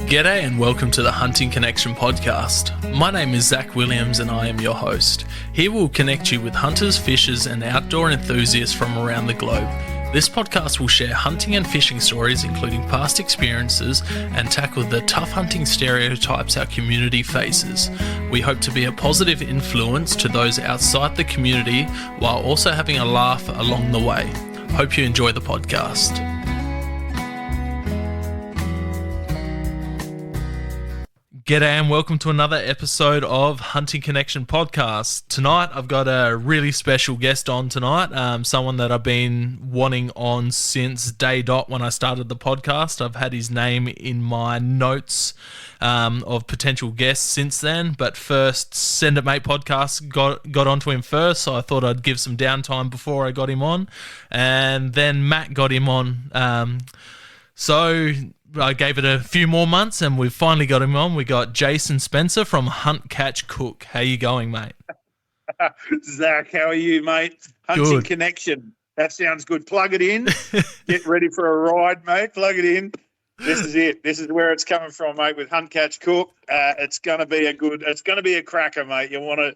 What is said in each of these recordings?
G'day and welcome to the Hunting Connection podcast. My name is Zach Williams and I am your host. Here we'll connect you with hunters, fishers and outdoor enthusiasts from around the globe. This podcast will share hunting and fishing stories, including past experiences, and tackle the tough hunting stereotypes our community faces. We hope to be a positive influence to those outside the community while also having a laugh along the way. Hope you enjoy the podcast. G'day and welcome to another episode of Hunting Connection podcast. Tonight I've got a really special guest on tonight, someone that I've been wanting on since day dot when I started the podcast. I've had his name in my notes of potential guests since then, but first Send It Mate podcast got onto him first, so I thought I'd give some downtime before I got him on, and then Matt got him on. So I gave it a few more months and we've finally got him on. We got Jason Spencer from Hunt, Catch, Cook. How you going, mate? Zach, how are you, mate? Hunting Good. Connection. That sounds good. Plug it in. Get ready for a ride, mate. Plug it in. This is it. This is where it's coming from, mate, with Hunt, Catch, Cook. It's going to be a cracker, mate. You want to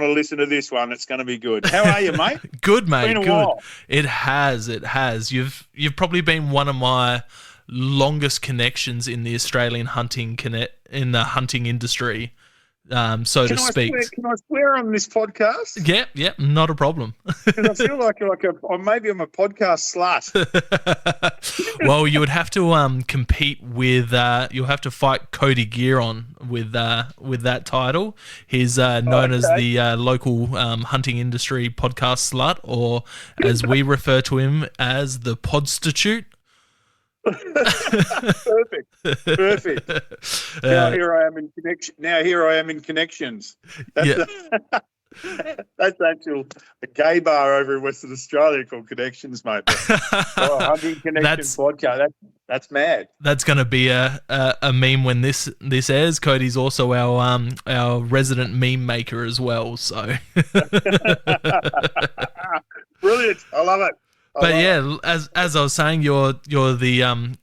listen to this one. It's going to be good. How are you, mate? Good, mate. Been a Good. while. It has. You've probably been one of my longest connections in the Australian hunting hunting industry, so to speak. Can I swear on this podcast? Yep, not a problem. Because I feel like maybe I'm a podcast slut. Well, you would have to compete with. You'll have to fight Cody Gearon with that title. He's known as the local hunting industry podcast slut, or as we refer to him as the podstitute. Perfect. Now here I am in connections. That's actual a gay bar over in Western Australia called Connections, mate. Hunting Connection podcast. That's mad. That's going to be a meme when this airs. Cody's also our resident meme maker as well. So brilliant. I love it. But yeah, as I was saying, you're the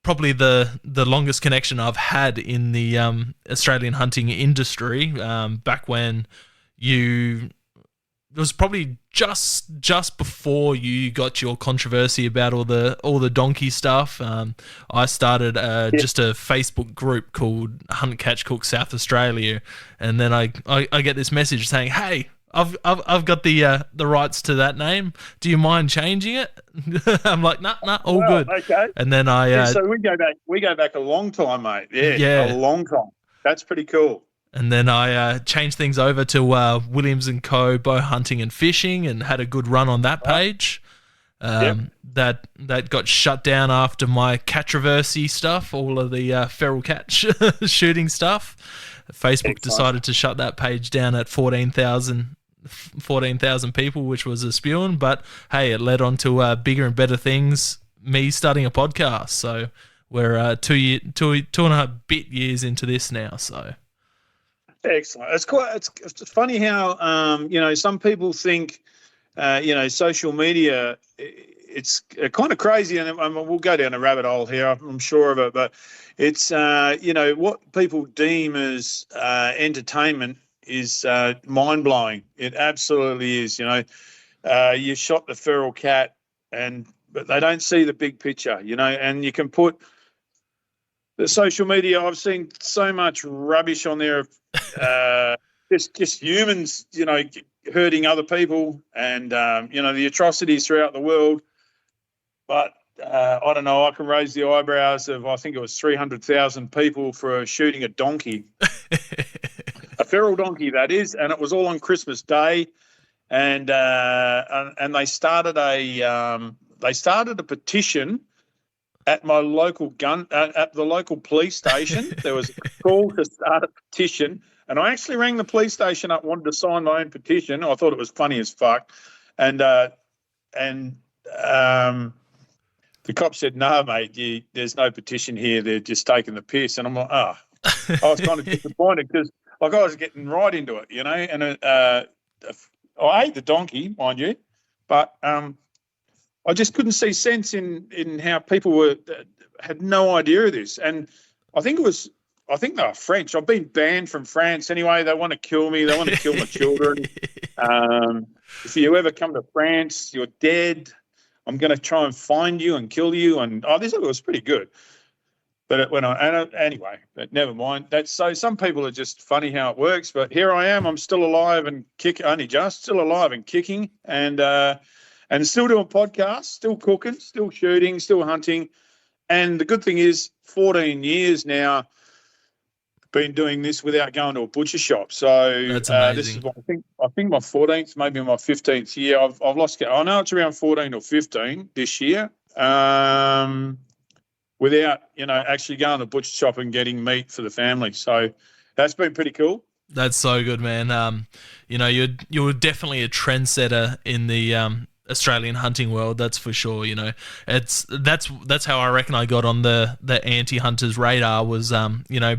probably the longest connection I've had in the Australian hunting industry. Back when it was probably just before you got your controversy about all the donkey stuff. I started just a Facebook group called Hunt, Catch, Cook South Australia, and then I get this message saying, "Hey, I've got the rights to that name. Do you mind changing it?" I'm like, nah, all good. Okay. And then so we go back a long time, mate. Yeah, a long time. That's pretty cool. And then I changed things over to Williams and Co. Bow Hunting and Fishing, and had a good run on that page. That got shut down after my cattroversy stuff, all of the feral cat shooting stuff. Facebook decided to shut that page down at 14,000 people, which was a spewing, but hey, it led on to bigger and better things, me starting a podcast. So we're two and a half bit years into this now. So excellent. It's funny how some people think social media, it's kind of crazy, and we'll go down a rabbit hole here, I'm sure of it, but it's what people deem as entertainment is mind-blowing. It absolutely is. You shot the feral cat, but they don't see the big picture, and you can put the social media. I've seen so much rubbish on there of just humans, hurting other people, and the atrocities throughout the world. But I don't know, I can raise the eyebrows of, I think it was 300,000 people for shooting a donkey. A feral donkey, that is, and it was all on Christmas Day, and they started a petition at my local at the local police station. There was a call to start a petition, and I actually rang the police station up, wanted to sign my own petition. I thought it was funny as fuck, and the cop said, "No, mate, there's no petition here. They're just taking the piss." And I'm like, I was kind of disappointed because I was getting right into it, and I ate the donkey, mind you, but I just couldn't see sense in how people had no idea of this. And I think they were French. I've been banned from France anyway. They want to kill me. They want to kill my children. If you ever come to France, you're dead. I'm going to try and find you and kill you. And this was pretty good. But anyway, but never mind. That's so. Some people are just funny how it works. But here I am. I'm still alive and still alive and kicking, and still doing podcasts, still cooking, still shooting, still hunting. And the good thing is, 14 years now, been doing this without going to a butcher shop. So That's amazing. This is I think my 14th, maybe my 15th year. I've lost count. I know it's around 14 or 15 this year. Without, actually going to the butcher shop and getting meat for the family. So that's been pretty cool. That's so good, man. You're definitely a trendsetter in the Australian hunting world, that's for sure. That's how I reckon I got on the anti-hunters radar was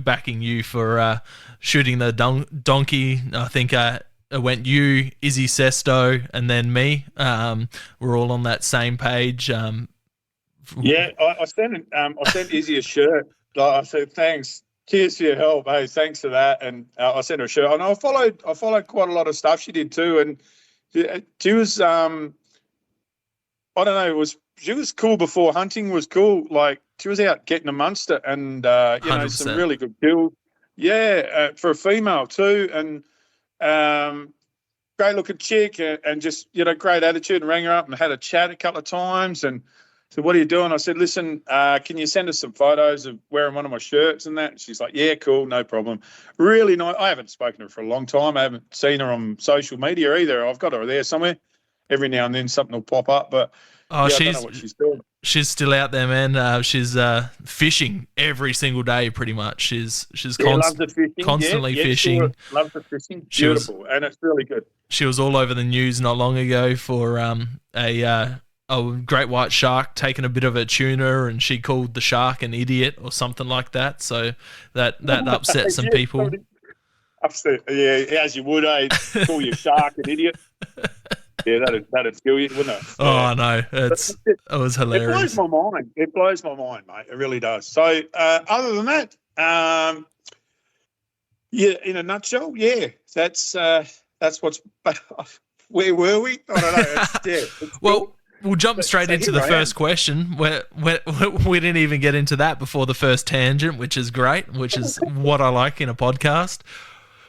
backing you for shooting the donkey. I think it went you, Izzy Sesto, and then me. We're all on that same page. Yeah, I sent Izzy a shirt. I said, thanks, cheers for your help. Hey, thanks for that. And I sent her a shirt. And I followed quite a lot of stuff she did too. And she was I don't know, she was cool before hunting was cool. Like, she was out getting amongst it, and some really good kills. Yeah, for a female too, and great looking chick, and just great attitude. And rang her up and had a chat a couple of times, and said, "What are you doing?" I said, "Listen, can you send us some photos of wearing one of my shirts and that?" And she's like, "Yeah, cool, no problem." Really nice. I haven't spoken to her for a long time. I haven't seen her on social media either. I've got her there somewhere. Every now and then something will pop up, but I don't know what she's doing. She's still out there, man. She's fishing every single day, pretty much. She's loves the fishing. Constantly fishing. Sure. Loves the fishing. Beautiful, and it's really good. She was all over the news not long ago for a great white shark taking a bit of a tuna, and she called the shark an idiot or something like that. So that upset some people. Upset, yeah, as you would, call your shark an idiot. Yeah, that'd kill you, wouldn't it? Oh, no. It was hilarious. It blows my mind. It blows my mind, mate. It really does. So, other than that, in a nutshell, that's what's. Where were we? I don't know. Well, we'll jump straight into the first question. We didn't even get into that before the first tangent, which is great, which is what I like in a podcast.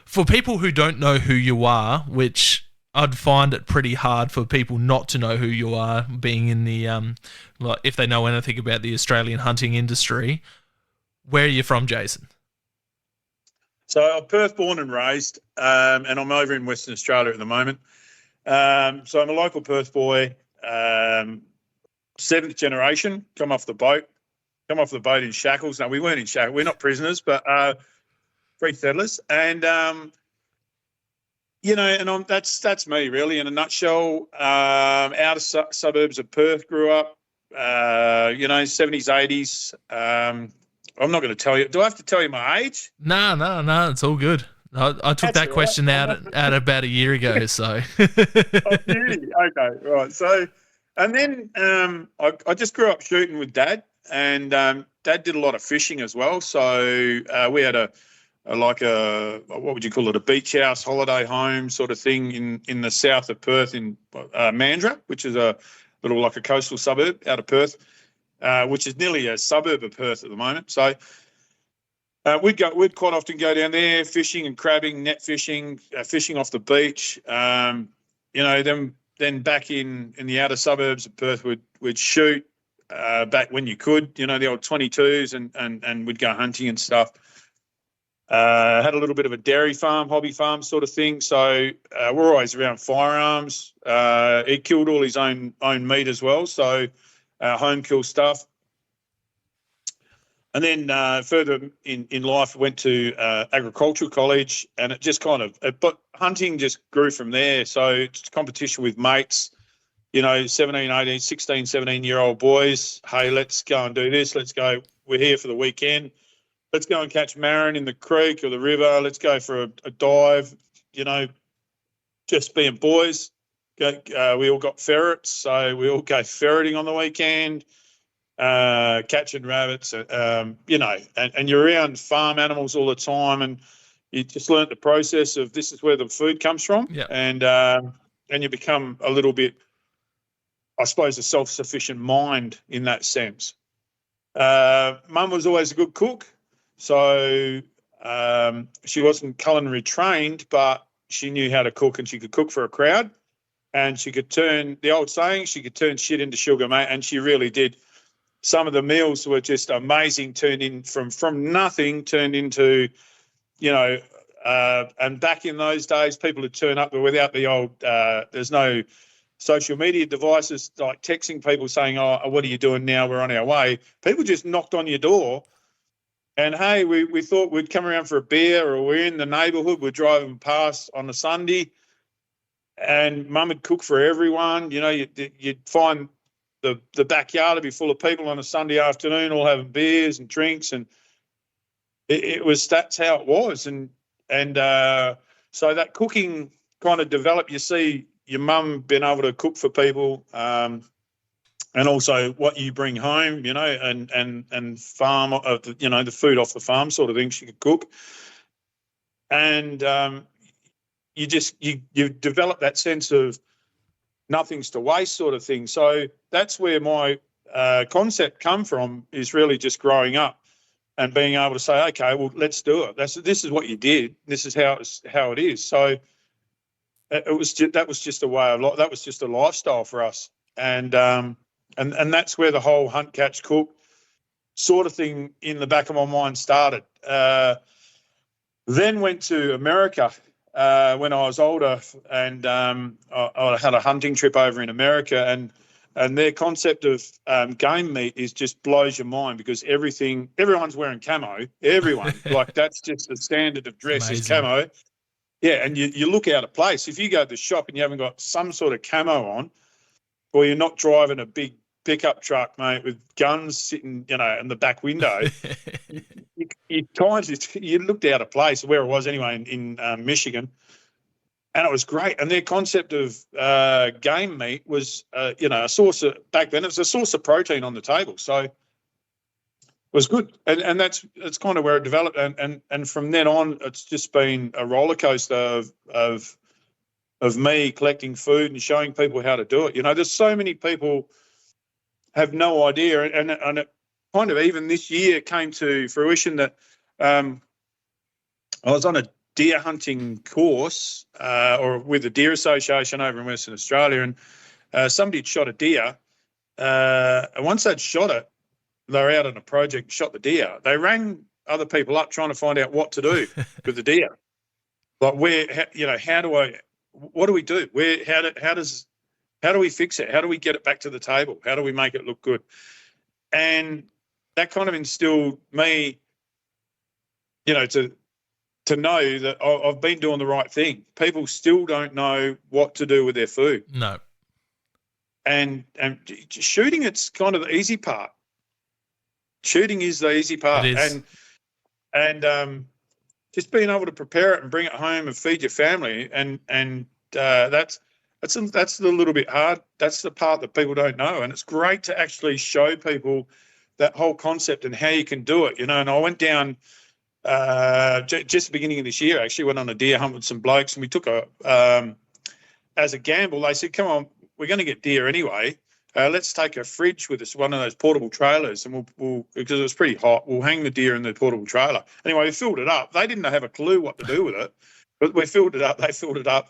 For people who don't know who you are, which I'd find it pretty hard for people not to know who you are, being in the if they know anything about the Australian hunting industry. Where are you from, Jason? So I'm Perth born and raised, and I'm over in Western Australia at the moment. So I'm a local Perth boy, seventh generation. Come off the boat in shackles. No, we weren't in shackles. We're not prisoners, but free settlers, and that's me really in a nutshell. Outer suburbs of Perth, grew up. 70s, 80s. I'm not going to tell you. Do I have to tell you my age? No. It's all good. I took that question out about a year ago. So. Okay, right. So, and then I just grew up shooting with Dad, and Dad did a lot of fishing as well. So we had a what would you call it, a beach house holiday home sort of thing in the south of Perth in Mandurah, which is a little like a coastal suburb out of Perth, which is nearly a suburb of Perth at the moment. So we'd quite often go down there fishing and crabbing, net fishing, fishing off the beach. Then back in the outer suburbs of Perth, we'd shoot back when you could, the old 22s, and we'd go hunting and stuff. Had a little bit of a dairy farm, hobby farm sort of thing. So we're always around firearms. He killed all his own meat as well. So home kill stuff. And then further in life, I went to agricultural college, and it just but hunting just grew from there. So it's competition with mates, 17, 18, 16, 17-year-old boys. Hey, let's go and do this. Let's go. We're here for the weekend. Let's go and catch marron in the creek or the river. Let's go for a dive, just being boys. We all got ferrets, so we all go ferreting on the weekend. catching rabbits, and you're around farm animals all the time, and you just learnt the process of this is where the food comes from, Yeah. and you become a little bit, I suppose, a self-sufficient mind in that sense. Mum was always a good cook, so she wasn't culinary trained, but she knew how to cook, and she could cook for a crowd, and she could turn, the old saying, she could turn shit into sugar, mate, and she really did. Some of the meals were just amazing, turned in from nothing, turned into, and back in those days, people would turn up without the old, there's no social media devices like texting people saying, oh, what are you doing now? We're on our way. People just knocked on your door and, hey, we thought we'd come around for a beer, or we're in the neighbourhood, we're driving past on a Sunday, and Mum would cook for everyone. You'd find the backyard would be full of people on a Sunday afternoon all having beers and drinks, and that's how it was. And so that cooking kind of developed. You see your mum being able to cook for people, and also what you bring home, and farm, the food off the farm sort of thing she could cook. And you develop that sense of nothing's to waste sort of thing. So that's where my concept come from, is really just growing up and being able to say, okay, well, let's do it. This is what you did. This is how it is. So that was just a way of life. That was just a lifestyle for us. And that's where the whole hunt, catch, cook sort of thing in the back of my mind started. Then went to America when I was older, and I had a hunting trip over in America, and their concept of game meat is just blows your mind, because everyone's wearing camo. Everyone, like, that's just the standard of dress is camo. Yeah, and you look out of place. If you go to the shop and you haven't got some sort of camo on, or you're not driving a big pickup truck, mate, with guns sitting, in the back window, you looked out of place, where it was anyway, in Michigan. And it was great. And their concept of game meat was, a source of, back then, it was a source of protein on the table. So it was good. And that's kind of where it developed. And from then on, it's just been a roller coaster of me collecting food and showing people how to do it. There's so many people have no idea. And it kind of, even this year, came to fruition that I was on a deer hunting course, or with the Deer Association over in Western Australia, and somebody had shot a deer. And once they'd shot it, they were out on a project, shot the deer. They rang other people up trying to find out what to do with the deer. Like, what do we do? How do we fix it? How do we get it back to the table? How do we make it look good? And that kind of instilled me, to know that I've been doing the right thing. People still don't know what to do with their food. No. And shooting, it's kind of the easy part. Shooting is the easy part. It is. And just being able to prepare it and bring it home and feed your family, and that's a little bit hard. That's the part that people don't know. And it's great to actually show people that whole concept and how you can do it, And I went down just the beginning of this year, actually went on a deer hunt with some blokes, and we took as a gamble. They said, come on, we're going to get deer anyway. Let's take a fridge with us, one of those portable trailers, and we'll because it was pretty hot, we'll hang the deer in the portable trailer. Anyway, we filled it up. They didn't have a clue what to do with it, but we filled it up. They filled it up,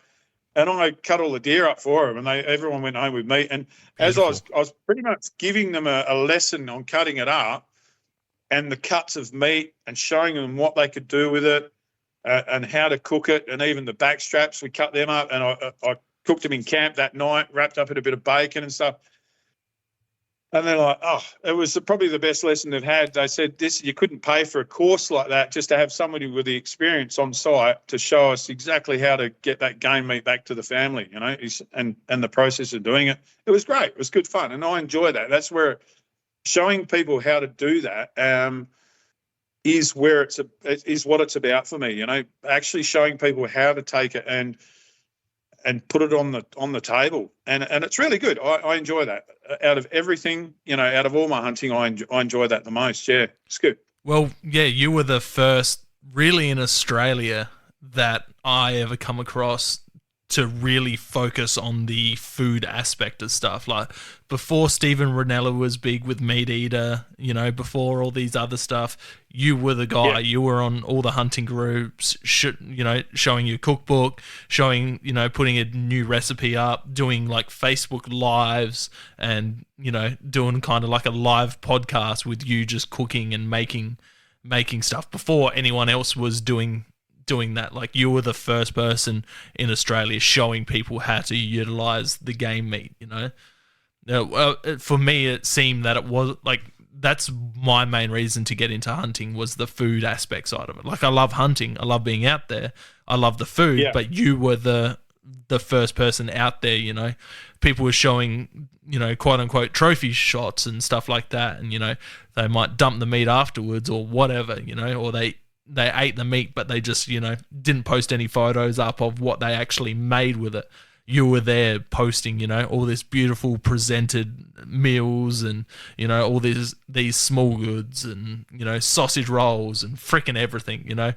and I cut all the deer up for them, and everyone went home with me. And Beautiful. As I was pretty much giving them a lesson on cutting it up, and the cuts of meat, and showing them what they could do with it, and how to cook it, and even the back straps, we cut them up, and I cooked them in camp that night, wrapped up in a bit of bacon and stuff. And they're like, oh, it was probably the best lesson they've had. They said, you couldn't pay for a course like that, just to have somebody with the experience on site to show us exactly how to get that game meat back to the family, and the process of doing it. It was great. It was good fun, and I enjoy that. That's where showing people how to do that is what it's about for me. Actually showing people how to take it and put it on the table, and it's really good. I enjoy that. out of everything, out of all my hunting, I enjoy that the most. Yeah, it's good. Well, yeah, you were the first really in Australia that I ever come across to really focus on the food aspect of stuff. Like before Stephen Ranella was big with Meat Eater, before all these other stuff, you were the guy. Yeah. You were on all the hunting groups, showing your cookbook, showing, putting a new recipe up, doing like Facebook lives and, doing kind of like a live podcast with you just cooking and making stuff before anyone else was doing that. Like you were the first person in Australia showing people how to utilize the game meat. For me, it seemed that it was like that's my main reason to get into hunting was the food aspect side of it. Like I love hunting, I love being out there, I love the food, Yeah. but you were the first person out there. People were showing quote unquote trophy shots and stuff like that, and they might dump the meat afterwards or whatever, or they ate the meat, but they just, didn't post any photos up of what they actually made with it. You were there posting, all this beautiful presented meals and, all these small goods and, sausage rolls and frickin' everything, I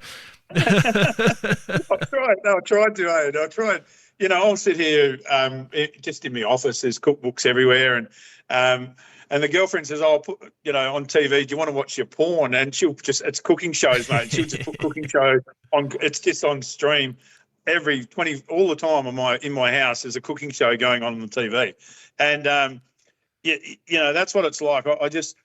tried to, Aid. I tried. I'll sit here just in my office. There's cookbooks everywhere, and the girlfriend says, "Oh, put on TV. Do you want to watch your porn?" And it's cooking shows, mate. She'll just put cooking shows on. It's just on stream all the time in my house. There's a cooking show going on the TV, and that's what it's like. I just.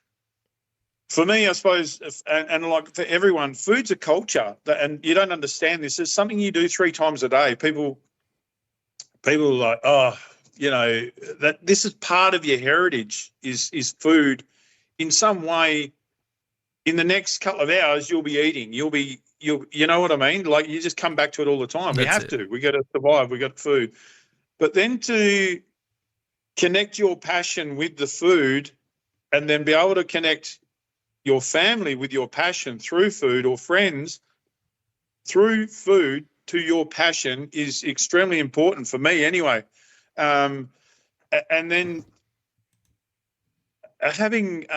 For me, I suppose, and like for everyone, food's a culture, and you don't understand this. It's something you do 3 times a day. People are like, that this is part of your heritage is food. In some way, in the next couple of hours, you'll be eating. You know what I mean? Like you just come back to it all the time. We have to. We got to survive. We got food, but then to connect your passion with the food, and then be able to connect your family with your passion through food, or friends through food to your passion, is extremely important for me anyway. And then having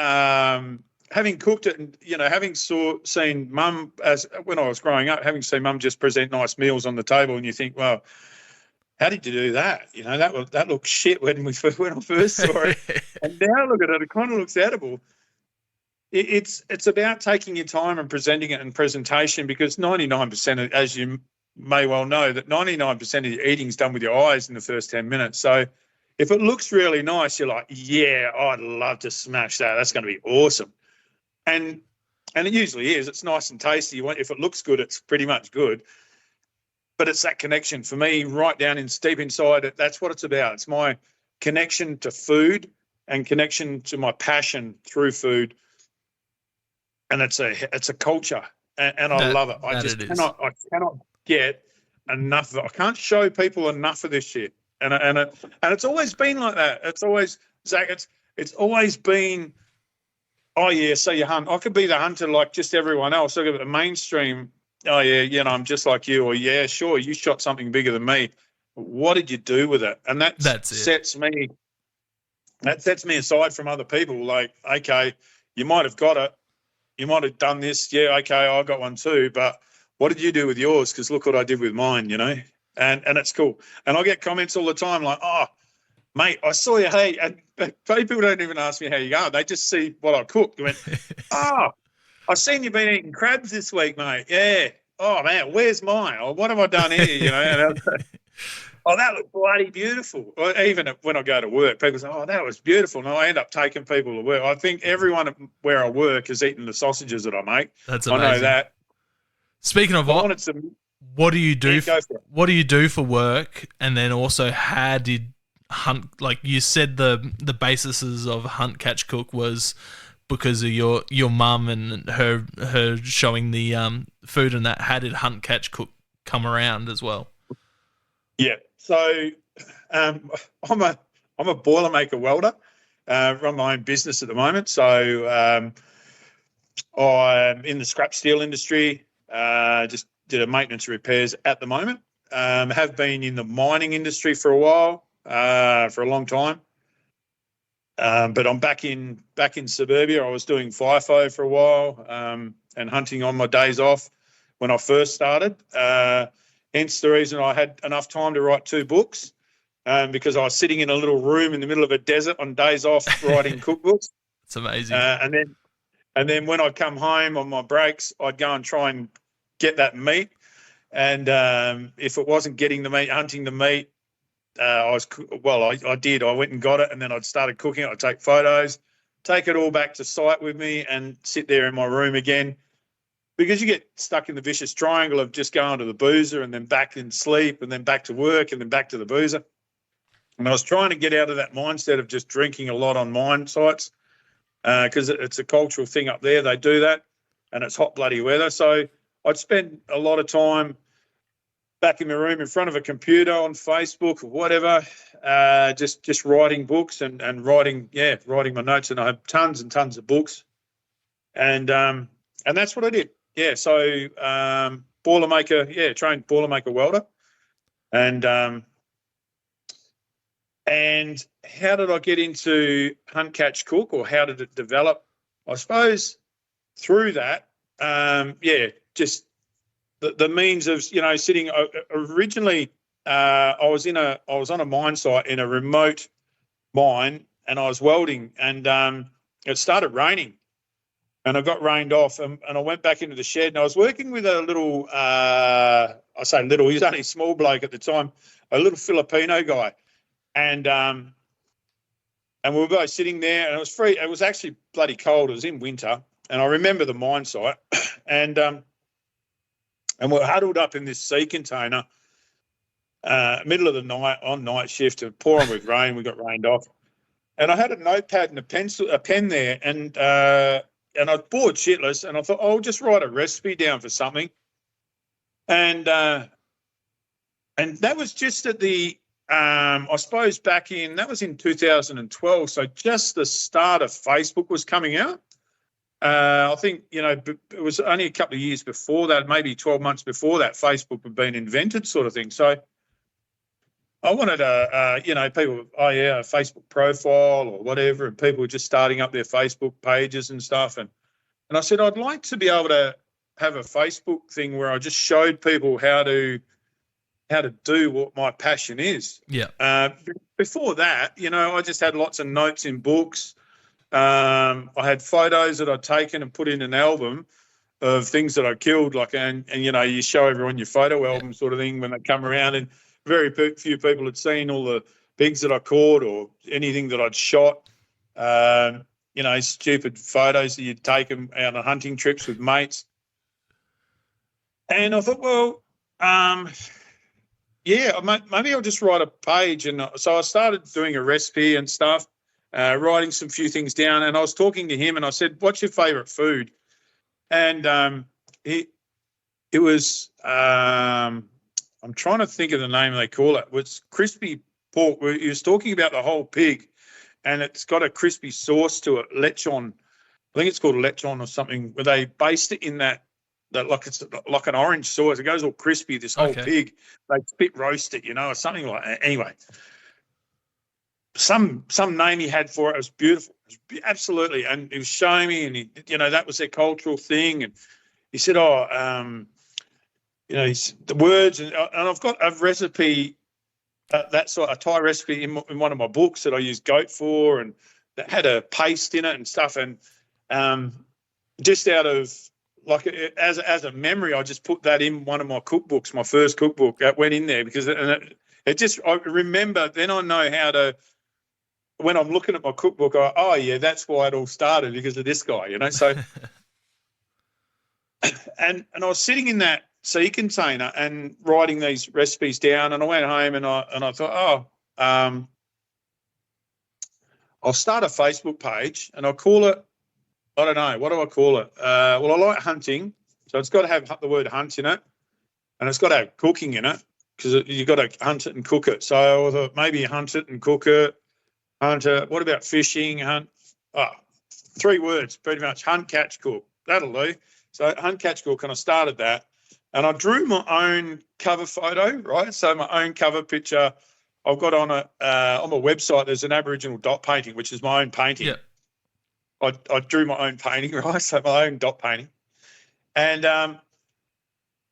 cooked it and, having seen mum, as when I was growing up, having seen mum just present nice meals on the table, and you think, well, how did you do that? That looked shit when I first saw it. And now look at it, it kind of looks edible. It's about taking your time and presenting it in presentation, because 99%, as you may well know, that 99% of your eating is done with your eyes in the first 10 minutes. So if it looks really nice, you're like, yeah, I'd love to smash that. That's going to be awesome. And it usually is. It's nice and tasty. If it looks good, it's pretty much good. But it's that connection for me, right down deep inside it. That's what it's about. It's my connection to food and connection to my passion through food. And it's a culture, and I love it. I cannot get enough of it. I can't show people enough of this shit, and it's always been like that. It's always, Zach. It's always been. Oh yeah, so you hunt. I could be the hunter like just everyone else. I could be the mainstream. Oh yeah, I'm just like you. Or yeah, sure, you shot something bigger than me. What did you do with it? And that sets me aside from other people. Like, okay, you might have got it. You might have done this. Yeah, okay, I got one too. But what did you do with yours? Because look what I did with mine, And it's cool. And I get comments all the time like, oh, mate, I saw you. Hey, and people don't even ask me how you are. They just see what I cooked. They went, oh, I've seen you been eating crabs this week, mate. Yeah. Oh, man, where's mine? Or what have I done here? And oh, that looked bloody beautiful. Or even when I go to work, people say, oh, that was beautiful. And I end up taking people to work. I think everyone where I work has eaten the sausages that I make. That's amazing. I know that. Speaking of what do you do? What do you do for work? And then also, how did hunt? Like you said, the basis of Hunt Catch Cook was because of your mum and her showing the food and that. How did Hunt Catch Cook come around as well? Yeah. So I'm a Boilermaker welder. Run my own business at the moment. So I'm in the scrap steel industry. Just did a maintenance repairs at the moment. Have been in the mining industry for a while, for a long time. But I'm back in suburbia. I was doing FIFO for a while and hunting on my days off when I first started. Hence the reason I had enough time to write 2 books, because I was sitting in a little room in the middle of a desert on days off writing cookbooks. It's amazing. And then when I'd come home on my breaks, I'd go and try and get that meat. And if it wasn't getting the meat, hunting the meat, I did. I went and got it, and then I'd started cooking it. I'd take photos, take it all back to site with me, and sit there in my room again, because you get stuck in the vicious triangle of just going to the boozer and then back in sleep and then back to work and then back to the boozer. And I was trying to get out of that mindset of just drinking a lot on mine sites, because it's a cultural thing up there. They do that, and it's hot bloody weather. So I'd spend a lot of time back in my room in front of a computer on Facebook or whatever, just writing books and writing my notes. And I have tons and tons of books, and that's what I did. Yeah, so Boilermaker, trained Boilermaker welder, and how did I get into hunt, catch, cook, or how did it develop? I suppose through that, just the means of, sitting. Originally, I was on a mine site in a remote mine, and I was welding, and it started raining, and I got rained off, and I went back into the shed, and I was working with a little, I say little, he was only a small bloke at the time, a little Filipino guy, and we were both sitting there, and it was free. It was actually bloody cold. It was in winter, and I remember the mine site, and we're huddled up in this sea container, middle of the night on night shift, and pouring with rain. We got rained off, and I had a notepad and a pen there, and I was bored shitless, and I thought, I'll just write a recipe down for something, and that was just at the I suppose that was in 2012, so just the start of Facebook was coming out. I think, it was only a couple of years before that, maybe 12 months before that, Facebook had been invented, sort of thing. So I wanted people, a Facebook profile or whatever, and people were just starting up their Facebook pages and stuff. And I said, I'd like to be able to have a Facebook thing where I just showed people how to do what my passion is. Yeah. Before that, I just had lots of notes in books. I had photos that I'd taken and put in an album of things that I killed, and you show everyone your photo album sort of thing when they come around, and very few people had seen all the pigs that I caught or anything that I'd shot. Stupid photos that you'd taken out on hunting trips with mates. And I thought, well, maybe I'll just write a page. And so I started doing a recipe and stuff, writing some few things down. And I was talking to him, and I said, what's your favourite food? And it was, I'm trying to think of the name they call it. It was crispy pork. He was talking about the whole pig, and it's got a crispy sauce to it, lechon. I think it's called lechon or something, where they baste it in that like it's like an orange sauce. It goes all crispy, this whole pig. They spit roast it, or something like that. Anyway, some name he had for it. It was beautiful. It was absolutely. And he was showing me, and he, that was their cultural thing. And he said, the words, and I've got a recipe, that sort of Thai recipe in one of my books that I used goat for, and that had a paste in it and stuff. And just out of as a memory, I just put that in one of my cookbooks, my first cookbook. That went in there because I remember. Then I know how to. When I'm looking at my cookbook, that's why it all started, because of this guy, So, and I was sitting in that sea container and writing these recipes down, and I went home and I thought, I'll start a Facebook page, and I'll call it, I don't know, what do I call it? Well, I like hunting, so it's got to have the word hunt in it, and it's got to have cooking in it, because you've got to hunt it and cook it. So I thought maybe hunt it and cook it. Hunt it. What about fishing? Hunt. 3 words, pretty much. Hunt, catch, cook. That'll do. So hunt, catch, cook, and I started that. And I drew my own cover photo, right? So my own cover picture I've got on my website, there's an Aboriginal dot painting, which is my own painting. Yeah. I drew my own painting, right? So my own dot painting. And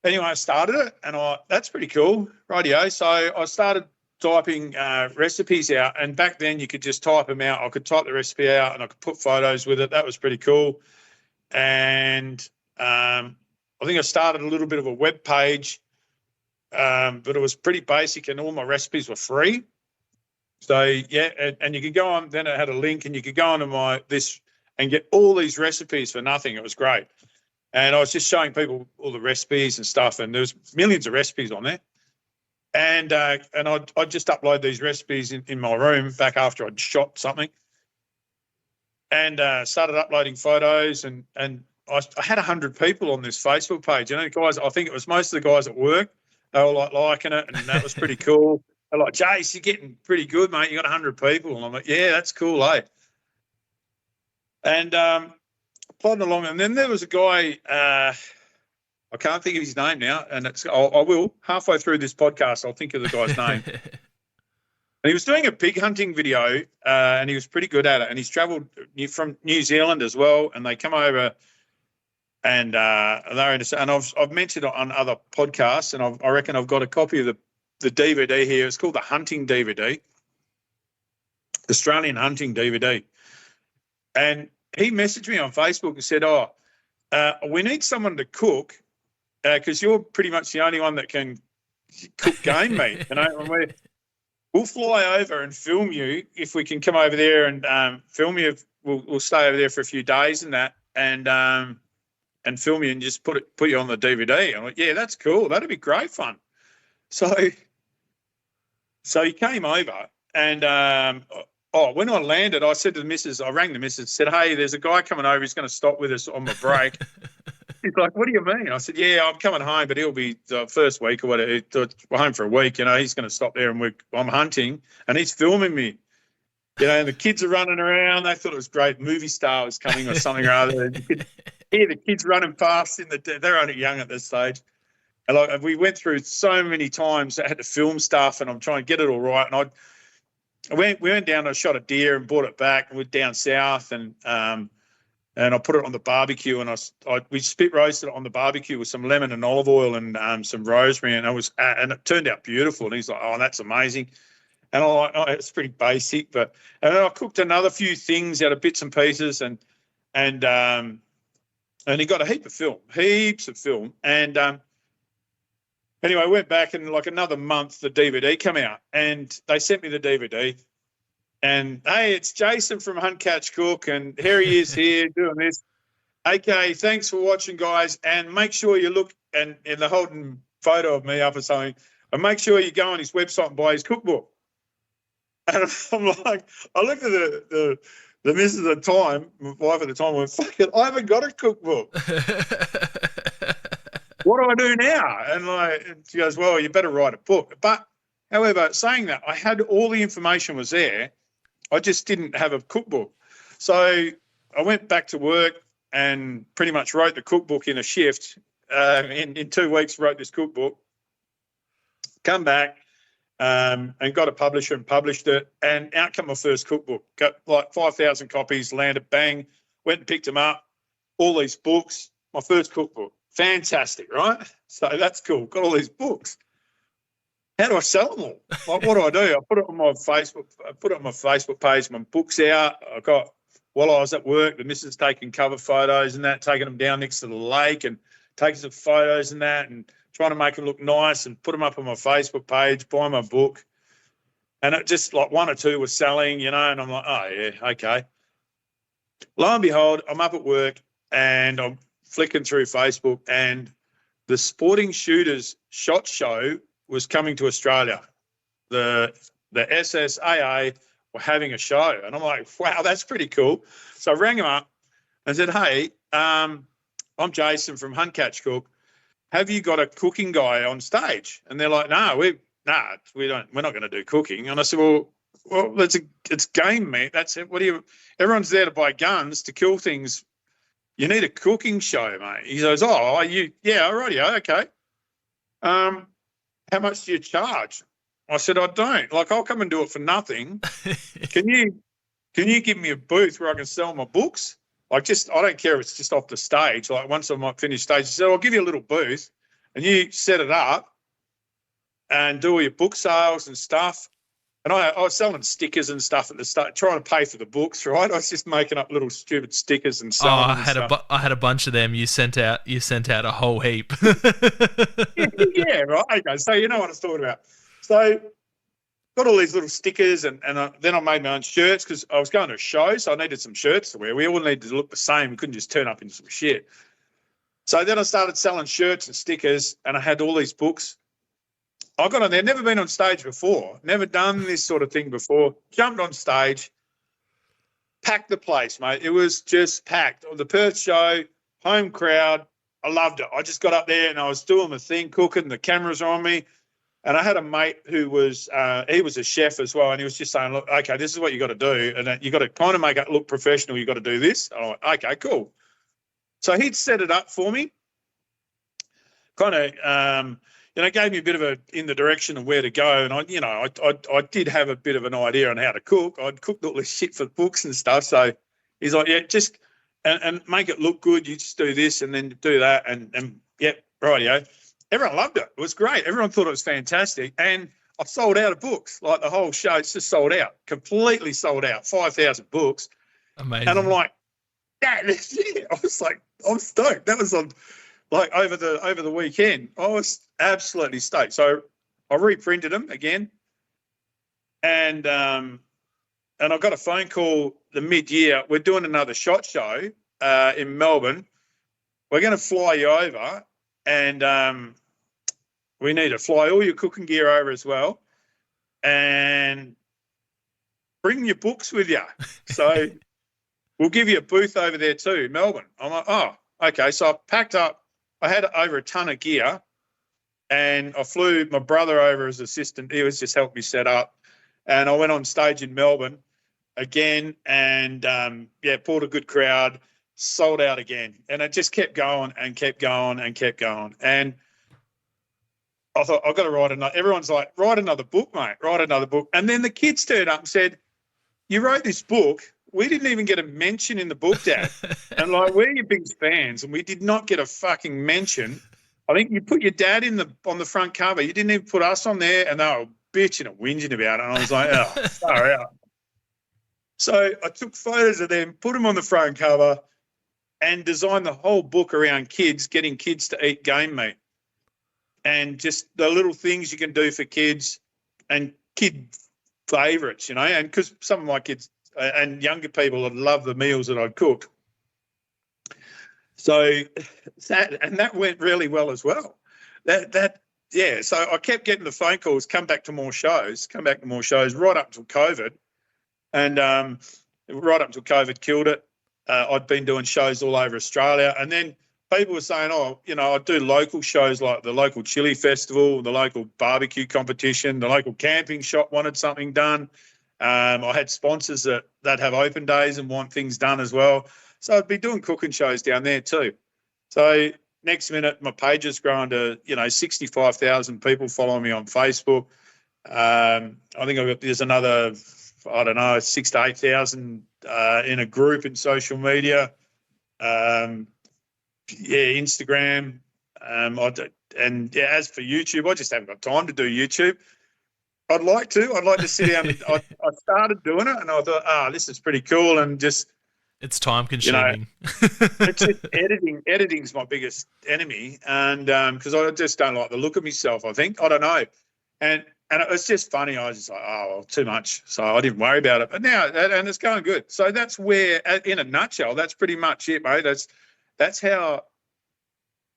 anyway, I started it, and that's pretty cool, rightio. So I started typing recipes out, and back then you could just type them out. I could type the recipe out, and I could put photos with it. That was pretty cool. And I think I started a little bit of a web page, but it was pretty basic, and all my recipes were free. So yeah, and you could go on. Then it had a link, and you could go onto this and get all these recipes for nothing. It was great. And I was just showing people all the recipes and stuff, and there's millions of recipes on there. And I'd just upload these recipes in my room back after I'd shot something, and started uploading photos. And I had 100 people on this Facebook page. You know, guys, I think it was most of the guys at work. They were like liking it, and that was pretty cool. They're like, Jace, you're getting pretty good, mate. You got 100 people. And I'm like, yeah, that's cool, eh? And plodding along, and then there was a guy, I can't think of his name now, and I will, halfway through this podcast, I'll think of the guy's name. And he was doing a pig hunting video, and he was pretty good at it, and he's travelled from New Zealand as well, and they come over, and they're into, and I've mentioned it on other podcasts, and I reckon I've got a copy of the DVD here. It's called the Hunting DVD, Australian Hunting DVD. And he messaged me on Facebook and said, we need someone to cook because you're pretty much the only one that can cook game meat. You know, we'll fly over and film you if we can come over there and film you. We'll stay over there for a few days and that, and film you and just put you on the DVD. I'm like, yeah, that's cool. That'd be great fun. So he came over, and when I landed, I said to the missus, I rang the missus, said, hey, there's a guy coming over. He's going to stop with us on my break. He's like, what do you mean? I said, yeah, I'm coming home, but he'll be the first week or whatever. We're home for a week. You know, he's going to stop there, and I'm hunting, and he's filming me. You know, and the kids are running around. They thought it was great. Movie star was coming or something or other. And you could hear the kids running past they're only young at this stage. And like we went through so many times. I had to film stuff, and I'm trying to get it all right. And we went down and I shot a deer and brought it back, and we're down south, and I put it on the barbecue, and we spit roasted it on the barbecue with some lemon and olive oil and some rosemary, and it turned out beautiful. And he's like, oh, that's amazing. And I'm like, oh, it's pretty basic, and then I cooked another few things out of bits and pieces, and he got a heaps of film, and anyway, I went back, and like another month, the DVD came out, and they sent me the DVD. And, hey, it's Jason from Hunt Catch Cook, and here he is here doing this. Okay, thanks for watching, guys, and make sure you look, and they're holding a photo of me up or something, and make sure you go on his website and buy his cookbook. And I'm like, I looked at the missus at the time, my wife at the time, and went, fuck it, I haven't got a cookbook. What do I do now? And she goes, well, you better write a book. But, however, saying that, I had all the information was there. I just didn't have a cookbook. So I went back to work and pretty much wrote the cookbook in a shift. In 2 weeks, wrote this cookbook. Come back and got a publisher and published it. And out came my first cookbook. Got like 5,000 copies, landed, bang, went and picked them up. All these books, my first cookbook. Fantastic, right? So that's cool. Got all these books. How do I sell them all? Like, what do? I put it on my Facebook. I put it on my Facebook page. My book's out. While I was at work, the missus taking cover photos and that, taking them down next to the lake and taking some photos and that, and trying to make them look nice and put them up on my Facebook page. Buy my book, and it just like one or two were selling, you know. And I'm like, oh yeah, okay. Lo and behold, I'm up at work and I'm flicking through Facebook, and the Sporting Shooters Shot Show was coming to Australia. The SSAA were having a show, and I'm like, wow, that's pretty cool. So I rang him up and said, hey, I'm Jason from Hunt Catch Cook. Have you got a cooking guy on stage? And they're like, no, we're not going to do cooking. And I said, well, it's game meat. That's it. Everyone's there to buy guns to kill things. You need a cooking show, mate. He goes, yeah, alrighty, okay. How much do you charge? I said, I don't. Like, I'll come and do it for nothing. Can you give me a booth where I can sell my books? Like, I don't care if it's just off the stage. Like, once I might finish stage, he said, I'll give you a little booth and you set it up and do all your book sales and stuff. And I was selling stickers and stuff at the start, trying to pay for the books, right? I was just making up little stupid stickers and selling them and stuff. I had a bunch of them. You sent out a whole heap. Yeah, right. Okay, so you know what I was talking about. So got all these little stickers, and then I made my own shirts because I was going to a show, so I needed some shirts to wear. We all needed to look the same. We couldn't just turn up in some shit. So then I started selling shirts and stickers, and I had all these books. I got on there, never been on stage before, never done this sort of thing before, jumped on stage, packed the place, mate. It was just packed. The Perth show, home crowd, I loved it. I just got up there and I was doing the thing, cooking, the cameras are on me. And I had a mate who was, he was a chef as well, and he was just saying, look, okay, this is what you got to do. And you got to kind of make it look professional. You got to do this. And I'm like, okay, cool. So he'd set it up for me, kind of, gave me a bit of in the direction of where to go. And I did have a bit of an idea on how to cook. I'd cooked all this shit for books and stuff. So he's like, yeah, just, and make it look good. You just do this and then do that. And yep, rightio. Everyone loved it. It was great. Everyone thought it was fantastic. And I sold out of books. Like the whole show, it's just sold out, completely sold out, 5,000 books. Amazing. And I'm like, that's it. I was like, I'm stoked. That was on like over the weekend. I was absolutely stoked. So I reprinted them again. And I got a phone call the mid-year. We're doing another SHOT show in Melbourne. We're going to fly you over, and we need to fly all your cooking gear over as well, and bring your books with you. So we'll give you a booth over there too, Melbourne. I'm like, oh, okay. So I packed up. I had over a ton of gear, and I flew my brother over as assistant. He was just helping me set up, and I went on stage in Melbourne again, and pulled a good crowd. Sold out again, and it just kept going and kept going and kept going. And I thought, I've got to write another. Everyone's like, write another book, mate, write another book. And then the kids turned up and said, you wrote this book. We didn't even get a mention in the book, Dad. And like, we're your biggest fans, and we did not get a fucking mention. I think you put your dad on the front cover. You didn't even put us on there, and they were bitching and whinging about it. And I was like, oh, far out. So I took photos of them, put them on the front cover, and designed the whole book around kids, getting kids to eat game meat, and just the little things you can do for kids and kid favourites, and because some of my kids and younger people would love the meals that I'd cook. So that went really well as well. So I kept getting the phone calls, come back to more shows right up until COVID. And right up until COVID killed it. I'd been doing shows all over Australia, and then people were saying, I'd do local shows like the local chili festival, the local barbecue competition, the local camping shop wanted something done. I had sponsors that have open days and want things done as well. So I'd be doing cooking shows down there too. So next minute, my page has grown to, 65,000 people following me on Facebook. I think there's another, 6,000 to 8,000 in a group in social media. Instagram. As for YouTube, I just haven't got time to do YouTube. I'd like to sit down. I started doing it, and I thought, this is pretty cool, and just it's time consuming. It's just editing. Editing's my biggest enemy, and because I just don't like the look of myself. I think I don't know, and it was just funny. I was just like, too much, so I didn't worry about it. But now, and it's going good. So that's where, in a nutshell, that's pretty much it, mate. That's how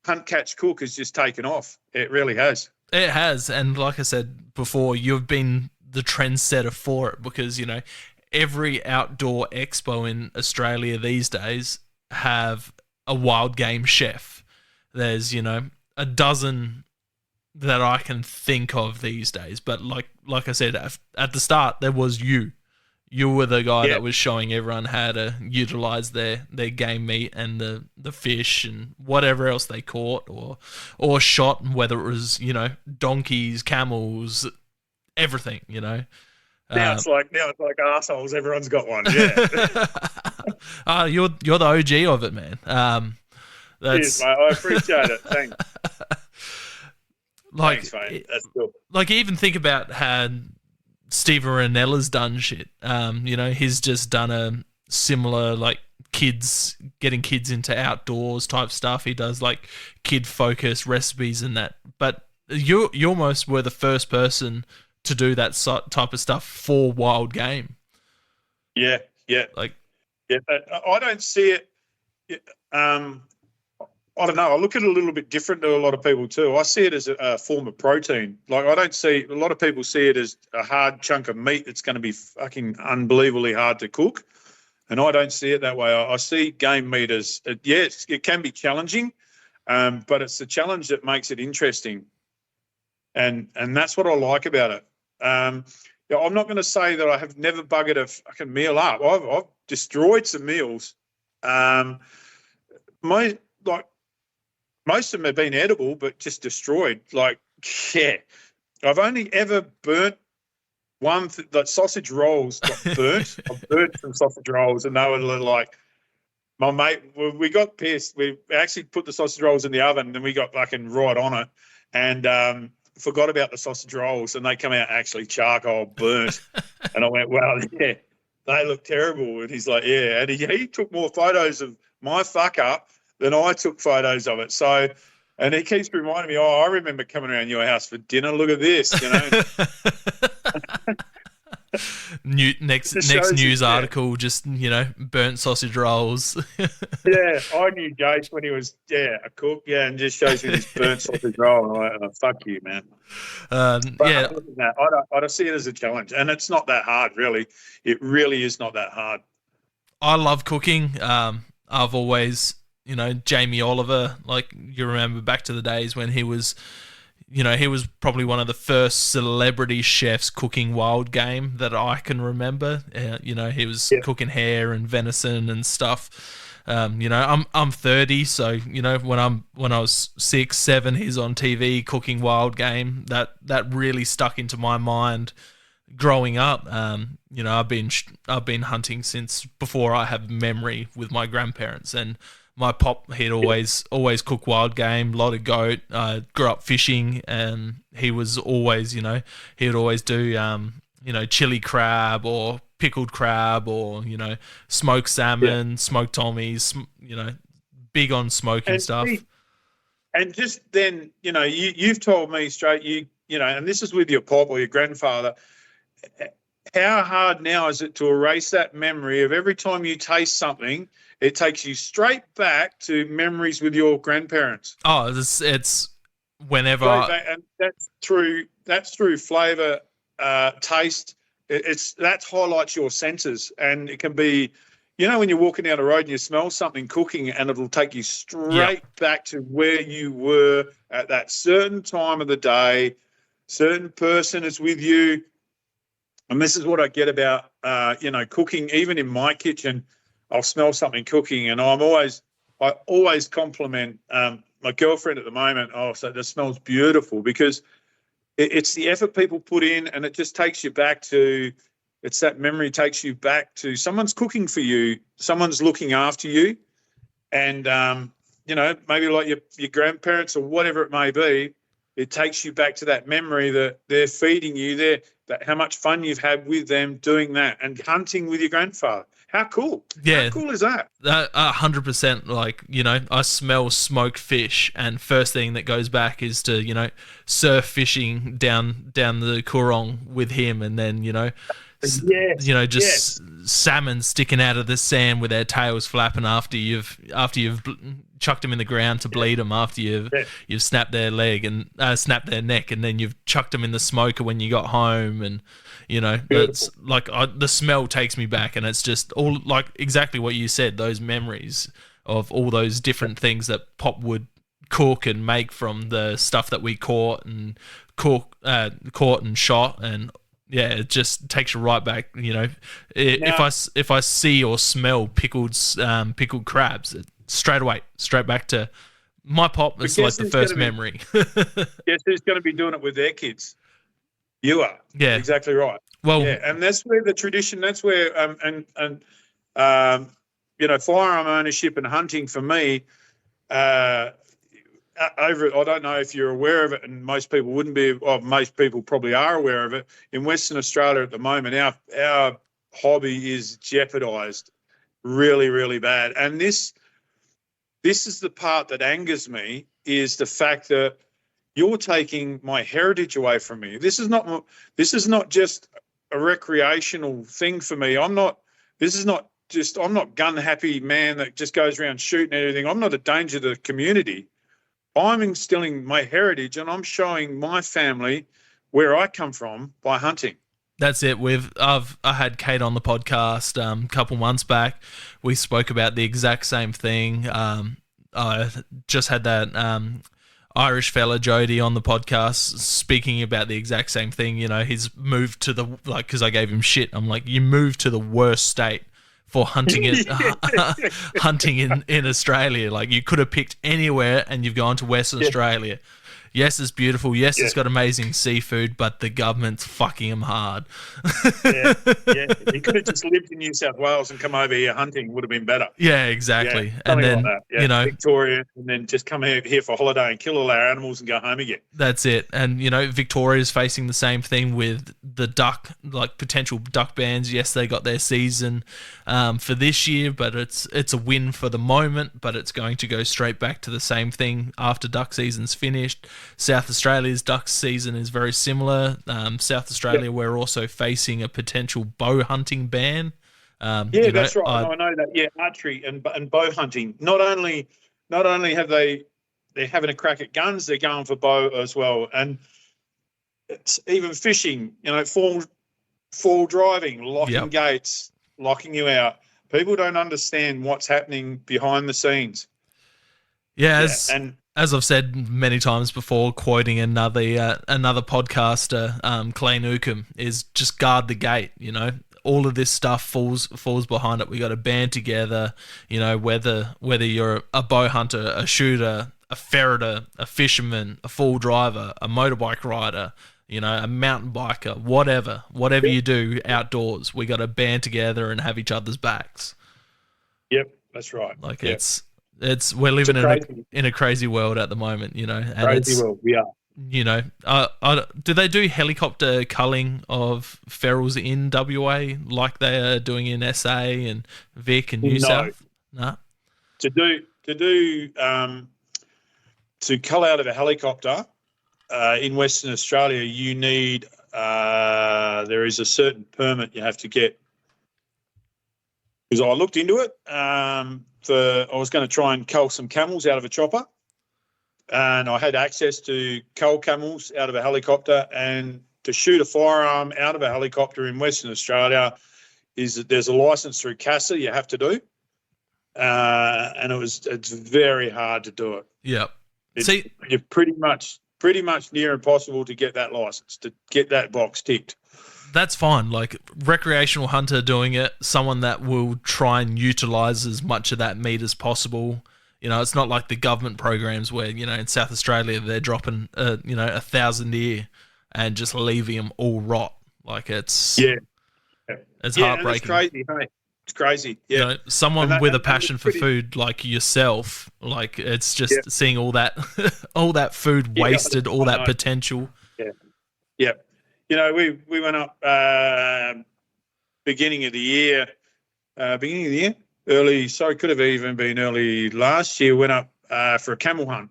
Hunt, Catch, Cook has just taken off. It really has. It has, and like I said before, you've been the trendsetter for it because, every outdoor expo in Australia these days have a wild game chef. There's, a dozen that I can think of these days. But like I said, at the start, there was you. You were the guy that was showing everyone how to utilize their game meat and the fish and whatever else they caught or shot, whether it was, donkeys, camels, everything, you know. Now it's like assholes. Everyone's got one. Yeah. You're the OG of it, man. Cheers, mate. I appreciate it. Thanks. Like, Thanks, mate. That's cool. Like, even think about how Steve Ranella's done shit. You know, he's just done a similar, like, getting kids into outdoors type stuff. He does, like, kid-focused recipes and that. But you almost were the first person to do that type of stuff for wild game. Yeah. Like, yeah. I don't see it. I don't know. I look at it a little bit different to a lot of people too. I see it as a form of protein. Like, I don't see, a lot of people see it as a hard chunk of meat that's going to be fucking unbelievably hard to cook. And I don't see it that way. I see game meat as, yes, it can be challenging, but it's the challenge that makes it interesting. And that's what I like about it. I'm not going to say that I have never buggered a fucking meal up. I've destroyed some meals. Most of them have been edible, but just destroyed. Like, yeah, I've only ever burnt one. Like, sausage rolls got burnt. I've burnt some sausage rolls, and they were like, my mate. We got pissed. We actually put the sausage rolls in the oven, and we got fucking right on it, and forgot about the sausage rolls, and they come out actually charcoal burnt. And I went, well, yeah, they look terrible. And he's like, yeah, and he took more photos of my fuck up than I took photos of it. So, and he keeps reminding me, I remember coming around your house for dinner. Look at this, you know. Next news article, just, you know, burnt sausage rolls. Yeah, I knew Jace when he was a cook, and just shows me this burnt sausage roll. And I'm like, fuck you, man. But yeah, other than that, I don't see it as a challenge, and it's not that hard, really. It really is not that hard. I love cooking. I've always, you know, Jamie Oliver, like, you remember back to the days when he was, you know, he was probably one of the first celebrity chefs cooking wild game that I can remember. You know, he was cooking hare and venison and stuff. You know, I'm 30, so, you know, when I was 6, 7, he's on TV cooking wild game. That really stuck into my mind growing up. You know, I've been hunting since before I have memory with my grandparents, and my pop, he'd always cook wild game, a lot of goat. Grew up fishing, and he was always, you know, he would always do, you know, chili crab or pickled crab, or, you know, smoked salmon, smoked tommies, you know, big on smoking and stuff. And just then, you know, you've told me straight, you know, and this is with your pop or your grandfather, how hard now is it to erase that memory of every time you taste something, it takes you straight back to memories with your grandparents? Oh, it's whenever. And that's through flavour, taste. That highlights your senses, and it can be, you know, when you're walking down the road and you smell something cooking, and it'll take you straight back to where you were at that certain time of the day, certain person is with you. And this is what I get about, you know, cooking. Even in my kitchen, I'll smell something cooking, and I always compliment my girlfriend at the moment. Oh, so that smells beautiful, because it's the effort people put in, and it just takes you back to, it's that memory takes you back to someone's cooking for you, someone's looking after you, and, you know, maybe like your grandparents or whatever it may be, it takes you back to that memory that they're feeding you, that how much fun you've had with them doing that, and hunting with your grandfather. How cool. Yeah. How cool is that? 100%. Like, you know, I smell smoked fish, and first thing that goes back is to, you know, surf fishing down the Coorong with him, and then, you know, you know, just salmon sticking out of the sand with their tails flapping after you've chucked them in the ground to bleed them, after you've snapped their leg and snapped their neck, and then you've chucked them in the smoker when you got home. And, you know, that's like, the smell takes me back, and it's just all like exactly what you said, those memories of all those different things that Pop would cook and make from the stuff that we caught and shot. And yeah, it just takes you right back. You know, if I see or smell pickled crabs, straight back to my pop. It's like the first memory. Guess who's going to be doing it with their kids? You are Yeah. exactly right. Well, Yeah, and that's where the tradition. That's where firearm ownership and hunting for me. Uh, Over, I don't know if you're aware of it, and most people wouldn't be. Well, most people probably are aware of it. In Western Australia at the moment, our hobby is jeopardised really, really bad. And this is the part that angers me, is the fact that you're taking my heritage away from me. This is not just a recreational thing for me. I'm not gun happy man that just goes around shooting everything. I'm not a danger to the community. I'm instilling my heritage, and I'm showing my family where I come from by hunting. that's it. I had Kate on the podcast a couple months back. We spoke about the exact same thing. I just had that Irish fella Jody on the podcast speaking about the exact same thing. You know, he's moved to because I gave him shit. I'm like, you moved to the worst state for hunting hunting in Australia. Like, you could have picked anywhere, and you've gone to Western Australia. Yes, it's beautiful. Yes, it's got amazing seafood, but the government's fucking them hard. Yeah. He could have just lived in New South Wales and come over here hunting. Would have been better. Yeah, exactly. Yeah, and then, like that. Victoria, and then just come here for holiday and kill all our animals and go home again. That's it. And, Victoria's facing the same thing with the duck, like potential duck bans. Yes, they got their season for this year, but it's a win for the moment, but it's going to go straight back to the same thing after duck season's finished. South Australia's duck season is very similar. South Australia, we're also facing a potential bow hunting ban. That's right. I know that. Yeah, archery and bow hunting. Not only have they're having a crack at guns, they're going for bow as well. And it's even fishing. Fall driving, locking gates, locking you out. People don't understand what's happening behind the scenes. As I've said many times before, quoting another podcaster, Clay Newcomb, is just guard the gate. All of this stuff falls behind it. We got to band together. Whether you're a bow hunter, a shooter, a ferreter, a fisherman, a full driver, a motorbike rider, a mountain biker, whatever you do outdoors, we got to band together and have each other's backs. Yep, that's right. We're living in a crazy world at the moment, and crazy world. We are. Do they do helicopter culling of ferals in WA like they are doing in SA and Vic and New South? No. To cull out of a helicopter in Western Australia, you need there is a certain permit you have to get. Because I looked into it, I was going to try and cull some camels out of a chopper, and I had access to cull camels out of a helicopter. And to shoot a firearm out of a helicopter in Western Australia there's a license through CASA you have to do, and it's very hard to do it. Yep. You're pretty much near impossible to get that license, to get that box ticked. That's fine. Like, recreational hunter doing it, someone that will try and utilize as much of that meat as possible. It's not like the government programs where, in South Australia, they're dropping, 1,000 a year and just leaving them all rot. Like, it's heartbreaking. It's crazy, hey? It's crazy. Yeah. Someone with a passion for food like yourself, like, it's just seeing all that, all that food wasted, all that potential. Yeah. Yeah. We went up beginning of the year, could have even been early last year, went up for a camel hunt.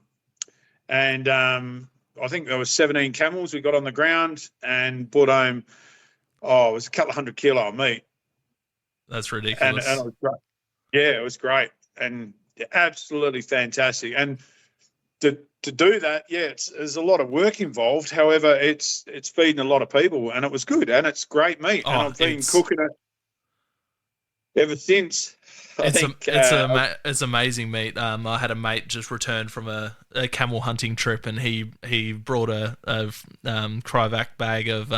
And I think there was 17 camels we got on the ground and brought home, it was a couple of 100 kilo of meat. That's ridiculous. And it was great. Yeah, it was great and absolutely fantastic. And to do that, there's a lot of work involved. However, it's feeding a lot of people, and it was good, and it's great meat. And I've been cooking it ever since. It's amazing meat. I had a mate just return from a camel hunting trip, and he brought a Cryovac bag of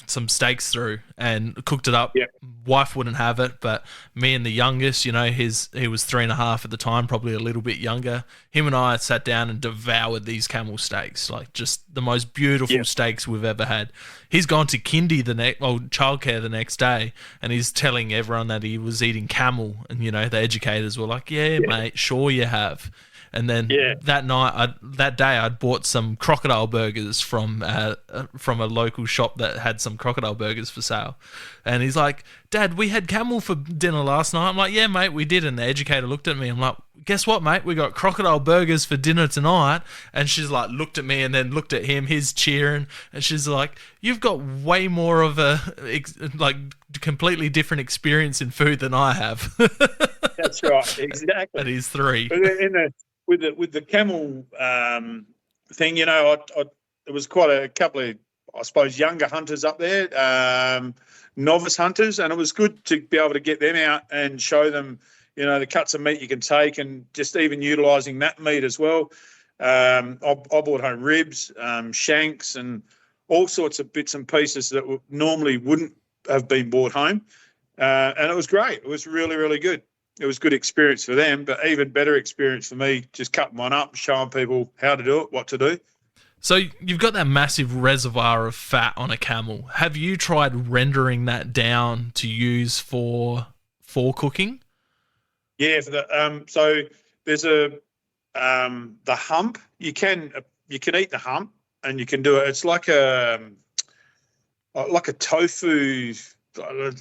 some steaks through and cooked it up. Yeah. Wife wouldn't have it, but me and the youngest, he was 3.5 at the time, probably a little bit younger. Him and I sat down and devoured these camel steaks, like just the most beautiful Yeah. steaks we've ever had. He's gone to childcare the next day, and he's telling everyone that he was eating camel, and the educators were like, "Yeah, mate, sure you have." And then Yeah. that day, I'd bought some crocodile burgers from a local shop that had some crocodile burgers for sale. And he's like, "Dad, we had camel for dinner last night." I'm like, "Yeah, mate, we did." And the educator looked at me. I'm like, "Guess what, mate? We got crocodile burgers for dinner tonight." And she's like, looked at me and then looked at him. He's cheering. And she's like, "You've got way more of a completely different experience in food than I have." That's right. Exactly. And he's 3. But with the camel thing, there was quite a couple of, I suppose, younger hunters up there, novice hunters, and it was good to be able to get them out and show them, the cuts of meat you can take, and just even utilising that meat as well. I brought home ribs, shanks, and all sorts of bits and pieces that normally wouldn't have been brought home, and it was great. It was really, really good. It was a good experience for them, but even better experience for me, just cutting one up, showing people how to do it, what to do. So you've got that massive reservoir of fat on a camel. Have you tried rendering that down to use for cooking? Yeah, so there's the hump. You can eat the hump, and you can do it. It's like a tofu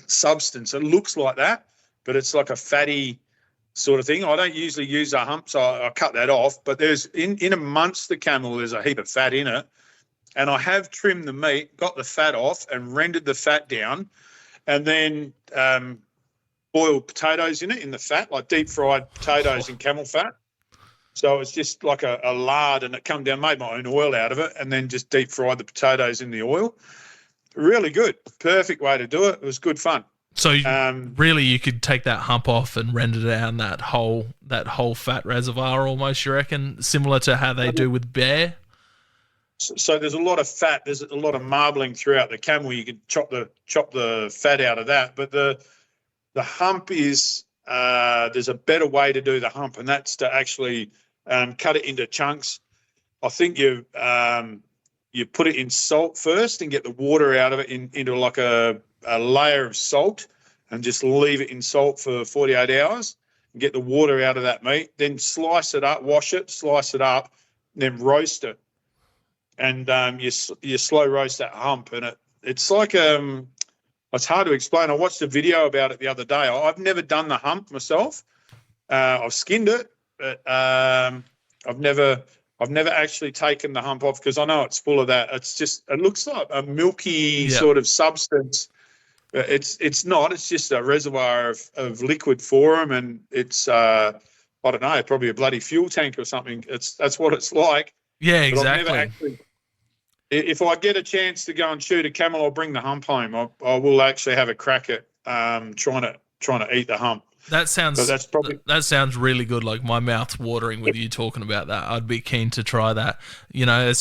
substance. It looks like that, but it's like a fatty sort of thing. I don't usually use a hump, so I cut that off. But there's in amongst the camel, there's a heap of fat in it, and I have trimmed the meat, got the fat off, and rendered the fat down, and then boiled potatoes in it in the fat, like deep fried potatoes in camel fat. So it's just like a lard, and it come down, made my own oil out of it, and then just deep fried the potatoes in the oil. Really good, perfect way to do it. It was good fun. So really, you could take that hump off and render down that whole fat reservoir, almost. You reckon, similar to how they do with bear? So there's a lot of fat. There's a lot of marbling throughout the camel. You could chop the fat out of that, but the hump is there's a better way to do the hump, and that's to actually cut it into chunks. I think you put it in salt first and get the water out of it into like a layer of salt, and just leave it in salt for 48 hours and get the water out of that meat. Then slice it up, wash it, slice it up, and then roast it. And you slow roast that hump, and it's like it's hard to explain. I watched a video about it the other day. I've never done the hump myself. I've skinned it, but I've never actually taken the hump off, because I know it's full of that. It looks like a milky sort of substance. It's not. It's just a reservoir of liquid for them, and it's I don't know, probably a bloody fuel tank or something. That's what it's like. Yeah, exactly. If I get a chance to go and shoot a camel, I'll bring the hump home. I will actually have a crack at trying to eat the hump. That sounds really good. Like, my mouth's watering with you talking about that. I'd be keen to try that. It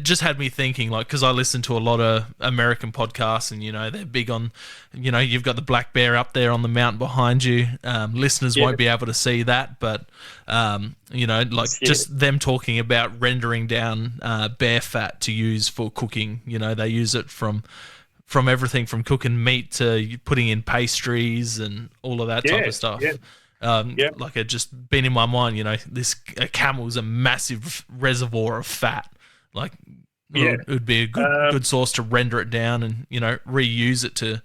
just had me thinking, like, because I listen to a lot of American podcasts, and they're big on, you've got the black bear up there on the mountain behind you. Listeners won't be able to see that, but just them talking about rendering down bear fat to use for cooking. They use it from everything from cooking meat to putting in pastries and all of that type of stuff. Like, it just been in my mind, a camel's a massive reservoir of fat. Like, it would be a good source to render it down and, reuse it to,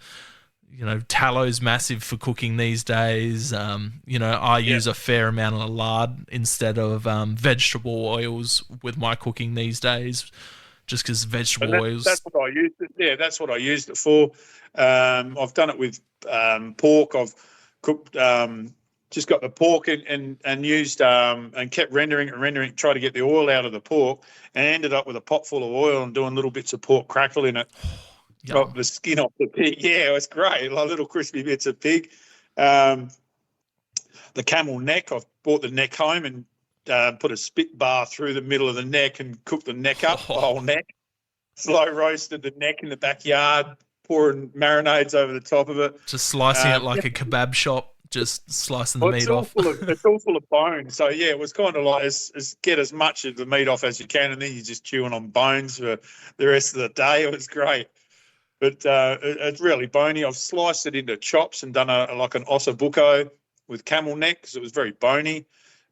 tallow massive for cooking these days. I use a fair amount of lard instead of vegetable oils with my cooking these days. Just because vegetable oils. That's what I used it. Yeah, that's what I used it for. I've done it with pork. I've cooked, just got the pork and used and kept rendering, try to get the oil out of the pork, and ended up with a pot full of oil and doing little bits of pork crackle in it. Got the skin off the pig. Yeah, it was great. Like little crispy bits of pig. The camel neck, I've brought the neck home and put a spit bar through the middle of the neck and cooked the neck up, the whole neck. slow roasted the neck in the backyard, pouring marinades over the top of it. Just slicing it like a kebab shop, just slicing the Well, meat off. It's all full of bone. So, yeah, it was kind of like get as much of the meat off as you can, and then you're just chewing on bones for the rest of the day. It was great. But it's really bony. I've sliced it into chops and done like an ossobuco with camel neck because it was very bony.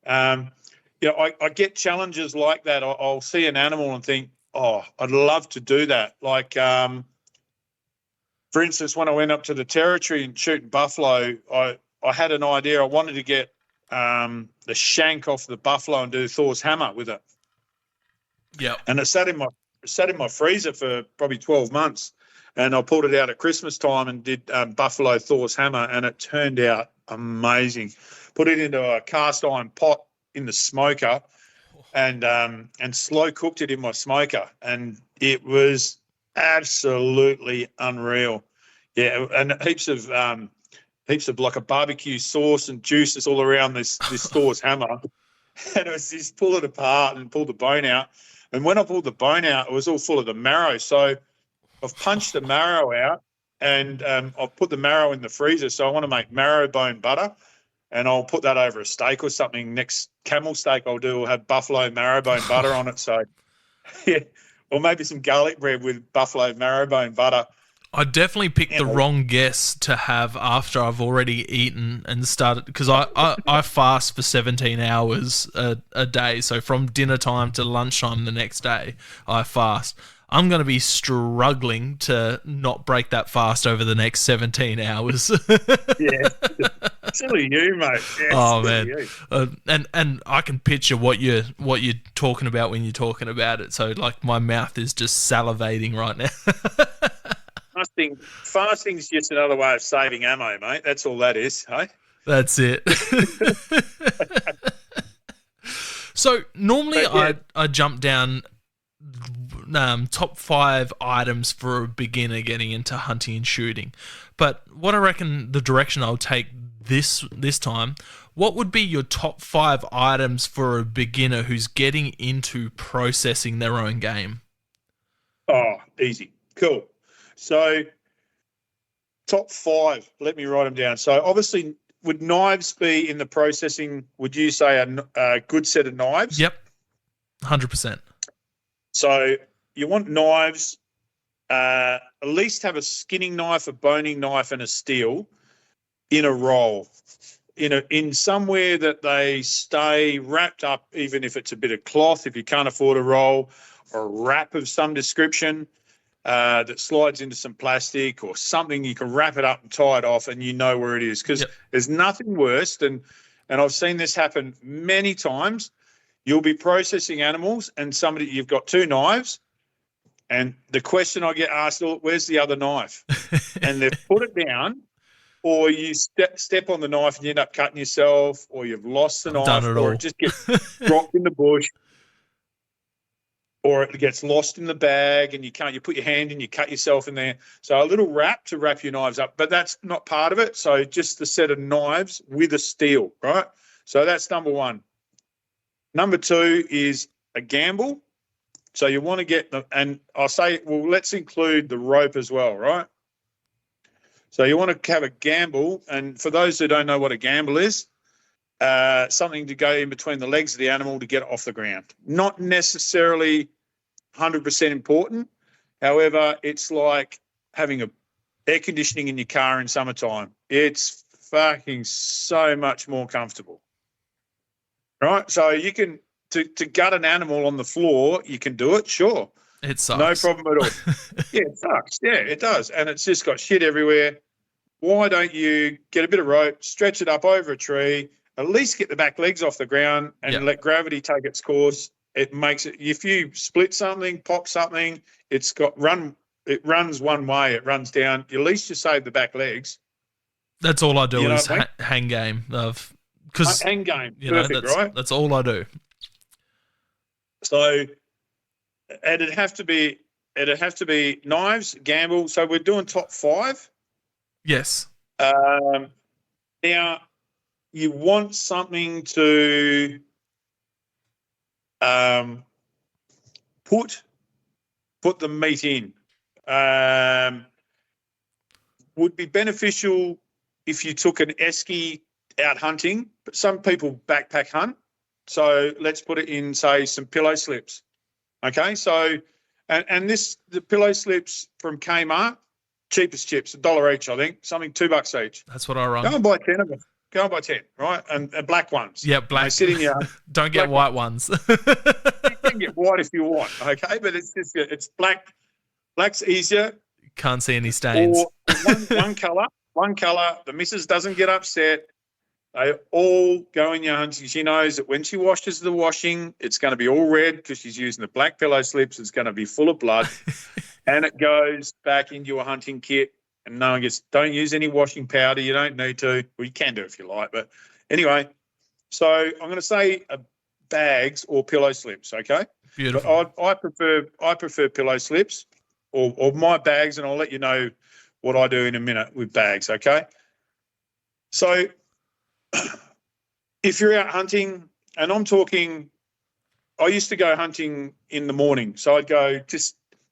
I get challenges like that. I'll see an animal and think, oh, I'd love to do that. Like, for instance, when I went up to the territory and shooting buffalo, I had an idea. I wanted to get the shank off the buffalo and do Thor's hammer with it. Yeah. And it sat in my freezer for probably 12 months. And I pulled it out at Christmas time and did buffalo Thor's hammer, and it turned out amazing. Put it into a cast iron pot in the smoker, and slow cooked it in my smoker, and it was absolutely unreal. Yeah, and heaps of like a barbecue sauce and juices all around this Thor's hammer, and it was just pull it apart and pull the bone out. And when I pulled the bone out, it was all full of the marrow. So I've punched the marrow out, and I've put the marrow in the freezer. So I want to make marrow bone butter, and I'll put that over a steak or something. Next camel steak I'll do will have buffalo marrow bone butter on it. So, yeah, or maybe some garlic bread with buffalo marrow bone butter. I definitely picked the wrong guess to have after I've already eaten and started, because I fast for 17 hours a day. So from dinner time to lunchtime the next day, I fast. I'm going to be struggling to not break that fast over the next 17 hours. Yeah. Silly you, mate. Yeah, oh, man. And I can picture what you're talking about when you're talking about it. So, like, my mouth is just salivating right now. Fasting's just another way of saving ammo, mate. That's all that is, hey? That's it. So, normally I jump down top 5 items for a beginner getting into hunting and shooting. But what I reckon the direction I'll take this time, what would be your top 5 items for a beginner who's getting into processing their own game? Oh, easy. Cool. So top 5, let me write them down. So obviously, would knives be in the processing, would you say a good set of knives? Yep, 100%. So you want knives, at least have a skinning knife, a boning knife, and a steel in a roll, in somewhere that they stay wrapped up, even if it's a bit of cloth, if you can't afford a roll, or a wrap of some description that slides into some plastic or something. You can wrap it up and tie it off, and you know where it is, because there's nothing worse than, and I've seen this happen many times. You'll be processing animals and you've got 2 knives, and the question I get asked, where's the other knife? And they've put it down, or you step on the knife and you end up cutting yourself, or you've lost the knife, or it just gets dropped in the bush, or it gets lost in the bag and you put your hand in, you cut yourself in there. So a little wrap to wrap your knives up, but that's not part of it. So just the set of knives with a steel, right? So that's number 1. Number 2 is a gamble. So you want to get and I'll say, well, let's include the rope as well, right? So you want to have a gamble. And for those who don't know what a gamble is, something to go in between the legs of the animal to get it off the ground. Not necessarily 100% important. However, it's like having air conditioning in your car in summertime. It's fucking so much more comfortable. Right? So you can, to gut an animal on the floor, you can do it, sure. It sucks. No problem at all. Yeah, it sucks. Yeah, it does. And it's just got shit everywhere. Why don't you get a bit of rope, stretch it up over a tree, at least get the back legs off the ground and let gravity take its course. It makes it, if you split something, pop something, it runs one way, it runs down. At least you save the back legs. That's all I do is hang game. Hang game, perfect, right? That's all I do. So, and it'd have to be knives, gamble. So we're doing top 5. Yes. Now, you want something to put put the meat in. Would be beneficial if you took an esky out hunting, but some people backpack hunt. So let's put it in, say, some pillow slips. Okay, so and the pillow slips from Kmart, cheapest chips, $1 each, I think, something $2 each. That's what I run. Go and buy 10 of them. Go and buy 10, right? And black ones. Yeah, black. They sit in your Don't get white ones. You can get white if you want, okay? But it's black. Black's easier. Can't see any stains. Or one colour. The missus doesn't get upset. They all go in your hunting. She knows that when she washes the washing, it's going to be all red because she's using the black pillow slips. It's going to be full of blood. And it goes back into your hunting kit. And no one gets, don't use any washing powder. You don't need to. Well, you can do if you like. But anyway, so I'm going to say bags or pillow slips, okay? Beautiful. But I prefer pillow slips or my bags, and I'll let you know what I do in a minute with bags, okay? So if you're out hunting, and I'm talking, I used to go hunting in the morning. So I'd go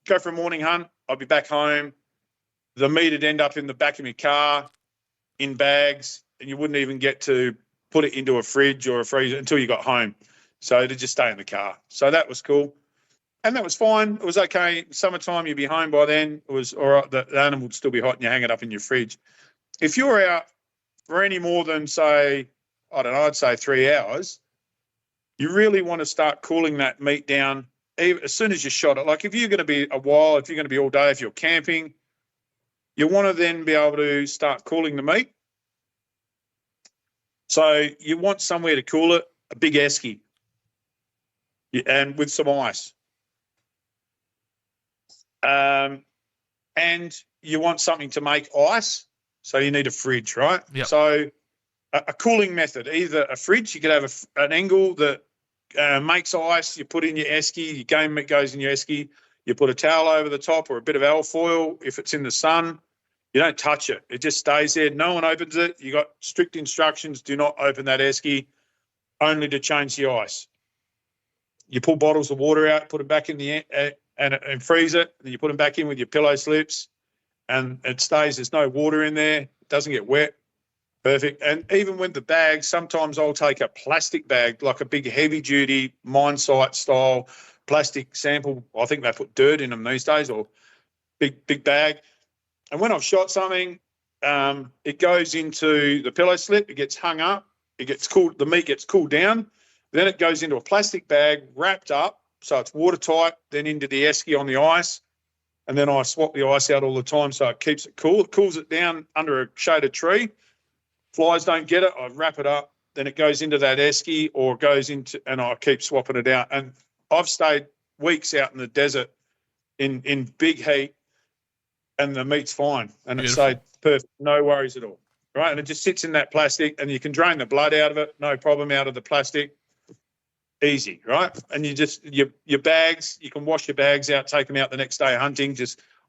for a morning hunt. I'd be back home. The meat would end up in the back of my car in bags, and you wouldn't even get to put it into a fridge or a freezer until you got home. So it'd just stay in the car. So that was cool. And that was fine. It was okay. Summertime, you'd be home by then. It was all right. The animal would still be hot and you hang it up in your fridge. If you're out for any more than, say, I don't know, I'd say 3 hours, you really want to start cooling that meat down as soon as you shot it. Like if you're going to be a while, if you're going to be all day, if you're camping, you want to then be able to start cooling the meat. So you want somewhere to cool it, a big esky, and with some ice. And you want something to make ice, so you need a fridge, right? Yep. So a cooling method, either a fridge, you could have an angle that makes ice, you put in your esky, your game meat goes in your esky, you put a towel over the top or a bit of alfoil if it's in the sun. You don't touch it. It just stays there. No one opens it. You got strict instructions. Do not open that esky, only to change the ice. You pull bottles of water out, put them back in the and freeze it. And you put them back in with your pillow slips, and it stays. There's no water in there. It doesn't get wet. Perfect. And even with the bag, sometimes I'll take a plastic bag, like a big heavy-duty mine site style plastic sample. I think they put dirt in them these days, or big bag. And when I've shot something, it goes into the pillow slip. It gets hung up. It gets cooled. The meat gets cooled down. Then it goes into a plastic bag wrapped up, so it's watertight. Then into the esky on the ice, and then I swap the ice out all the time so it keeps it cool. It cools it down under a shaded tree. Flies don't get it. I wrap it up. Then it goes into that esky or goes into, and I keep swapping it out. And I've stayed weeks out in the desert in big heat, and the meat's fine, and it stayed perfect, no worries at all, right? And it just sits in that plastic, and you can drain the blood out of it, no problem, out of the plastic, easy, right? And you just your bags, you can wash your bags out, take them out the next day hunting,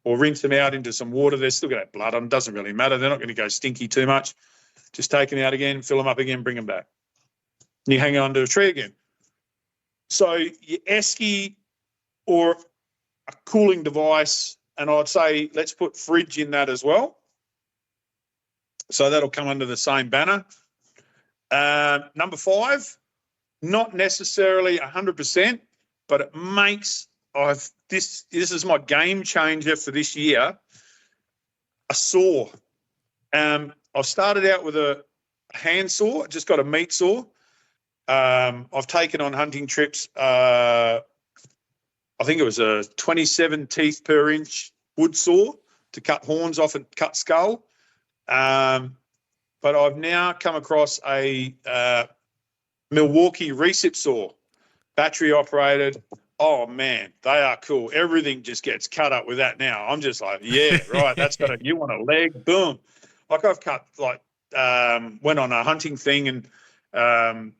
or rinse them out into some water. They're still going to have blood on them, doesn't really matter. They're not going to go stinky too much. Just take them out again, fill them up again, bring them back. And you hang on to a tree again. So your esky or a cooling device, and I'd say let's put fridge in that as well. So that'll come under the same banner. Number 5, not necessarily 100%, but it makes this is my game changer for this year, a saw. I've started out with a hand saw. I just got a meat saw. I've taken on hunting trips, I think it was a 27 teeth per inch wood saw to cut horns off and cut skull. But I've now come across a Milwaukee recip saw, battery operated. Oh man, they are cool. Everything just gets cut up with that now. I'm just like, yeah, right. That's got you want a leg, boom. Like I've cut, went on a hunting thing, and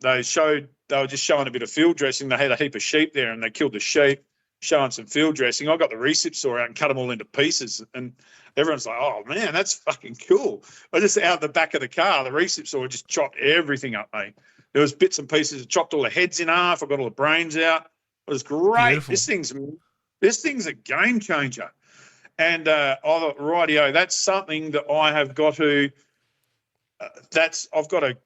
they were just showing a bit of field dressing. They had a heap of sheep there, and they killed the sheep, showing some field dressing. I got the recip saw out and cut them all into pieces, and everyone's like, oh man, that's fucking cool. I just out the back of the car, the recip saw just chopped everything up, mate. There was bits and pieces. It chopped all the heads in half. I got all the brains out. It was great. Beautiful. This thing's This thing's a game changer. And I thought, rightio, that's something that I have got to. I've got to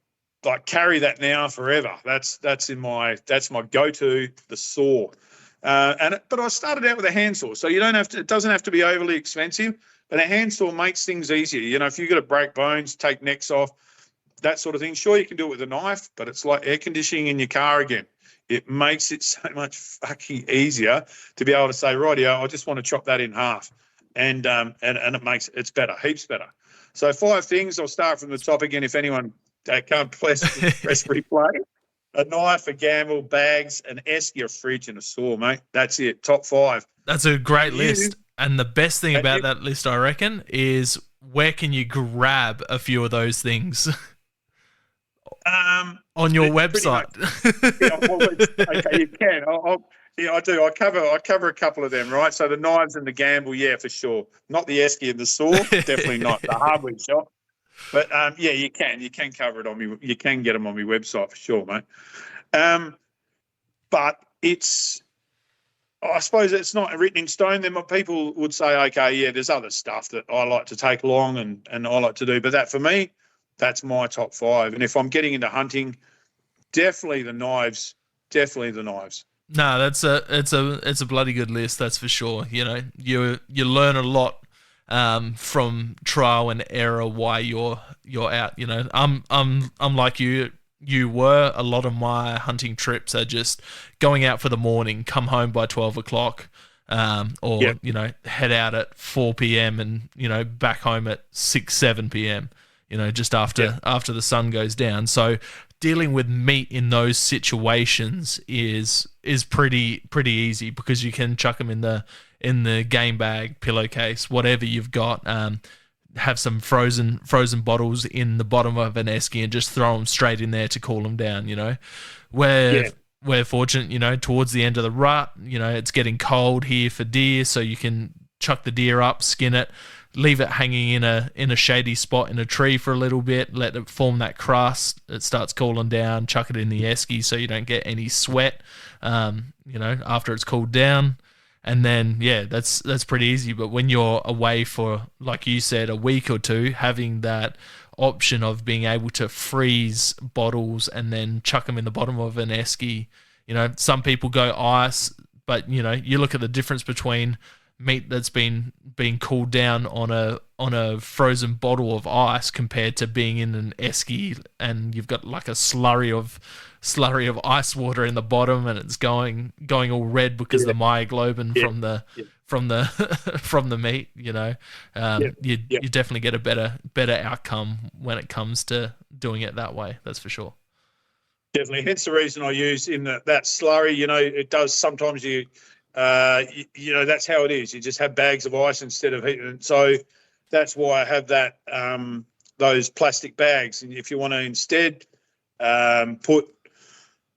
like carry that now forever. That's my go-to, the saw. But I started out with a handsaw, so you don't have to. It doesn't have to be overly expensive. But a handsaw makes things easier. You know, if you've got to break bones, take necks off, that sort of thing. Sure, you can do it with a knife, but it's like air conditioning in your car again. It makes it so much fucking easier to be able to say, rightio, I just want to chop that in half. And it makes it's better, heaps better. So 5 things. I'll start from the top again. If anyone can't press replay, a knife, a gamble, bags, an esky, a fridge, and a saw, mate. That's it. Top 5. That's a great list. And the best thing about that list, I reckon, is where can you grab a few of those things? On your website. Okay, you can. I do. I cover a couple of them, right? So the knives and the gamble, yeah, for sure. Not the esky and the saw, definitely not the hardware shop. But yeah, you can cover it on me. You can get them on my website for sure, mate. But I suppose it's not written in stone. Then people would say, okay, yeah, there's other stuff that I like to take along and I like to do, but that for me, that's my top 5. And if I'm getting into hunting, definitely the knives. No, it's a bloody good list, that's for sure. You know, you learn a lot from trial and error why you're out. You know, I'm like you were. A lot of my hunting trips are just going out for the morning, come home by 12 o'clock, or you know, head out at 4 p.m. and you know, back home at 7 p.m. You know, just after the sun goes down. So dealing with meat in those situations is pretty easy because you can chuck them in the game bag, pillowcase, whatever you've got. Have some frozen bottles in the bottom of an esky and just throw them straight in there to cool them down. You know, we're fortunate. You know, towards the end of the rut, you know, it's getting cold here for deer, so you can chuck the deer up, skin it, leave it hanging in a shady spot in a tree for a little bit, let it form that crust. It starts cooling down, chuck it in the esky so you don't get any sweat, you know, after it's cooled down. And then, yeah, that's pretty easy. But when you're away for, like you said, a week or two, having that option of being able to freeze bottles and then chuck them in the bottom of an esky, you know, some people go ice, but, you know, you look at the difference between meat that's been cooled down on a frozen bottle of ice compared to being in an esky and you've got like a slurry of ice water in the bottom and it's going all red because of the myoglobin from the meat. You know, you definitely get a better outcome when it comes to doing it that way. That's for sure. Definitely. Hence the reason I use in that slurry. You know, it does sometimes you know, that's how it is. You just have bags of ice instead of heat. And so that's why I have that those plastic bags. And if you want to instead put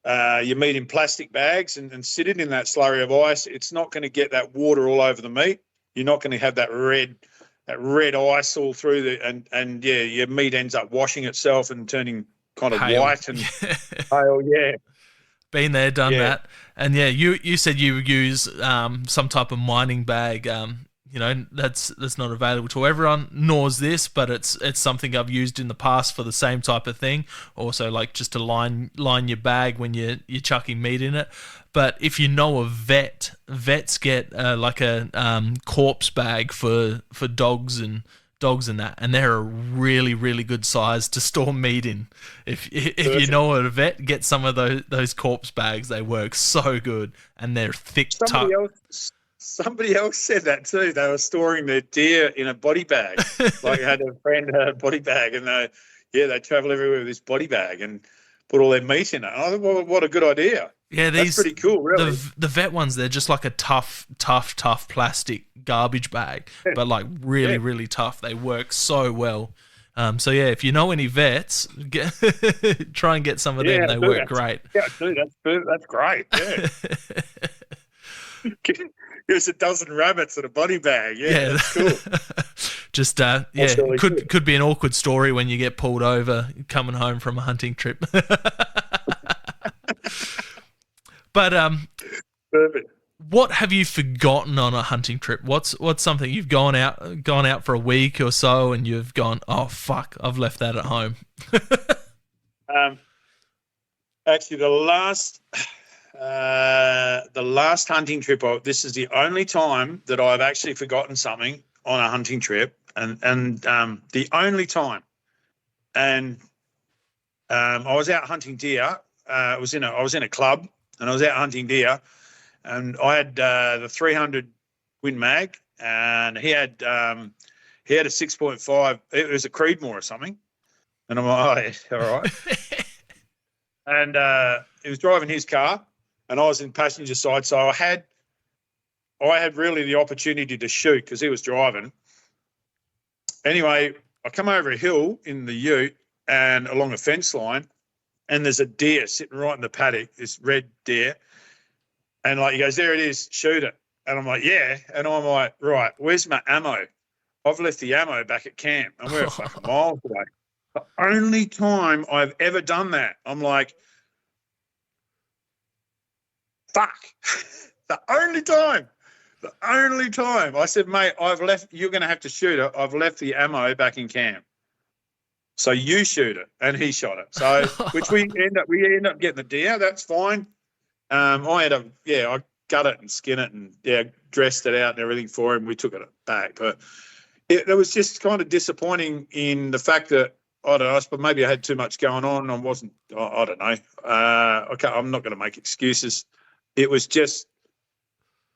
your meat in plastic bags and sit it in that slurry of ice, it's not going to get that water all over the meat. You're not going to have that red ice all through and yeah, your meat ends up washing itself and turning kind of white and pale. Yeah. Been there, done that. And yeah, you said you use some type of mining bag. You know, that's not available to everyone, nor is this, but it's something I've used in the past for the same type of thing. Also, like just to line your bag when you're chucking meat in it. But if you know a vets get like a corpse bag for dogs and that, and they're a really, really good size to store meat in. If you know a vet, get some of those corpse bags. They work so good, and they're thick. Somebody else said that too. They were storing their deer in a body bag. Like I had a friend had a body bag, and they travel everywhere with this body bag and put all their meat in it. I thought, well, what a good idea. Yeah, that's pretty cool, really. The vet ones, they're just like a tough plastic garbage bag, but like really, really tough. They work so well. So yeah, if you know any vets, try and get some of them. They work great. Yeah, dude, that's great. Yeah. There's a dozen rabbits in a body bag. Yeah, that's cool. Just really could be an awkward story when you get pulled over coming home from a hunting trip. But perfect. What have you forgotten on a hunting trip? What's something you've gone out for a week or so, and you've gone, oh fuck, I've left that at home. Um, Actually, the last hunting trip. This is the only time that I've actually forgotten something on a hunting trip, and the only time. And I was out hunting deer. I was in a club, and I was out hunting deer, and I had the 300 Win Mag, and he had a 6.5. It was a Creedmoor or something, and I'm like, oh, yeah, all right. And he was driving his car, and I was in passenger side, so I had really the opportunity to shoot because he was driving. Anyway, I come over a hill in the ute and along a fence line, and there's a deer sitting right in the paddock, this red deer. And like he goes, there it is, shoot it. And I'm like, yeah. And I'm like, right, where's my ammo? I've left the ammo back at camp, and we're fucking miles away. The only time I've ever done that, I'm like, fuck. The only time. I said, mate, you're going to have to shoot it. I've left the ammo back in camp. So you shoot it. And he shot it. So, which we end up getting the deer. That's fine. I gut it and skin it and, dressed it out and everything for him. We took it back. But it was just kind of disappointing in the fact that, I don't know, but maybe I had too much going on. I don't know. I'm not going to make excuses. It was just,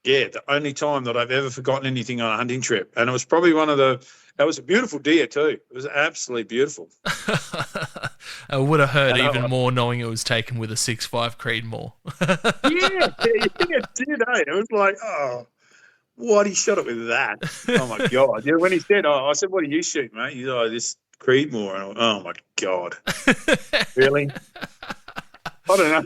the only time that I've ever forgotten anything on a hunting trip. And it was probably that was a beautiful deer too. It was absolutely beautiful. I would have hurt even more knowing it was taken with a 6.5 Creedmoor. It did, eh? It was like, oh, what, he shot it with that? Oh, my God. Yeah, when he said, I said, what do you shoot, mate? He's like, this Creedmoor. And I went, oh, my God. Really? I don't know.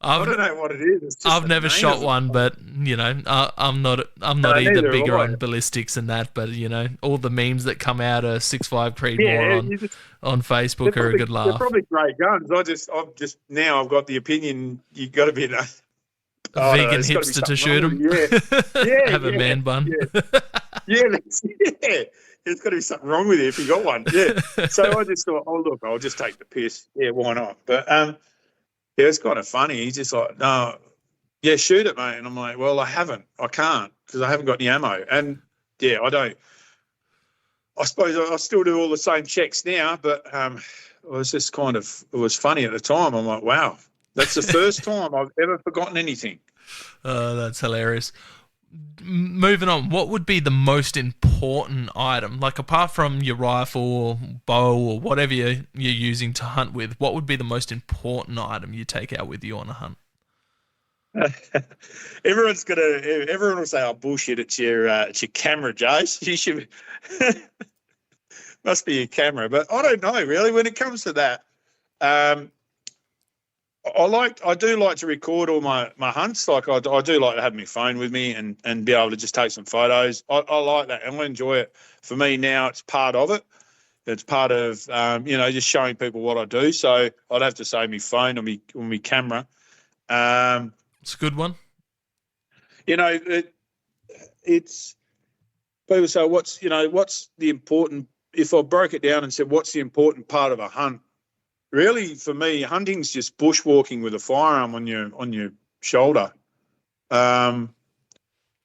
I don't know what it is. I've never shot one, but I'm not either bigger on ballistics and that. But all the memes that come out of 6.5 Creedmoor on Facebook are a good laugh. They're probably great guns. I've got the opinion you got to be a vegan hipster to shoot them. Yeah, have a man bun. There's got to be something wrong with you if you got one. Yeah. So I just thought, oh look, I'll just take the piss. Yeah, why not? But it's kind of funny. He's just like, no, shoot it, mate. And I'm like, well, I can't because I haven't got any ammo. And I don't. I suppose I still do all the same checks now, but it was funny at the time. I'm like, wow, that's the first time I've ever forgotten anything. That's hilarious. Moving on, what would be the most important item? Like, apart from your rifle or bow or whatever you're using to hunt with, what would be the most important item you take out with you on a hunt? Everyone will say, oh, bullshit, it's your camera, Jace. You should must be your camera. But I don't know, really, when it comes to that. I do like to record all my hunts. Like I do like to have my phone with me and be able to just take some photos. I like that and I enjoy it. For me now, it's part of it. It's part of just showing people what I do. So I'd have to say my phone or my camera. It's a good one. It's people say what's the important. If I broke it down and said what's the important part of a hunt. Really, for me, hunting's just bushwalking with a firearm on your shoulder.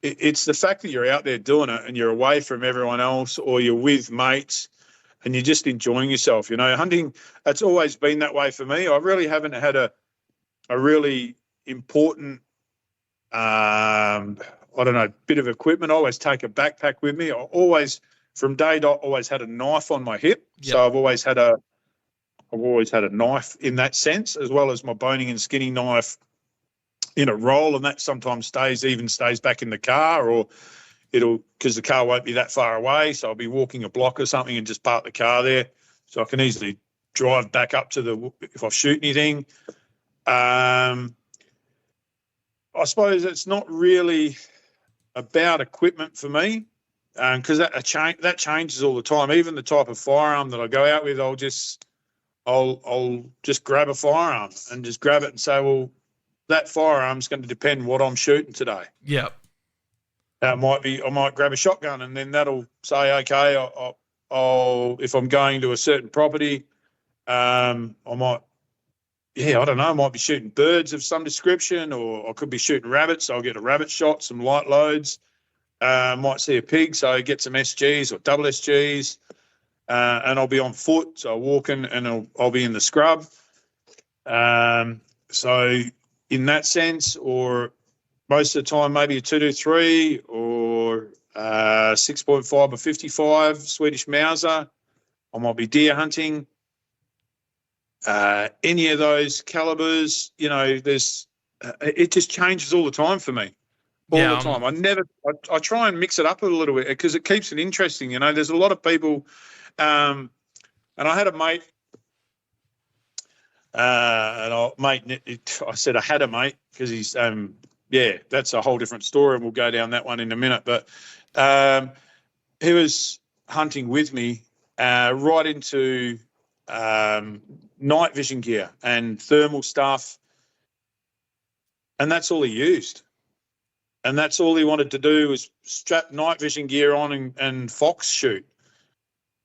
It's the fact that you're out there doing it and you're away from everyone else, or you're with mates, and you're just enjoying yourself. Hunting, that's always been that way for me. I really haven't had a really important, bit of equipment. I always take a backpack with me. I always, from day dot, always had a knife on my hip. Yep. So I've always had a knife in that sense, as well as my boning and skinning knife in a roll, and that sometimes stays back in the car, or because the car won't be that far away, so I'll be walking a block or something and just park the car there, so I can easily drive back up to if I shoot anything. I suppose it's not really about equipment for me, because that changes all the time. Even the type of firearm that I go out with, I'll just grab a firearm and just grab it and say, well, that firearm's going to depend what I'm shooting today. Yep. I might grab a shotgun, and then that'll say, okay, I'll if I'm going to a certain property, I might, I don't know, I might be shooting birds of some description, or I could be shooting rabbits. So I'll get a rabbit shot, some light loads. Might see a pig, so get some SGs or double SGs, and I'll be on foot, so I'll walk in and I'll be in the scrub. So in that sense, or most of the time, maybe a 223 or 6.5 or 55 Swedish Mauser. I might be deer hunting. Any of those calibers, there's it just changes all the time for me. All the time. I try and mix it up a little bit because it keeps it interesting. There's a lot of people, and I had a mate, I said I had a mate because he's, that's a whole different story, and we'll go down that one in a minute. But he was hunting with me right into night vision gear and thermal stuff, and that's all he used. And that's all he wanted to do was strap night vision gear on and fox shoot.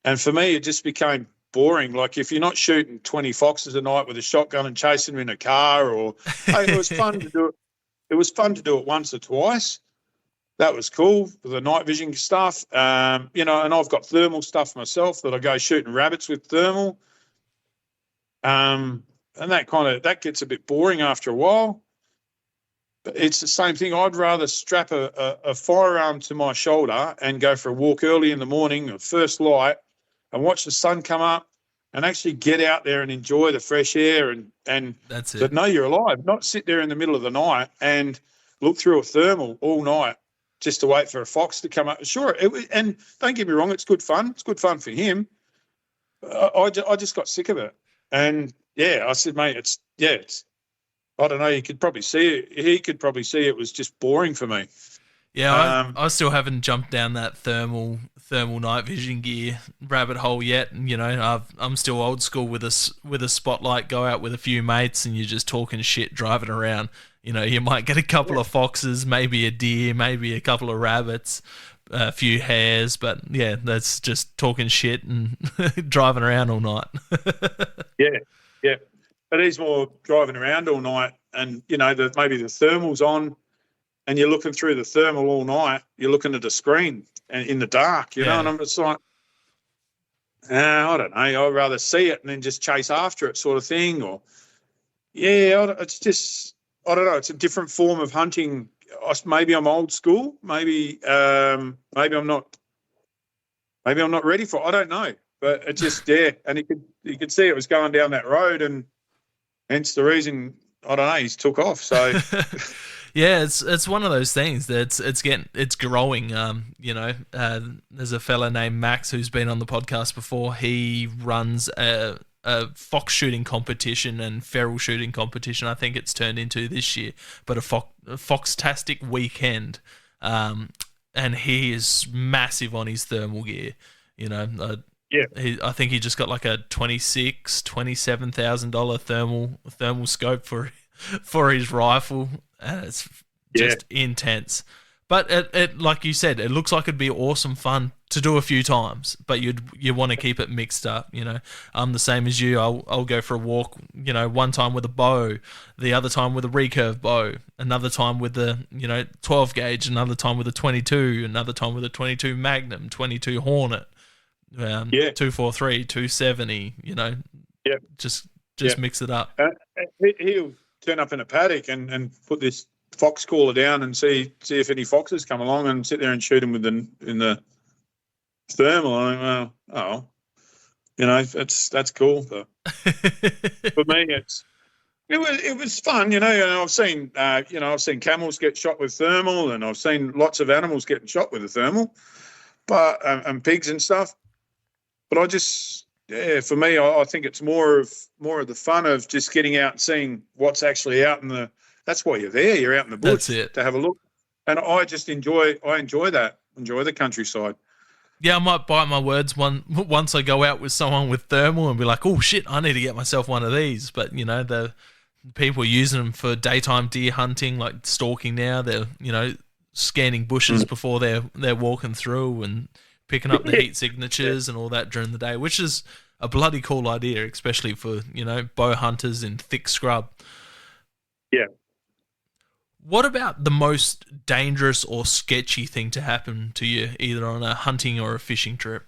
And for me, it just became boring. Like, if you're not shooting 20 foxes a night with a shotgun and chasing them in a car, or it was fun to do it. It was fun to do it once or twice. That was cool for the night vision stuff. And I've got thermal stuff myself that I go shooting rabbits with thermal. And that gets a bit boring after a while. But it's the same thing. I'd rather strap a firearm to my shoulder and go for a walk early in the morning at first light and watch the sun come up and actually get out there and enjoy the fresh air and that's it. But know you're alive, not sit there in the middle of the night and look through a thermal all night just to wait for a fox to come up. Sure, and don't get me wrong, it's good fun. It's good fun for him. I just got sick of it. And, I said, mate, it's I don't know. He could probably see it. He could probably see it was just boring for me. Yeah, I still haven't jumped down that thermal night vision gear rabbit hole yet. I'm still old school with a spotlight. Go out with a few mates and you're just talking shit, driving around. You might get a couple of foxes, maybe a deer, maybe a couple of rabbits, a few hares, but that's just talking shit and driving around all night. Yeah. But he's more driving around all night, and maybe the thermal's on, and you're looking through the thermal all night. You're looking at a screen and in the dark, and I'm just like, I don't know. I'd rather see it and then just chase after it, sort of thing. Or it's just, I don't know. It's a different form of hunting. Maybe I'm old school. Maybe I'm not. Maybe I'm not ready for it. I don't know. But it just and you could see it was going down that road, and hence the reason, I don't know, he's took off. So it's one of those things that it's growing. There's a fella named Max who's been on the podcast before. He runs a fox shooting competition and feral shooting competition. I think it's turned into this year, but a fox-tastic weekend. And he is massive on his thermal gear. I think he just got like a $27,000 thermal scope for his rifle, and it's just intense. But it like you said, it looks like it'd be awesome fun to do a few times, but you want to keep it mixed up. I'm the same as you. I'll go for a walk. One time with a bow, the other time with a recurve bow, another time with the 12 gauge, another time with a 22, another time with a 22 Magnum, 22 Hornet. 243, 270, just mix it up. He'll turn up in a paddock and put this fox caller down and see if any foxes come along and sit there and shoot them in the thermal. I think, that's cool. But for me, it was fun. I've seen camels get shot with thermal, and I've seen lots of animals getting shot with a thermal, but and pigs and stuff. But I just, for me, I think it's more of the fun of just getting out and seeing what's actually out in the. That's why you're there. You're out in the bush to have a look, and I just enjoy that. Enjoy the countryside. Yeah, I might bite my words once I go out with someone with thermal and be like, oh shit, I need to get myself one of these. But people are using them for daytime deer hunting, like stalking now. They're, scanning bushes before they're walking through and picking up the heat signatures and all that during the day, which is a bloody cool idea, especially for, bow hunters in thick scrub. Yeah. What about the most dangerous or sketchy thing to happen to you, either on a hunting or a fishing trip?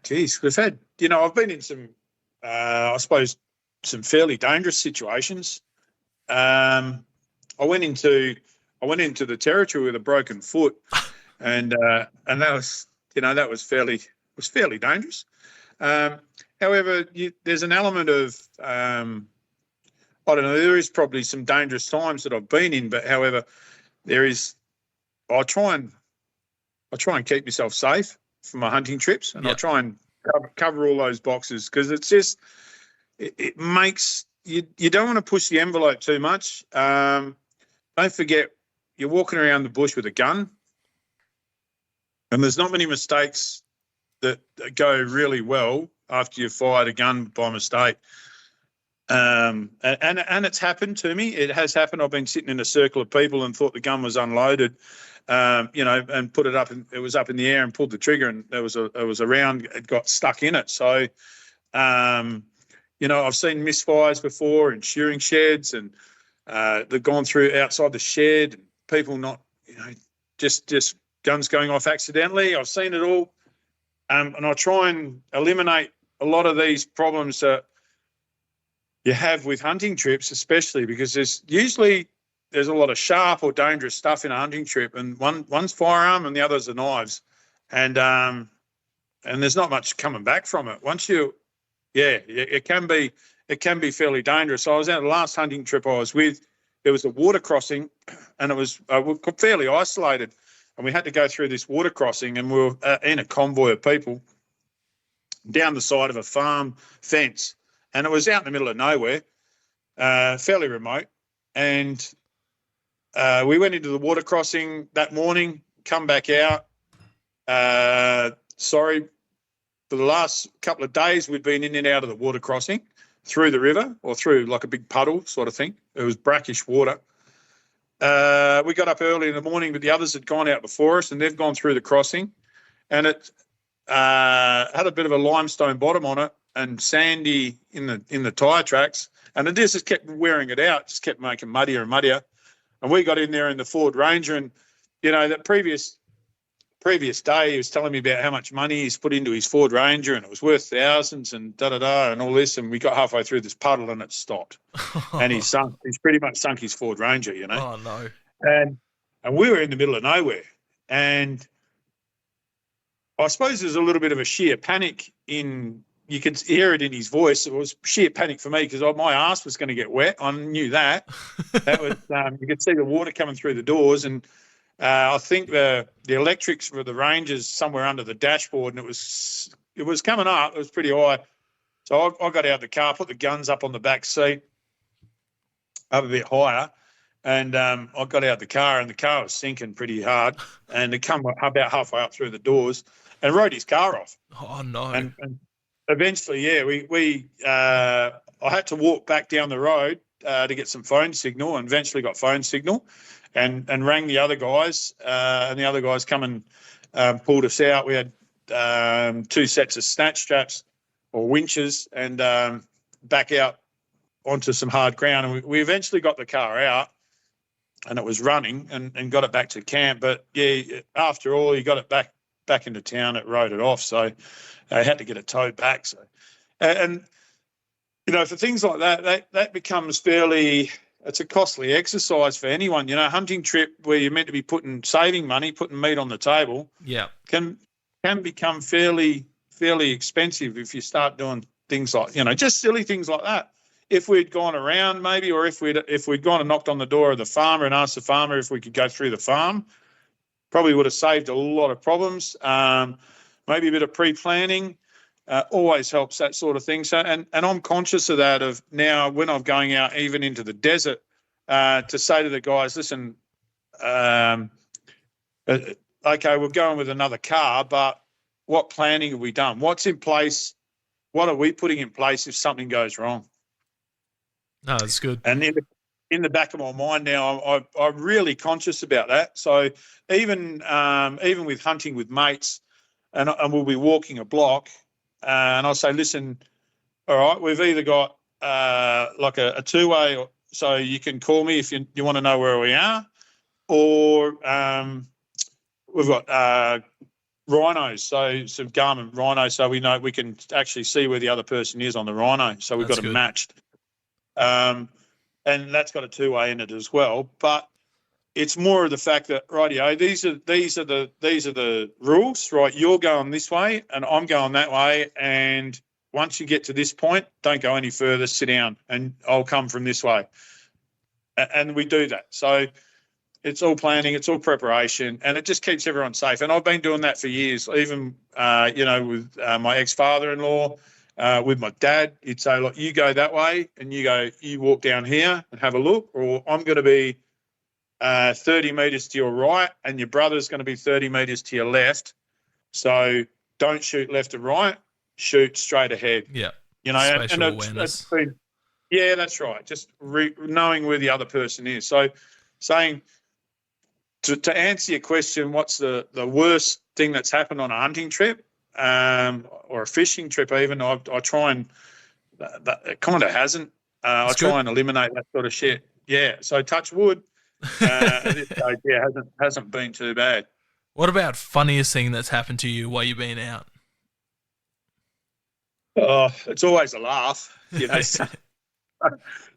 Geez, we've had, I've been in some, I suppose, some fairly dangerous situations. I went into the territory with a broken foot, and that was fairly dangerous. However, there's an element of I don't know. There is probably some dangerous times that I've been in, but however, there is. I try and keep myself safe for my hunting trips, and I try and cover all those boxes, because it's just it makes you don't want to push the envelope too much. Don't forget, you're walking around the bush with a gun, and there's not many mistakes that go really well after you've fired a gun by mistake. And it's happened to me. It has happened. I've been sitting in a circle of people and thought the gun was unloaded, and put it up, and it was up in the air, and pulled the trigger, and there was a round, it got stuck in it. So, I've seen misfires before in shearing sheds, and they've gone through outside the shed, and people not, just guns going off accidentally. I've seen it all. And I try and eliminate a lot of these problems that you have with hunting trips, especially because there's a lot of sharp or dangerous stuff in a hunting trip, and one's firearm and the other's the knives, and there's not much coming back from it. It can be fairly dangerous. I was at the last hunting trip I was with. There was a water crossing, and it was fairly isolated. And we had to go through this water crossing, and we were in a convoy of people down the side of a farm fence. And it was out in the middle of nowhere, fairly remote. And we went into the water crossing that morning, come back out. For the last couple of days, we'd been in and out of the water crossing, through the river or through like a big puddle sort of thing. It was brackish water. We got up early in the morning, but the others had gone out before us, and they've gone through the crossing, and it had a bit of a limestone bottom on it and sandy in the tyre tracks, and it just kept wearing it out, just kept making muddier and muddier. And we got in there in the Ford Ranger, and that previous day he was telling me about how much money he's put into his Ford Ranger, and it was worth thousands and and all this, and we got halfway through this puddle and it stopped. And he's pretty much sunk his Ford Ranger, Oh no. And we were in the middle of nowhere, and I suppose there's a little bit of a sheer panic you could hear it in his voice. It was sheer panic for me, because my ass was going to get wet. I knew that. That was you could see the water coming through the doors, and I think the electrics for the Ranger's somewhere under the dashboard, and it was coming up. It was pretty high. So I got out of the car, put the guns up on the back seat, up a bit higher, and I got out of the car, and the car was sinking pretty hard, and it come about halfway up through the doors and rode his car off. Oh no! And eventually, I had to walk back down the road to get some phone signal, and eventually got phone signal, and rang the other guys, and the other guys come and pulled us out. We had 2 sets of snatch straps or winches, and back out onto some hard ground. And we eventually got the car out, and it was running, and got it back to camp. But after all, you got it back into town. It rode it off, so I had to get it towed back. So, and for things like that becomes fairly. It's a costly exercise for anyone. Hunting trip where you're meant to be saving money, putting meat on the table. Yeah, can become fairly expensive if you start doing things like just silly things like that. If we'd gone around maybe, or if we'd gone and knocked on the door of the farmer and asked the farmer if we could go through the farm, probably would have saved a lot of problems. Maybe a bit of pre-planning always helps, that sort of thing. So, and I'm conscious of that, of now when I'm going out even into the desert, to say to the guys, listen, okay, we're going with another car, but what planning have we done? What's in place? what are we putting in place if something goes wrong? No, it's good. And in the back of my mind now, I'm really conscious about that. So even with hunting with mates, and we'll be walking a block, and I'll say, listen, all right, we've either got like a two-way, so you can call me if you want to know where we are, or we've got rhinos, so some Garmin rhinos, so we know we can actually see where the other person is on the rhino. So we've got them matched. And that's got a two-way in it as well. But it's more of the fact that, rightio, these are the rules, right? You're going this way and I'm going that way, and once you get to this point, don't go any further, sit down, and I'll come from this way. And we do that. So it's all planning, it's all preparation, and it just keeps everyone safe. And I've been doing that for years, even, with my ex-father-in-law, with my dad. He'd say, look, you go that way and you walk down here and have a look, or I'm going to be 30 metres to your right and your brother's going to be 30 metres to your left. So don't shoot left or right, shoot straight ahead. Yeah. Spatial awareness. Yeah, that's right. Just knowing where the other person is. So saying, to answer your question, what's the worst thing that's happened on a hunting trip or a fishing trip even, I try and it kind of hasn't. I try and eliminate that sort of shit. Yeah, so touch wood. At this stage, hasn't been too bad. What about funniest thing that's happened to you while you've been out? Oh, it's always a laugh, Just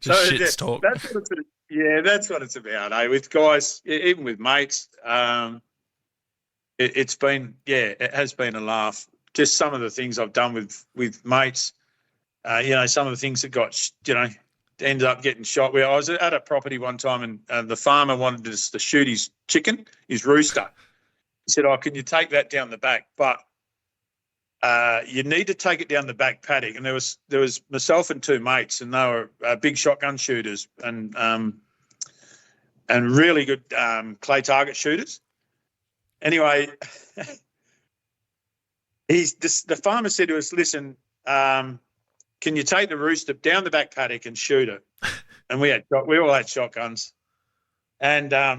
shit talk. That's what it's about, eh? With guys, even with mates, it has been a laugh. Just some of the things I've done with mates, some of the things that got, ended up getting shot. I was at a property one time and the farmer wanted us to shoot his chicken, his rooster. He said, can you take that down the back? But you need to take it down the back paddock. And there was myself and two mates, and they were big shotgun shooters and really good clay target shooters. Anyway, the farmer said to us, listen, can you take the rooster down the back paddock and shoot it? And we all had shotguns. And yeah,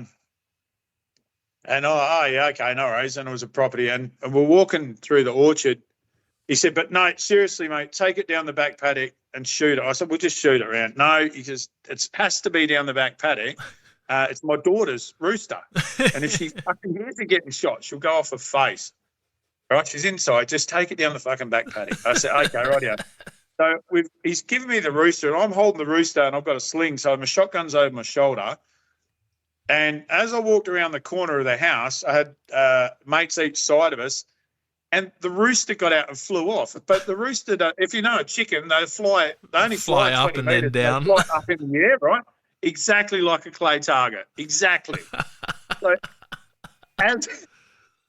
okay, no worries. And it was a property. And we're walking through the orchard. He said, but no, seriously, mate, take it down the back paddock and shoot it. I said, we'll just shoot it around. No, he says, it has to be down the back paddock. It's my daughter's rooster. And if she fucking hears her getting shot, she'll go off her face. All right, she's inside. Just take it down the fucking back paddock. I said, okay, right here. So he's given me the rooster, and I'm holding the rooster, and I've got a sling, so my shotgun's over my shoulder. And as I walked around the corner of the house, I had mates each side of us, and the rooster got out and flew off. But the rooster, if you know a chicken, they only fly up and then down. They fly up in the air, right? Exactly like a clay target. Exactly. So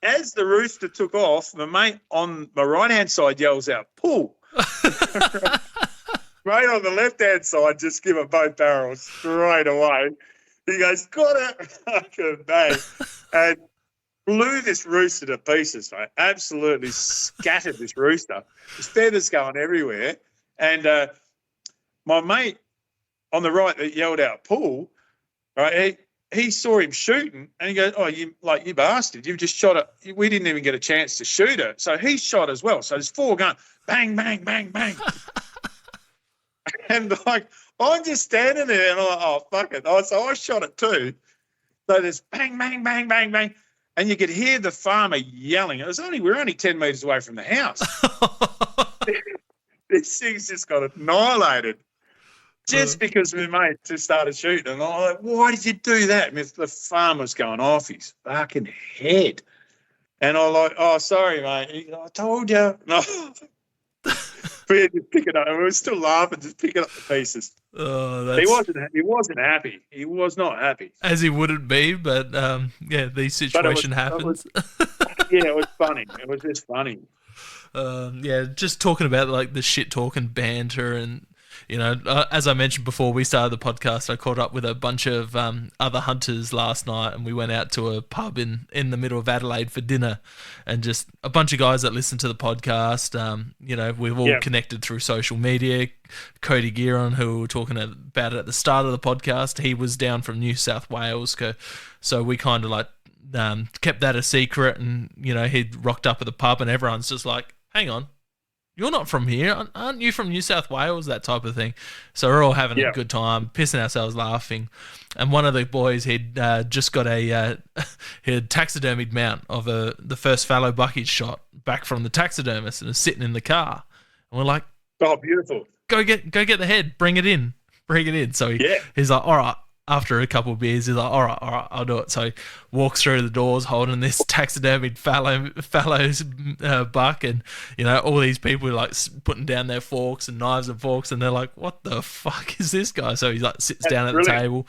as the rooster took off, my mate on my right-hand side yells out, pull. Right on the left-hand side, just give it both barrels straight away. He goes, got it. Fucking bang. And blew this rooster to pieces, mate. Absolutely scattered this rooster. His feathers going everywhere. And my mate on the right that yelled out, pull, right, he saw him shooting and he goes, you bastard, you've just shot it. We didn't even get a chance to shoot it. So he shot as well. So there's four going, bang, bang, bang, bang. And I'm just standing there and I'm like, oh, fuck it. So I shot it too. So there's bang, bang, bang, bang, bang. And you could hear the farmer yelling. We're only 10 metres away from the house. This thing's just got annihilated. Just because my mate just started shooting. And I'm like, why did you do that? And the farmer's going off his fucking head. And I'm like, oh, sorry, mate. I told you. No. We had to pick it up. We were still laughing, just picking up the pieces. Oh, He wasn't happy. He was not happy. As he wouldn't be, but these situation happens. It was funny. It was just funny. Just talking about like the shit talk and banter and As I mentioned before we started the podcast, I caught up with a bunch of other hunters last night, and we went out to a pub in the middle of Adelaide for dinner, and just a bunch of guys that listen to the podcast. We've all connected through social media. Cody Gearon, who we were talking about at the start of the podcast, he was down from New South Wales, so we kind of like kept that a secret, and he'd rocked up at the pub, and everyone's just like, "Hang on. You're not from here, aren't you from New South Wales?" That type of thing. So we're all having a good time, pissing ourselves laughing. And one of the boys, he'd just got he had taxidermied mount of the first fallow buck he'd shot back from the taxidermist, and was sitting in the car. And we're like, "Oh, beautiful! Go get the head, bring it in." So he's like, "All right." After a couple of beers, he's like, all right, I'll do it. So he walks through the doors holding this taxidermied fallows buck, and all these people are like putting down their forks and knives and forks, and they're like, what the fuck is this guy? So he like sits down at the table.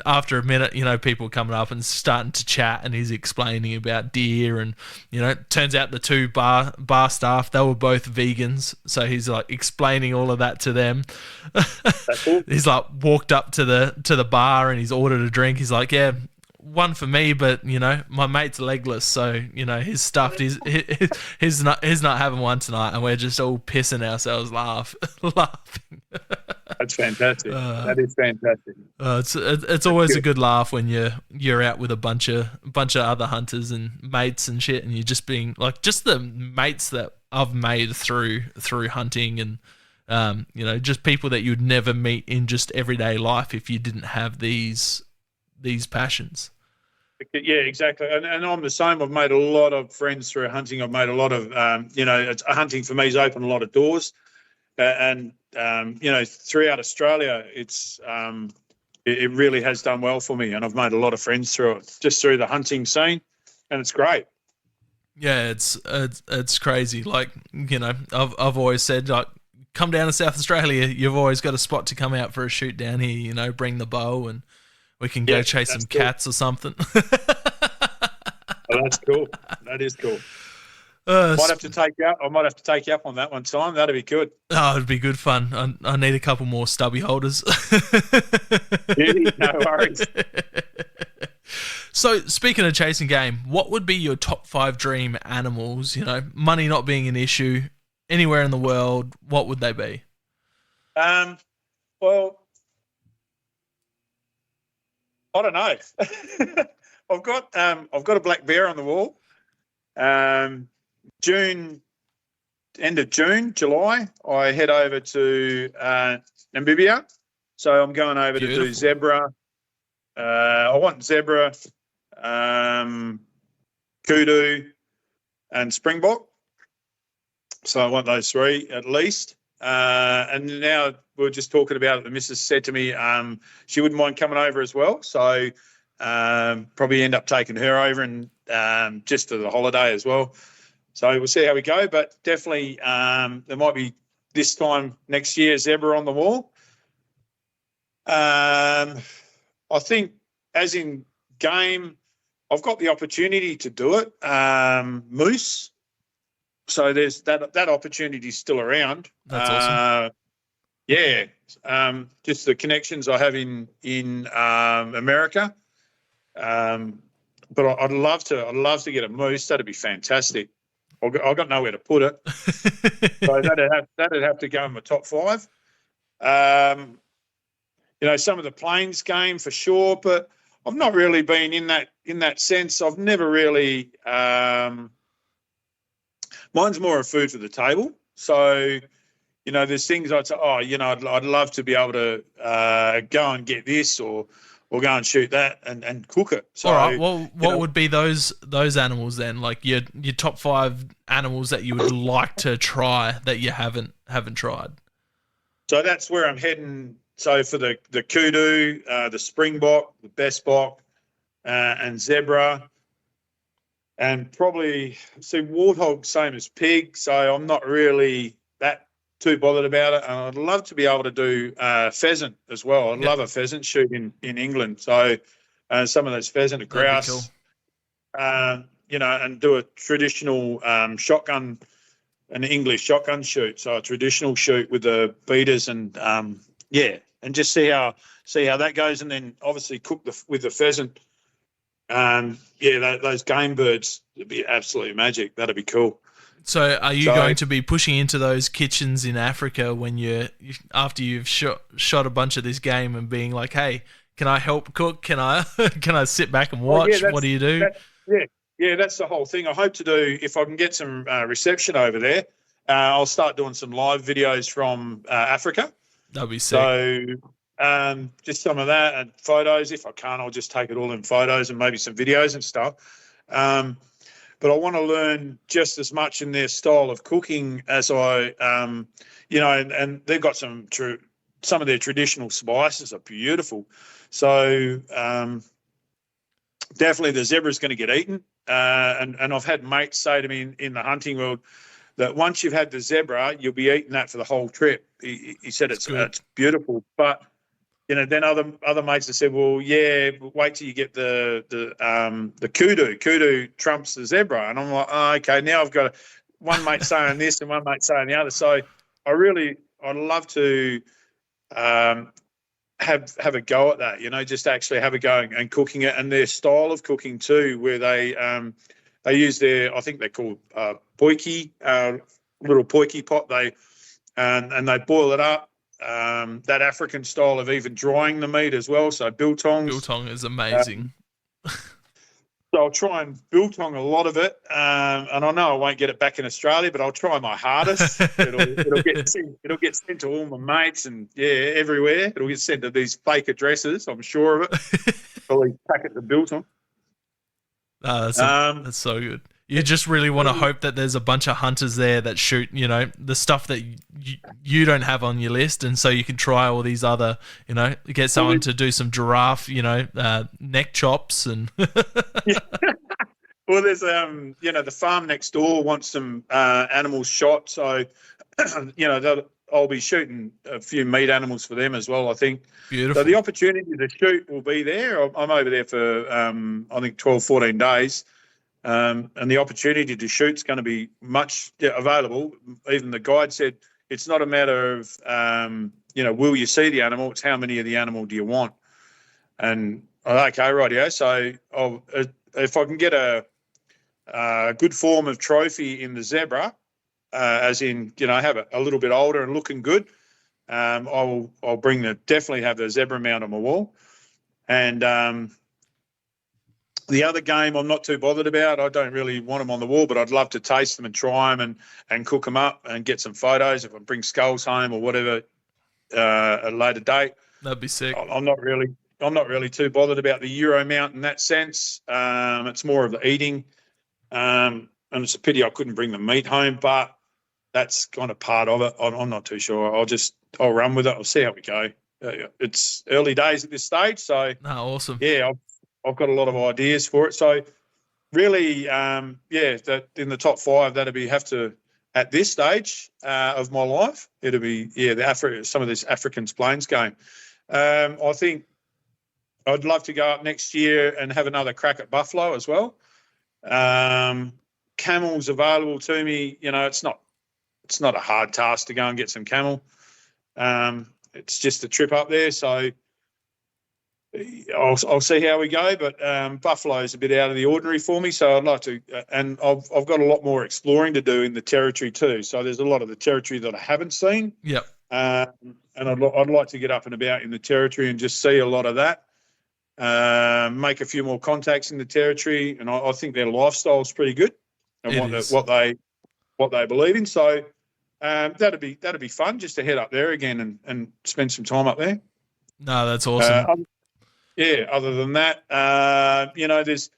After a minute, people coming up and starting to chat, and he's explaining about deer, and turns out the two bar staff, they were both vegans, so he's like explaining all of that to them. That's cool. He's like walked up to the bar, and he's ordered a drink. He's like, yeah, one for me, but my mate's legless, so he's stuffed. He's not having one tonight, and we're just all pissing ourselves laughing. That's fantastic. That is fantastic. It's always a good laugh when you're out with a bunch of other hunters and mates and shit, and you're just being like, just the mates that I've made through hunting, and just people that you'd never meet in just everyday life if you didn't have these passions. Yeah, exactly. And I'm the same. I've made a lot of friends through hunting. I've made a lot of, hunting for me has opened a lot of doors. Throughout Australia, it really has done well for me, and I've made a lot of friends through it, just through the hunting scene, and it's great. Yeah, it's crazy. Like, I've always said, like, come down to South Australia, you've always got a spot to come out for a shoot down here. Bring the bow, and we can go chase some cats or something. Oh, that's cool. That is cool. I might have to take you up on that one time. That'd be good. Oh, it'd be good fun. I need a couple more stubby holders. No worries. So, speaking of chasing game, what would be your top 5 dream animals? Money not being an issue, anywhere in the world, what would they be? Well, I don't know. I've got a black bear on the wall. End of June, July, I head over to Namibia. So I'm going over to do zebra. I want zebra, kudu, and springbok. So I want those 3 at least. And now we were just talking about it. The missus said to me she wouldn't mind coming over as well. So probably end up taking her over and just for the holiday as well. So we'll see how we go. But definitely there might be this time next year zebra on the wall. I think as in game, I've got the opportunity to do it. Moose. So there's that opportunity still around. That's awesome. Yeah. Just the connections I have in America. But I'd love to get a moose. That'd be fantastic. I've got nowhere to put it. So that'd have to go in my top 5. Some of the plains game for sure, but I've not really been in that sense. I've never really mine's more a food for the table. So, there's things I'd say, I'd love to be able to go and get this or go and shoot that and cook it. So, all right. Well, what would be those animals then? Like your top 5 animals that you would like to try that you haven't tried? So that's where I'm heading. So for the kudu, the springbok, the bespok, and zebra. And probably, warthog, same as pig, so I'm not really that too bothered about it. And I'd love to be able to do pheasant as well. I'd love a pheasant shoot in England. So some of those pheasant or grouse, cool. And do a traditional shotgun an English shotgun shoot, so a traditional shoot with the beaters, and and just see how that goes, and then obviously cook with the pheasant. Those game birds would be absolutely magic. That'd be cool. So, are you going to be pushing into those kitchens in Africa when after you've shot a bunch of this game and being like, "Hey, can I help cook? Can I can I sit back and watch? What do you do?" That's the whole thing. I hope to do, if I can get some reception over there. I'll start doing some live videos from Africa. That'll be sick. So just some of that and photos. If I can't, I'll just take it all in photos and maybe some videos and stuff. But I want to learn just as much in their style of cooking as I, and they've got some of their traditional spices are beautiful. So definitely the zebra is going to get eaten. And I've had mates say to me in the hunting world that once you've had the zebra, you'll be eating that for the whole trip. He said it's beautiful, but then other mates have said, well, yeah, wait till you get the kudu. Kudu trumps the zebra. And I'm like, oh, okay, now I've got one mate saying this and one mate saying the other. So I'd love to have a go at that, just actually have a go and cooking it, and their style of cooking too, where they use I think they're called poiki, little poiki pot. And they boil it up. That African style of even drying the meat as well. So biltongs. Biltong is amazing. So I'll try and biltong a lot of it. And I know I won't get it back in Australia, but I'll try my hardest. It'll get sent to all my mates and everywhere. It'll get sent to these fake addresses. I'm sure of it. Probably pack it to biltong. That's so good. You just really want to hope that there's a bunch of hunters there that shoot, the stuff that you don't have on your list, and so you can try all these other, get someone to do some giraffe, neck chops and. Yeah. Well, there's the farm next door wants some animals shot, so I'll be shooting a few meat animals for them as well, I think. Beautiful. So the opportunity to shoot will be there. I'm over there for I think 12, 14 days. And the opportunity to shoot is going to be much available. Even the guide said it's not a matter of, will you see the animal? It's how many of the animal do you want? And okay, rightio. So if I can get a good form of trophy in the zebra, as in, have it a little bit older and looking good, I'll definitely have the zebra mount on my wall. And the other game I'm not too bothered about. I don't really want them on the wall, but I'd love to taste them and try them and cook them up and get some photos if I bring skulls home or whatever at a later date. That'd be sick. I'm not really too bothered about the Euro mount in that sense. It's more of the eating, and it's a pity I couldn't bring the meat home, but that's kind of part of it. I'm not too sure. I'll run with it. I'll see how we go. It's early days at this stage, so awesome. Yeah, I've got a lot of ideas for it. So really, that in the top 5, at this stage of my life, it'll be some of this African Plains game. I think I'd love to go up next year and have another crack at buffalo as well. Camel's available to me. It's not a hard task to go and get some camel. It's just a trip up there, so I'll see how we go. But buffalo is a bit out of the ordinary for me, so I'd like to. And I've got a lot more exploring to do in the territory too. So there's a lot of the territory that I haven't seen. Yep. And I'd like to get up and about in the territory and just see a lot of that. Make a few more contacts in the territory, and I think their lifestyle is pretty good and what they believe in. So that'd be fun just to head up there again and spend some time up there. No, that's awesome. Other than that, there's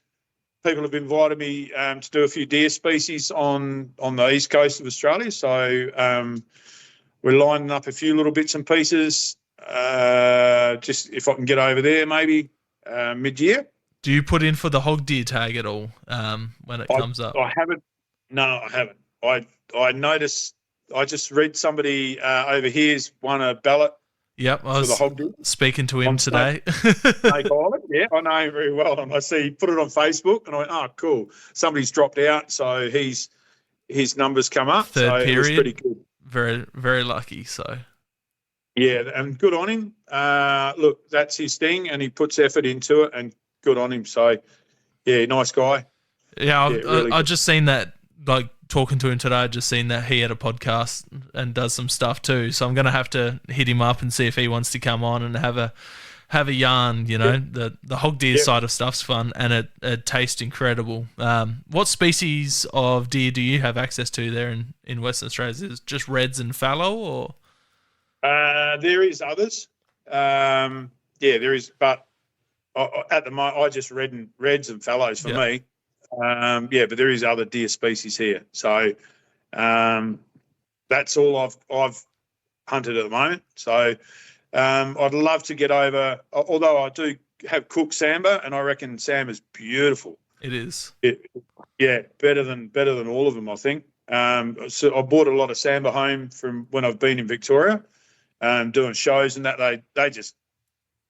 people have invited me to do a few deer species on the east coast of Australia. So we're lining up a few little bits and pieces. Just if I can get over there, maybe mid-year. Do you put in for the hog deer tag at all when it comes up? I haven't. No, I haven't. I noticed. I just read somebody over here's won a ballot. Yep, I was speaking to him today. Snake Island, yeah, I know him very well, and I see he put it on Facebook, and I went, "Oh, cool! Somebody's dropped out, so he's his numbers come up. Third So it was pretty period, good. very very lucky. So Yeah, and good on him. Look, that's his thing, and he puts effort into it, and good on him. So, yeah, nice guy. yeah, Yeah, really I good. just seen that, like talking to him today. I just seen that he had a podcast and does some stuff too. So I'm gonna have to hit him up and see if he wants to come on and have a yarn. You know, Yeah, the hog deer yeah. side of stuff's fun and it tastes incredible. What species of deer do you have access to there in Western Australia? Is it just reds and fallow or? There is others. Yeah, there is, but at the moment, I just reds and fallows for Yeah, me. Yeah, but there is other deer species here. So um, that's all I've hunted at the moment. So I'd love to get over, although I do have cooked samba, and I reckon samba's beautiful. it is. Yeah, better than all of them, I think. So I bought a lot of samba home from when I've been in Victoria, doing shows and that.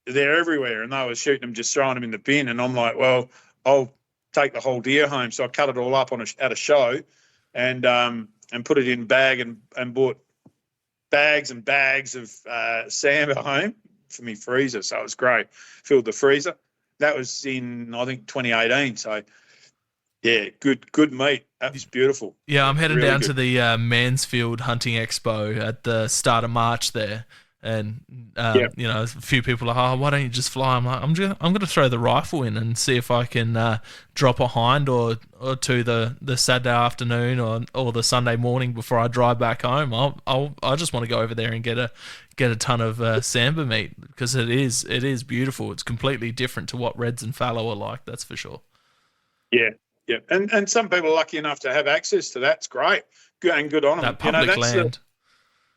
They're everywhere, and they were shooting them, just throwing them in the bin. And I'm like, well, I'll take the whole deer home. So I cut it all up at a show, and put it in bag and bought bags and bags of samba home for me freezer. So it was great. Filled the freezer. That was in, I think, 2018. So yeah, good meat. That was beautiful. Yeah, I'm heading Really down good. to the Mansfield Hunting Expo at the start of March there, and Yeah, a few people are, oh, why don't you just fly? I'm like, I'm gonna throw the rifle in and see if I can drop a hind or two the Saturday afternoon or the Sunday morning before I drive back home. I just want to go over there and get a ton of samba meat because it is beautiful. It's completely different to what reds and fallow are like. That's for sure. yeah, yeah. And some people are lucky enough to have access to that. It's great. Good and good on them. That public land.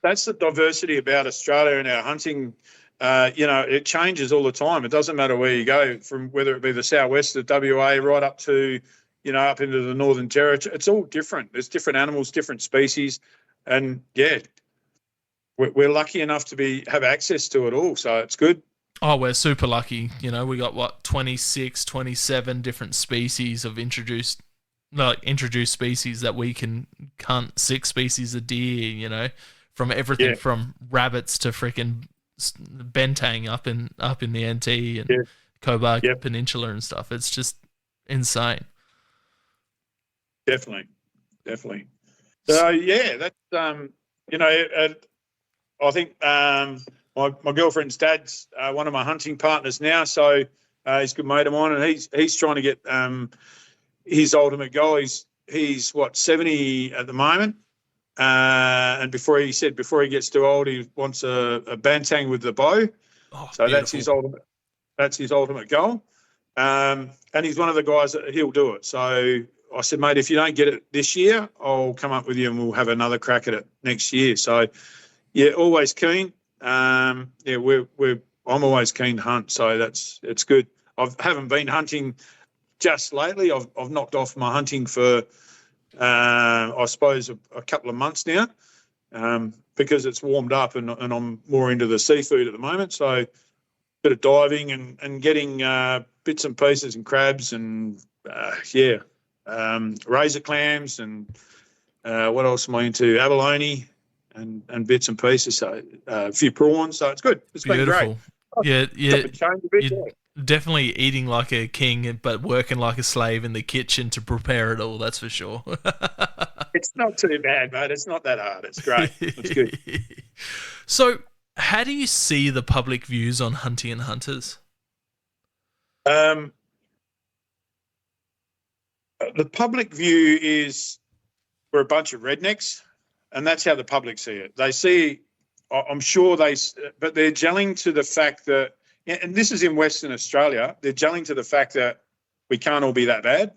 That's the diversity about Australia and our hunting. It changes all the time. It doesn't matter where you go, from whether it be the southwest of WA right up to, up into the Northern Territory. It's all different. There's different animals, different species, and yeah, we're lucky enough to have access to it all. So it's good. Oh, we're super lucky. We got what 26, 27 different species of introduced species that we can hunt, 6 species of deer, from everything Yeah, from rabbits to freaking bentang up in the NT and yeah, Cobar yep, Peninsula and stuff. It's just insane. definitely. So yeah, that's I think my girlfriend's dad's one of my hunting partners now, so he's a good mate of mine, and he's trying to get his ultimate goal. He's what, 70 at the moment, and before he gets too old, he wants a bantang with the bow. Oh, So that's beautiful. his ultimate. That's his ultimate goal, and he's one of the guys that he'll do it. So I said, mate, if you don't get it this year, I'll come up with you and we'll have another crack at it next year. So yeah, always keen. Yeah, I'm always keen to hunt, so it's good. I haven't been hunting just lately. I've knocked off my hunting for I suppose a couple of months now, because it's warmed up and I'm more into the seafood at the moment. So a bit of diving and getting bits and pieces and crabs and razor clams and what else am I into? Abalone and bits and pieces. So a few prawns. So it's good. It's been great. Beautiful. Yeah, Chop yeah. and change a bit. You're Yeah. definitely eating like a king, but working like a slave in the kitchen to prepare it all. That's for sure. It's not too bad, mate. It's not that hard. It's great. It's good. So, how do you see the public views on hunting and hunters? Um, the public view is we're a bunch of rednecks, and that's how the public see it. They see, I'm sure but they're gelling to the fact that, and this is in Western Australia, they're gelling to the fact that we can't all be that bad.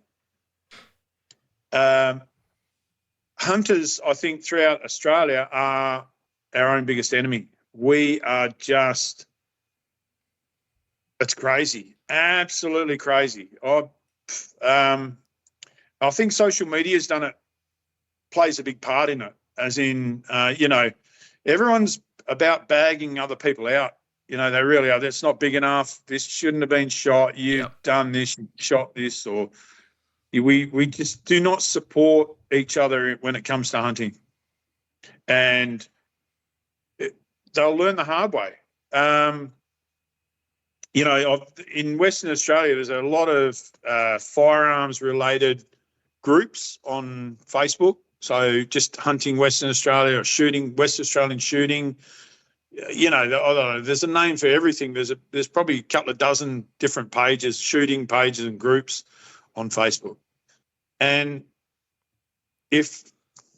Hunters, I think, throughout Australia are our own biggest enemy. We are just, it's crazy, absolutely crazy. I think social media has plays a big part in it, as in, everyone's about bagging other people out. They really are. That's not big enough. This shouldn't have been shot. You've Yep. done this, you shot this, or we just do not support each other when it comes to hunting, and they'll learn the hard way. In Western Australia, there's a lot of firearms-related groups on Facebook. So just hunting Western Australia or shooting, West Australian shooting. I don't know, there's a name for everything. There's probably a couple of dozen different pages, shooting pages and groups on Facebook. And if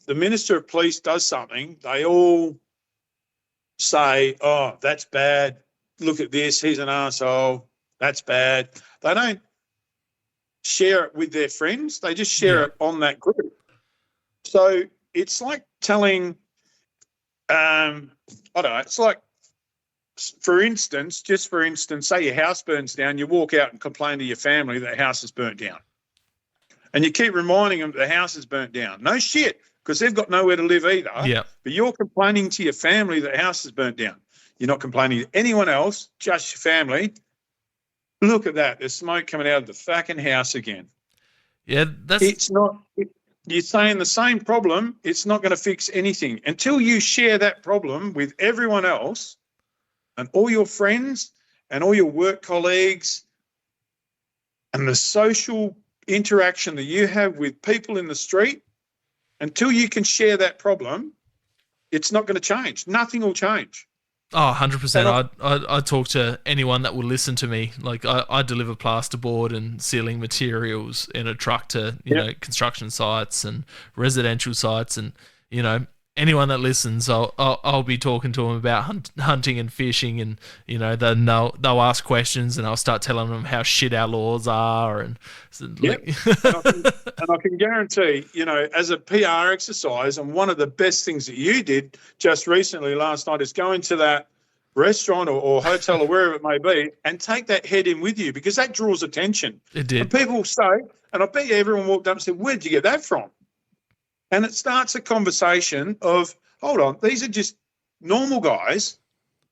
the Minister of Police does something, they all say, oh, that's bad. Look at this. He's an arsehole. That's bad. They don't share it with their friends. They just share it on that group. So it's like telling, I don't know, it's like, for instance, say your house burns down, you walk out and complain to your family that the house is burnt down. And you keep reminding them that the house is burnt down. No shit, because they've got nowhere to live either. Yeah. But you're complaining to your family that the house is burnt down. You're not complaining to anyone else, just your family. Look at that. There's smoke coming out of the fucking house again. Yeah, It's not... You're saying the same problem, it's not going to fix anything. Until you share that problem with everyone else and all your friends and all your work colleagues and the social interaction that you have with people in the street, until you can share that problem, it's not going to change. Nothing will change. Oh, 100%. I talk to anyone that will listen to me. Like I deliver plasterboard and ceiling materials in a truck to, you know, construction sites and residential sites, and, you know, anyone that listens, I'll be talking to them about hunting and fishing, and, you know, then they'll ask questions and I'll start telling them how shit our laws are. And and I can guarantee, you know, as a PR exercise, and one of the best things that you did just recently last night is go into that restaurant or hotel or wherever it may be and take that head in with you, because that draws attention. It did. And people say, and I bet you everyone walked up and said, where'd you get that from? And it starts a conversation of, hold on, these are just normal guys.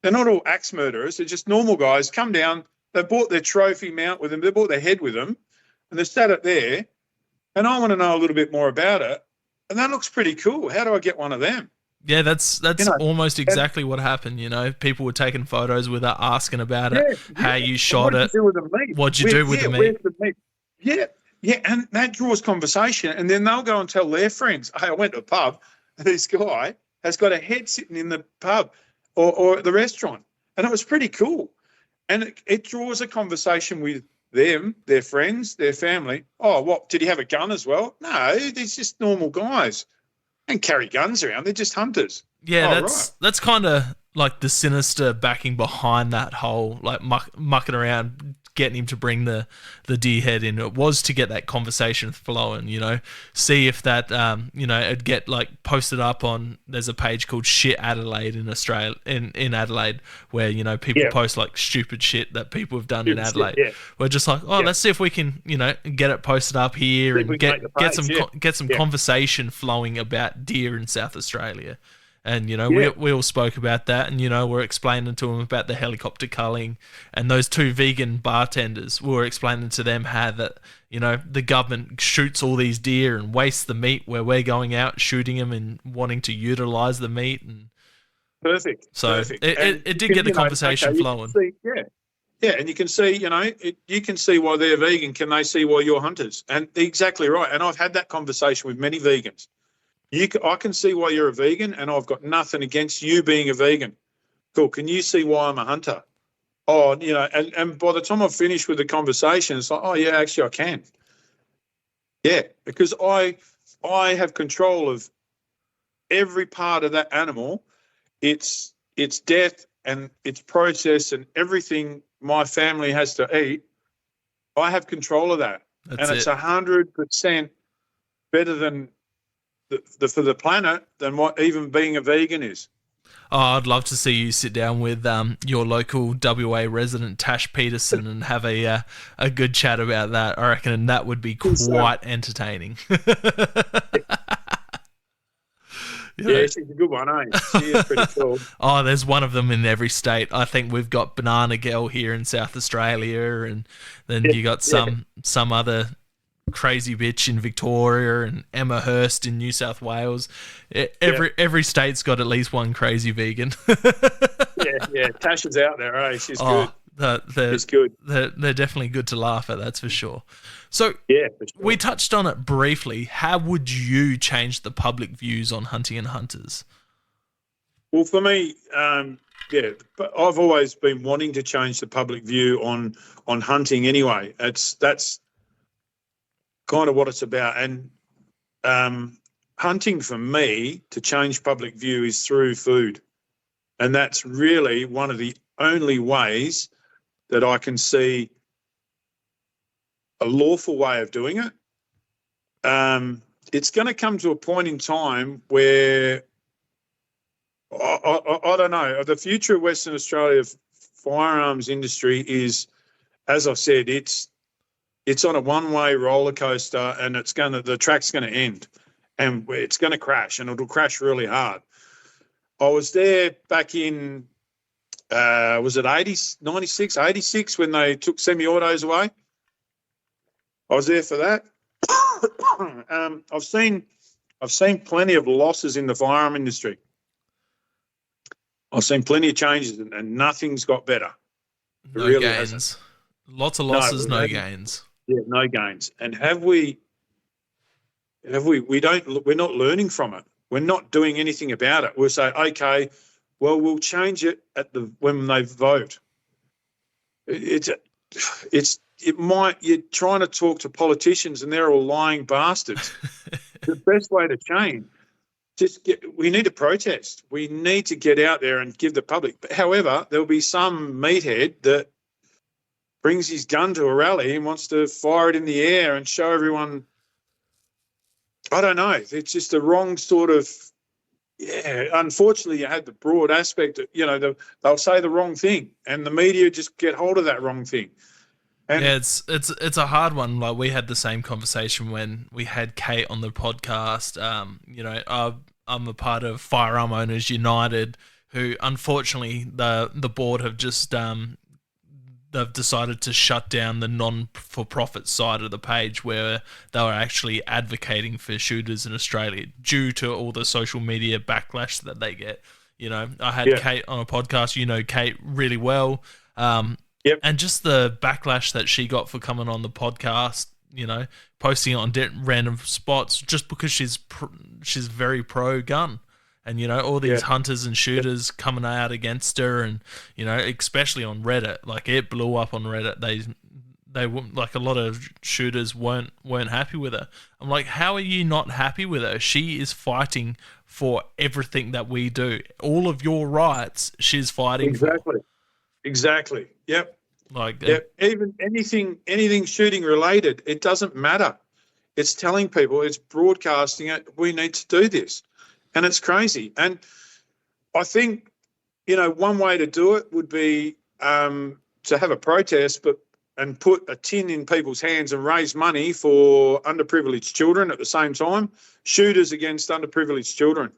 They're not all axe murderers. They're just normal guys. Come down. They bought their trophy mount with them. They bought their head with them. And they sat it there. And I want to know a little bit more about it. And that looks pretty cool. How do I get one of them? Yeah, that's almost exactly what happened. You know, people were taking photos with it, asking about it, how you shot it. What'd you do with the meat? Where's the meat? Yeah, and that draws conversation, and then they'll go and tell their friends, hey, I went to a pub, and this guy has got a head sitting in the pub or at the restaurant, and it was pretty cool. And it draws a conversation with them, their friends, their family. Oh, what, did he have a gun as well? No, they're just normal guys. They don't carry guns around, they're just hunters. Yeah, that's kind of like the sinister backing behind that whole, like, mucking around, getting him to bring the deer head in. It was to get that conversation flowing, you know, see if that, you know, it'd get like posted up on, there's a page called Shit Adelaide in Australia, in Adelaide, where, you know, people post like stupid shit that people have done in Adelaide. We're just like, let's see if we can, you know, get it posted up here and get some conversation flowing about deer in South Australia. And, you know, we all spoke about that, and, you know, we're explaining to them about the helicopter culling, and those two vegan bartenders, we were explaining to them how that, you know, the government shoots all these deer and wastes the meat where we're going out shooting them and wanting to utilise the meat. And perfect. It did get the conversation flowing. And you can see, you know, you can see why they're vegan. Can they see why you're hunters? And exactly right. And I've had that conversation with many vegans. I can see why you're a vegan, and I've got nothing against you being a vegan. Cool. Can you see why I'm a hunter? Oh, you know, and by the time I've finished with the conversation, it's like, oh, yeah, actually I can. Yeah, because I have control of every part of that animal, its death and its process and everything my family has to eat. I have control of that. It's 100% better than for the planet than what even being a vegan is. Oh, I'd love to see you sit down with your local WA resident Tash Peterson and have a good chat about that. I reckon that would be quite entertaining. Yeah, she's a good one, eh? She is pretty cool. Oh, there's one of them in every state. I think we've got Banana Girl here in South Australia, and then you got some other Crazy Bitch in Victoria and Emma Hurst in New South Wales. Yeah, Every state's got at least one crazy vegan. yeah. Tasha's out there, eh? She's Oh, good. they're, She's good. they're definitely good to laugh at, that's for sure. So Yeah, for we sure. touched on it briefly. How would you change the public views on hunting and hunters? Well, for me, yeah, but I've always been wanting to change the public view on hunting. Anyway, that's kind of what it's about. And hunting for me to change public view is through food, and that's really one of the only ways that I can see a lawful way of doing it. It's going to come to a point in time where I don't know. The future of Western Australia firearms industry is, as I've said, it's on a one-way roller coaster, and the track's going to end, and it's going to crash, and it'll crash really hard. I was there back in was it 80, 96, 86 when they took semi-autos away. I was there for that. I've seen plenty of losses in the firearm industry. I've seen plenty of changes, and nothing's got better. It No really gains. hasn't. Lots of No, losses, it no hasn't. gains. Yeah, no gains. And we're not learning from it. We're not doing anything about it. We'll say, okay, well, we'll change it when they vote. You're trying to talk to politicians and they're all lying bastards. The best way to change, we need to protest. We need to get out there and give the public. However, there'll be some meathead that brings his gun to a rally and wants to fire it in the air and show everyone. I don't know. It's just the wrong sort of. Yeah, unfortunately, you had the broad aspect. They'll say the wrong thing, and the media just get hold of that wrong thing. And yeah, it's a hard one. Like, we had the same conversation when we had Kate on the podcast. I'm a part of Firearm Owners United, who unfortunately the board have just they've decided to shut down the non-for-profit side of the page where they were actually advocating for shooters in Australia due to all the social media backlash that they get. I had Kate on a podcast. Kate really well. Yep. And just the backlash that she got for coming on the podcast, posting it on random spots just because she's very pro-gun. And, all these hunters and shooters coming out against her, and, especially on Reddit, like, it blew up on Reddit. They like, a lot of shooters weren't happy with her. I'm like, how are you not happy with her? She is fighting for everything that we do. All of your rights, she's fighting for. Exactly. Yep. Yep. Even anything shooting related, it doesn't matter. It's telling people, it's broadcasting it. We need to do this. And it's crazy. And I think, one way to do it would be to have a protest, and put a tin in people's hands and raise money for underprivileged children at the same time, shooters against underprivileged children.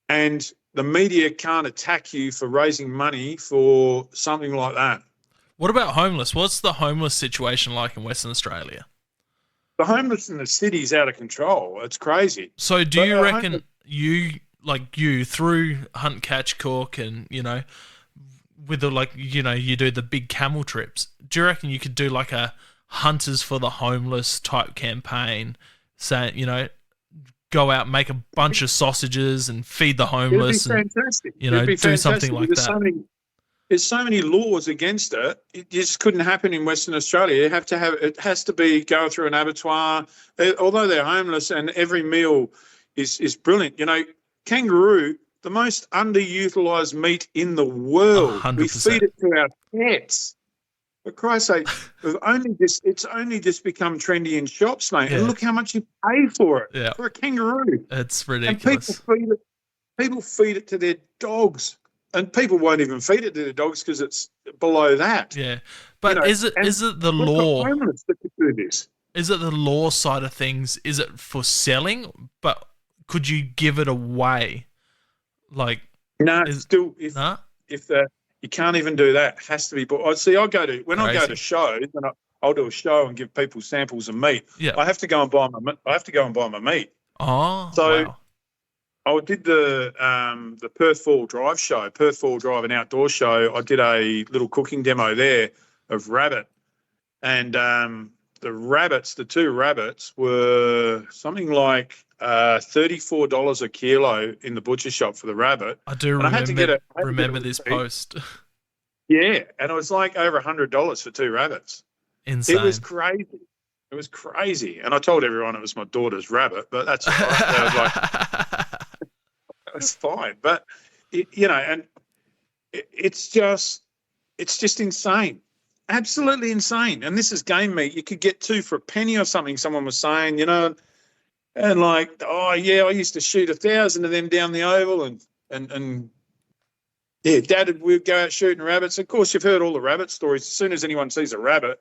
And the media can't attack you for raising money for something like that. What about homeless? What's the homeless situation like in Western Australia? The homeless in the city is out of control. It's crazy. So do you reckon you through Hunt Catch Cook and, with the, you do the big camel trips, do you reckon you could do like a Hunters for the Homeless type campaign, saying, go out, make a bunch of sausages and feed the homeless? It'd be fantastic. Do something like that. There's so many laws against it. It just couldn't happen in Western Australia. It has to be going through an abattoir. Although they're homeless and every meal is brilliant. Kangaroo, the most underutilized meat in the world. 100%. We feed it to our pets. For Christ's sake, it's only just become trendy in shops, mate. Yeah. And look how much you pay for it, for a kangaroo. It's ridiculous. And people feed it to their dogs. And people won't even feed it to their dogs because it's below that. Yeah. But is it the law? Homeless that could do this. Is it the law side of things? Is it for selling? But could you give it away? Like, no, you can't even do that. It has to be. But I go to shows, and I'll do a show and give people samples of meat. Yeah. I have to go and buy my meat. Oh, So wow. I did the Perth Four-Wheel Drive show, Perth Four-Wheel Drive, an outdoor show. I did a little cooking demo there of rabbit, and the two rabbits were something like $34 a kilo in the butcher shop for the rabbit. I do And I had to get remember a this receipt. post. Yeah, and it was like over $100 for two rabbits. Insane. It was crazy. It was crazy. And I told everyone it was my daughter's rabbit, but that's all right. They was like, it's fine. But, it's just insane. Absolutely insane. And this is game meat. You could get two for a penny or something, someone was saying, and like, oh, yeah, I used to shoot 1,000 of them down the oval and yeah, Dad would go out shooting rabbits. Of course, you've heard all the rabbit stories. As soon as anyone sees a rabbit,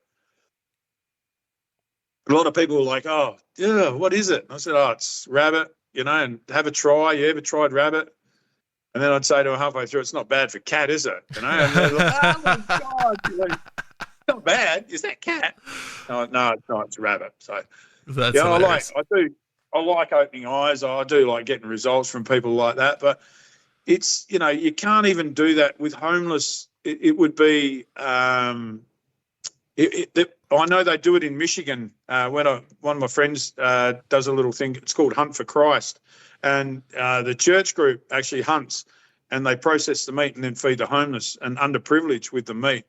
a lot of people are like, oh, yeah, what is it? And I said, oh, it's rabbit, and have a try. You ever tried rabbit? And then I'd say to them halfway through, it's not bad for cat, is it? And they're like, oh, my God. Like, not bad. Is that cat? No, it's not. It's rabbit. So, That's I like opening eyes. I do like getting results from people like that. But it's, you can't even do that with homeless. It would be, I know they do it in Michigan. When one of my friends does a little thing, it's called Hunt for Christ. And the church group actually hunts and they process the meat and then feed the homeless and underprivileged with the meat.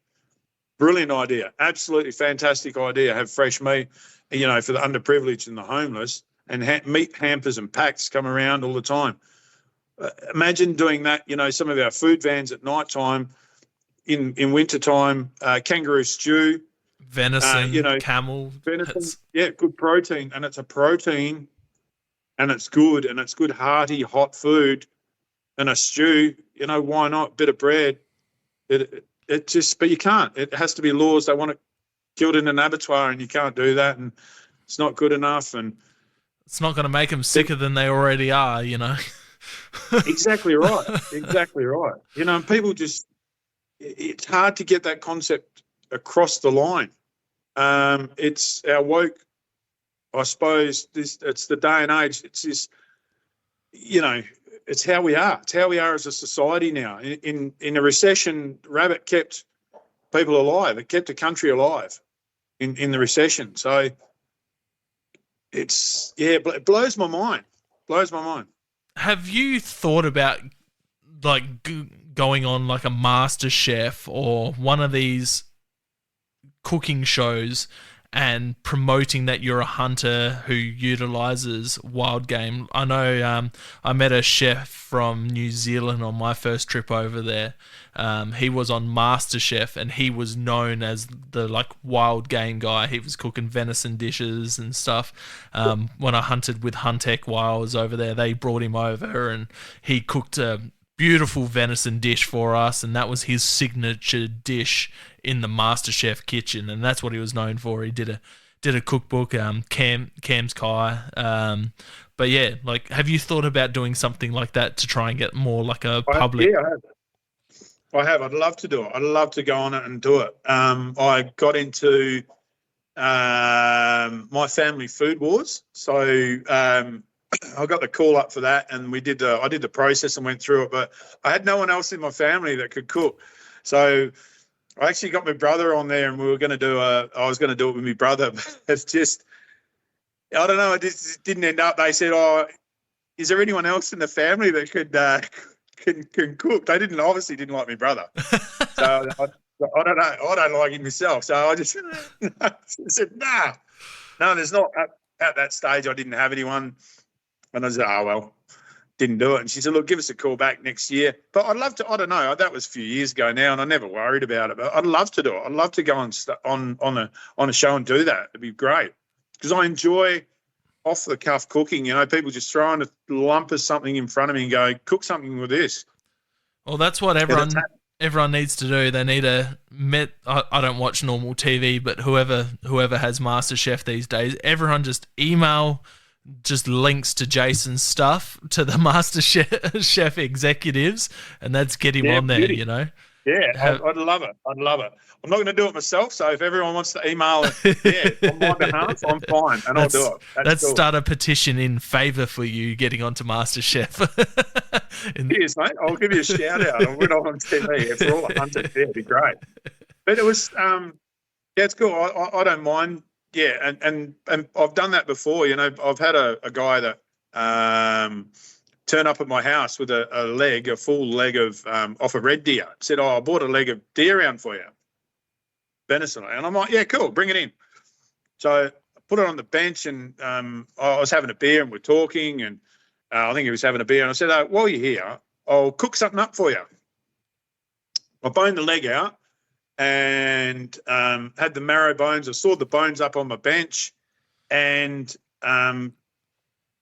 Brilliant idea. Absolutely fantastic idea. Have fresh meat, for the underprivileged and the homeless, and meat hampers and packs come around all the time. Imagine doing that, some of our food vans at night time, in wintertime, kangaroo stew. Venison, camel. Venison, good protein. And it's a protein and it's good hearty, hot food and a stew, why not? Bit of bread. But you can't. It has to be laws. They want it killed in an abattoir and you can't do that and it's not good enough. And it's not going to make them sicker than they already are, Exactly right. Exactly right. And people it's hard to get that concept across the line. It's our woke, I suppose, it's the day and age. It's this, it's how we are. It's how we are as a society now. In a recession, rabbit kept people alive. It kept the country alive in the recession. So it blows my mind. Have you thought about like going on like a Master Chef or one of these cooking shows and promoting that you're a hunter who utilizes wild game? I know I met a chef from New Zealand on my first trip over there. He was on MasterChef and he was known as the like wild game guy. He was cooking venison dishes and stuff. When I hunted with Huntec while I was over there, they brought him over and he cooked a beautiful venison dish for us, and that was his signature dish in the MasterChef kitchen, and that's what he was known for. He did a cookbook, Cam's Kai. But yeah, like, have you thought about doing something like that to try and get more like a public? I have. I'd love to do it. I'd love to go on it and do it. I got into my family food wars, so I got the call up for that, and I did the process and went through it. But I had no one else in my family that could cook, so I actually got my brother on there, and I was going to do it with my brother. But it's just, I don't know. It just didn't end up. They said, "Oh, is there anyone else in the family that can cook?" They obviously didn't like my brother, so I don't know. I don't like him myself, so I just said, no. There's not at that stage. I didn't have anyone, and I said, "Oh well." Didn't do it. And she said, look, give us a call back next year. But I'd love to, I don't know, that was a few years ago now and I never worried about it, but I'd love to do it. I'd love to go on a show and do that. It'd be great because I enjoy off the cuff cooking, people just throwing a lump of something in front of me and go, cook something with this. Well, that's what everyone needs to do. They need to I don't watch normal TV, but whoever has MasterChef these days, everyone just email just links to Jason's stuff to the MasterChef executives, and that's get him on there, beauty. Yeah, Have, I'd love it. I'd love it. I'm not going to do it myself. So if everyone wants to email it, yeah, on my behalf, I'm fine, and I'll do it. That's let's cool. start a petition in favour for you getting onto MasterChef. Cheers, mate. I'll give you a shout out. I'll put it on TV. If we're all hunters, yeah, it'd be great. But it was, yeah, it's cool. I don't mind. Yeah, and I've done that before. You know, I've had a guy that turn up at my house with a full leg of off a red deer. Said, "Oh, I bought a leg of deer round for you, venison." And I'm like, "Yeah, cool, bring it in." So I put it on the bench, and I was having a beer, and we're talking, and I think he was having a beer, and I said, "Oh, while you're here, I'll cook something up for you." I boned the leg out and had the marrow bones. I sawed the bones up on my bench, and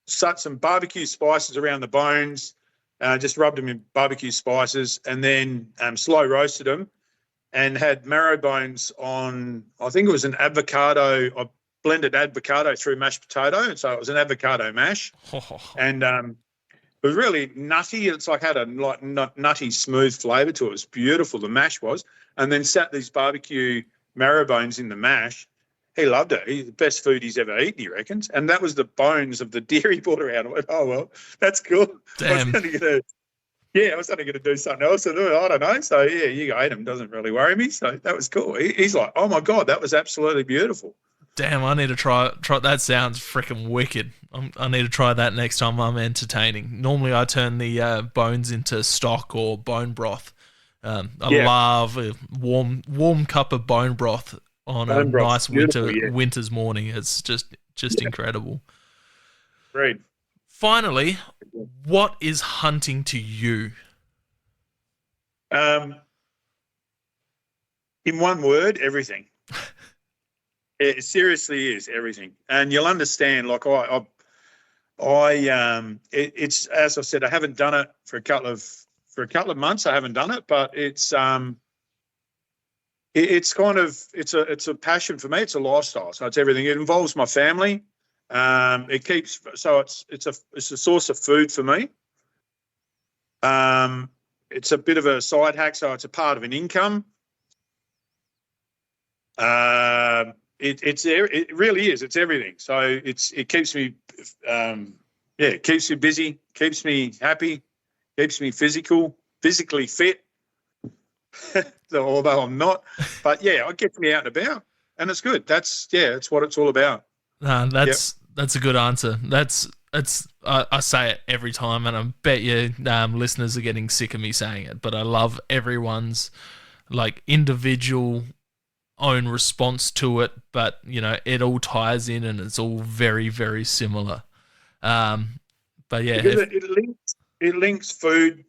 set some barbecue spices around the bones, just rubbed them in barbecue spices, and then slow roasted them, and had marrow bones on, I think it was an avocado. I blended avocado through mashed potato, and so it was an avocado mash. And it was really nutty. It's like had a nutty, smooth flavour to it. It was beautiful, the mash was. And then sat these barbecue marrow bones in the mash. He loved it. He's the best food he's ever eaten, he reckons. And that was the bones of the deer he brought around. I went, oh, well, that's cool. Damn. I was only going to do something else. I don't know. So, yeah, you ate him. Doesn't really worry me. So that was cool. He's like, oh, my God, that was absolutely beautiful. Damn, I need to try. That sounds freaking wicked. I need to try that next time I'm entertaining. Normally, I turn the bones into stock or bone broth. I love a warm cup of bone broth on a nice winter's morning. It's just incredible. Great. Finally, what is hunting to you? In one word, everything. It seriously is everything, and you'll understand. Like it's as I said, I haven't done it for a couple of months. I haven't done it, but it's kind of it's a passion for me. It's a lifestyle, so it's everything. It involves my family. It's a source of food for me. It's a bit of a side hack, so it's a part of an income. It really is. It's everything. So it keeps me, it keeps me busy, keeps me happy, keeps me physically fit. Although I'm not, but yeah, it gets me out and about, and it's good. It's what it's all about. That's a good answer. I say it every time, and I bet you listeners are getting sick of me saying it, but I love everyone's like individual own response to it, but you know it all ties in and it's all very, very similar. But yeah, it links food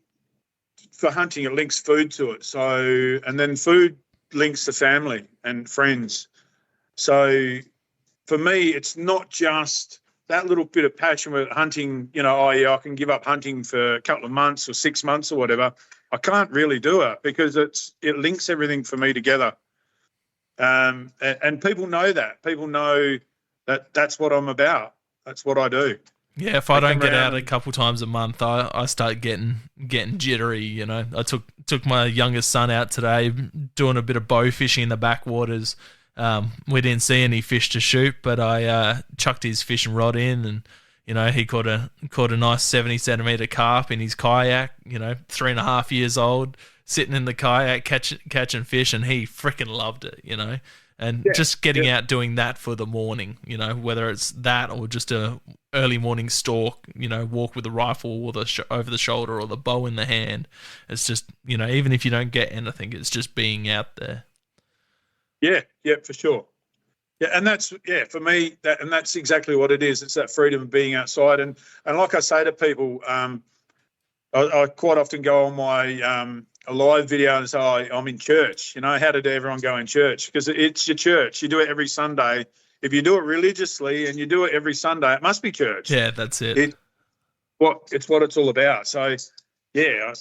for hunting. It links food to it. So, and then food links to family and friends. So, for me, it's not just that little bit of passion with hunting. You know, I can give up hunting for a couple of months or 6 months or whatever. I can't really do it because it links everything for me together. And people know that. People know that that's what I'm about. That's what I do. Yeah, if I don't get out a couple times a month, I start getting jittery. You know, I took my youngest son out today, doing a bit of bow fishing in the backwaters. We didn't see any fish to shoot, but I chucked his fishing rod in, and you know he caught a nice 70 centimeter carp in his kayak. You know, 3.5 years old, sitting in the kayak catching fish, and he freaking loved it. You know, and just getting out doing that for the morning. You know, whether it's that or just a early morning stalk. You know, walk with the rifle or the over the shoulder or the bow in the hand. It's just, you know, even if you don't get anything, it's just being out there. Yeah, for sure. Yeah, and that's for me that's exactly what it is. It's that freedom of being outside, and like I say to people, I quite often go on my a live video and say, I'm in church. You know, how did everyone go in church? Because it's your church. You do it every Sunday. If you do it religiously and you do it every Sunday, it must be church. Yeah, that's it. It's what it's all about. So, yeah,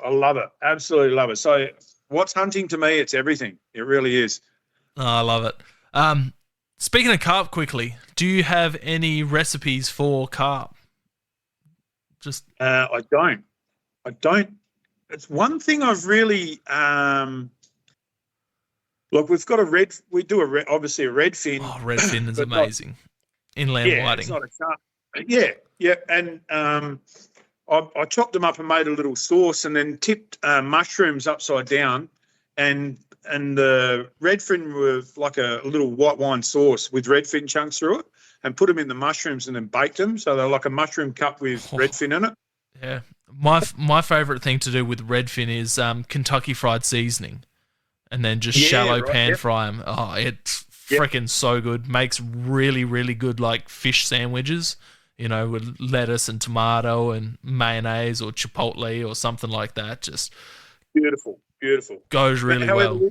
I love it. Absolutely love it. So what's hunting to me? It's everything. It really is. Oh, I love it. Speaking of carp quickly, do you have any recipes for carp? I don't. it's one thing I've really look. We've got obviously a redfin. Oh, redfin is but not amazing. Inland yeah, it's whiting. not a shark. Yeah, yeah, and I chopped them up and made a little sauce, and then tipped mushrooms upside down, and the redfin were like a little white wine sauce with redfin chunks through it, and put them in the mushrooms and then baked them, so they're like a mushroom cup with redfin in it. Yeah. My favorite thing to do with redfin is Kentucky Fried Seasoning, and then just Yeah, shallow right. pan Yep. fry them. Oh, it's Yep. freaking so good. Makes really, really good like fish sandwiches, with lettuce and tomato and mayonnaise or chipotle or something like that. Just Beautiful, beautiful. goes really However, well.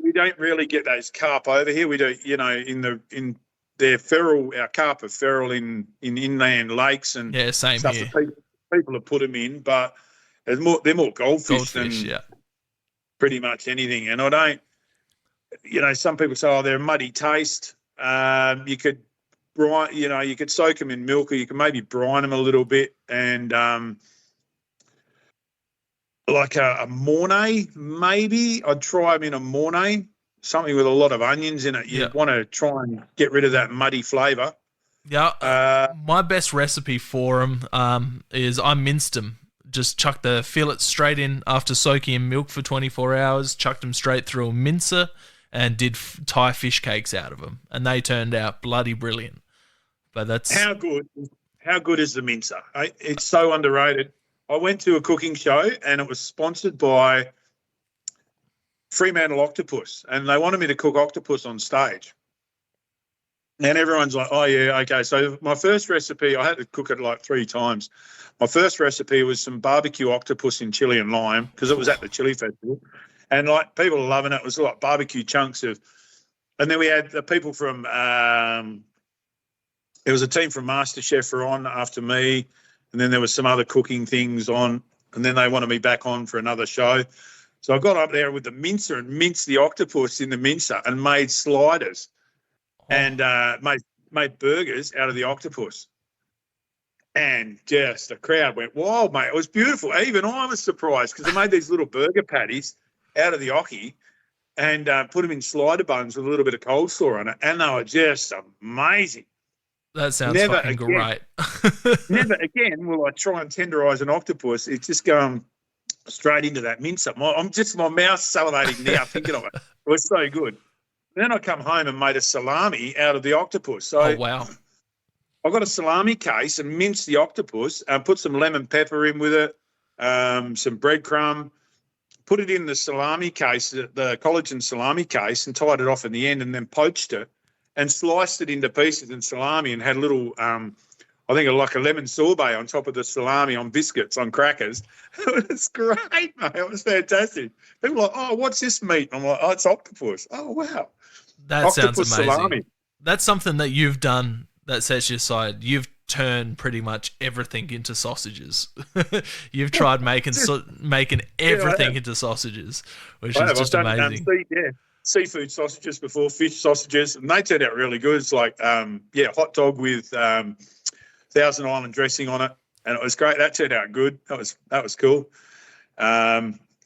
we don't really get those carp over here. We do, in their feral, our carp are feral in inland lakes and Yeah, same stuff here. that people have put them in, but they're more goldfish Goldfish, than yeah. pretty much anything. And I don't, some people say, oh, they're a muddy taste. You could brine, you could soak them in milk, or you can maybe brine them a little bit, and like a mornay, maybe I'd try them in a mornay, something with a lot of onions in it. Yeah. You'd want to try and get rid of that muddy flavour. Yeah, my best recipe for them is I minced them. Just chucked the fillets straight in after soaking in milk for 24 hours, chucked them straight through a mincer, and did Thai fish cakes out of them. And they turned out bloody brilliant. But that's... How good is the mincer? It's so underrated. I went to a cooking show and it was sponsored by Fremantle Octopus, and they wanted me to cook octopus on stage. And everyone's like, oh, yeah, okay. So my first recipe, I had to cook it like 3 times. My first recipe was some barbecue octopus in chili and lime, because it was at the chili festival. And like people are loving it. It was like barbecue chunks of, and then we had the people from, there was a team from MasterChef were on after me, and then there was some other cooking things on, and then they wanted me back on for another show. So I got up there with the mincer and minced the octopus in the mincer and made sliders. And made burgers out of the octopus. And just the crowd went wild, mate. It was beautiful. Even I was surprised, because I made these little burger patties out of the occy and put them in slider buns with a little bit of coleslaw on it, and they were just amazing. That sounds fucking great. Never again will I try and tenderise an octopus. It's just going straight into that mincer. My mouth's salivating now thinking of it. It was so good. Then I come home and made a salami out of the octopus. So oh, wow. I got a salami case and minced the octopus, put some lemon pepper in with it, some breadcrumb, put it in the salami case, the collagen salami case, and tied it off in the end, and then poached it and sliced it into pieces in salami, and had a little, I think like a lemon sorbet on top of the salami on biscuits, on crackers. It was great, mate. It was fantastic. People were like, oh, what's this meat? I'm like, oh, it's octopus. Oh, wow. That Octopus sounds amazing. salami. That's something that you've done that sets you aside. You've turned pretty much everything into sausages. You've tried making everything into sausages, which is just amazing. Seafood sausages before, fish sausages, and they turned out really good. It's like, hot dog with Thousand Island dressing on it, and it was great. That turned out good. That was cool.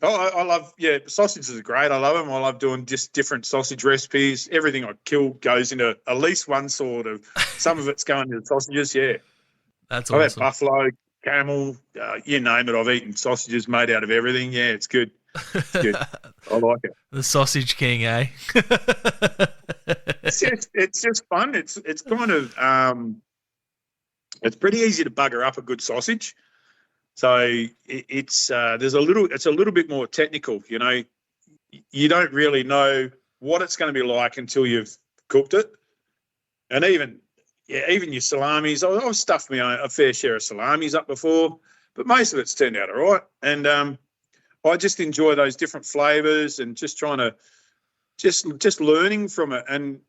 I love, sausages are great. I love them. I love doing just different sausage recipes. Everything I kill goes into at least one sort of, some of it's going into sausages, yeah. That's awesome. I've had buffalo, camel, you name it. I've eaten sausages made out of everything. Yeah, it's good. It's good. I like it. The Sausage King, eh? It's just fun. It's kind of, it's pretty easy to bugger up a good sausage. So it's a little bit more technical, You don't really know what it's going to be like until you've cooked it. And even your salamis, I've stuffed a fair share of salamis up before, but most of it's turned out all right. And I just enjoy those different flavours and just trying to just learning from it and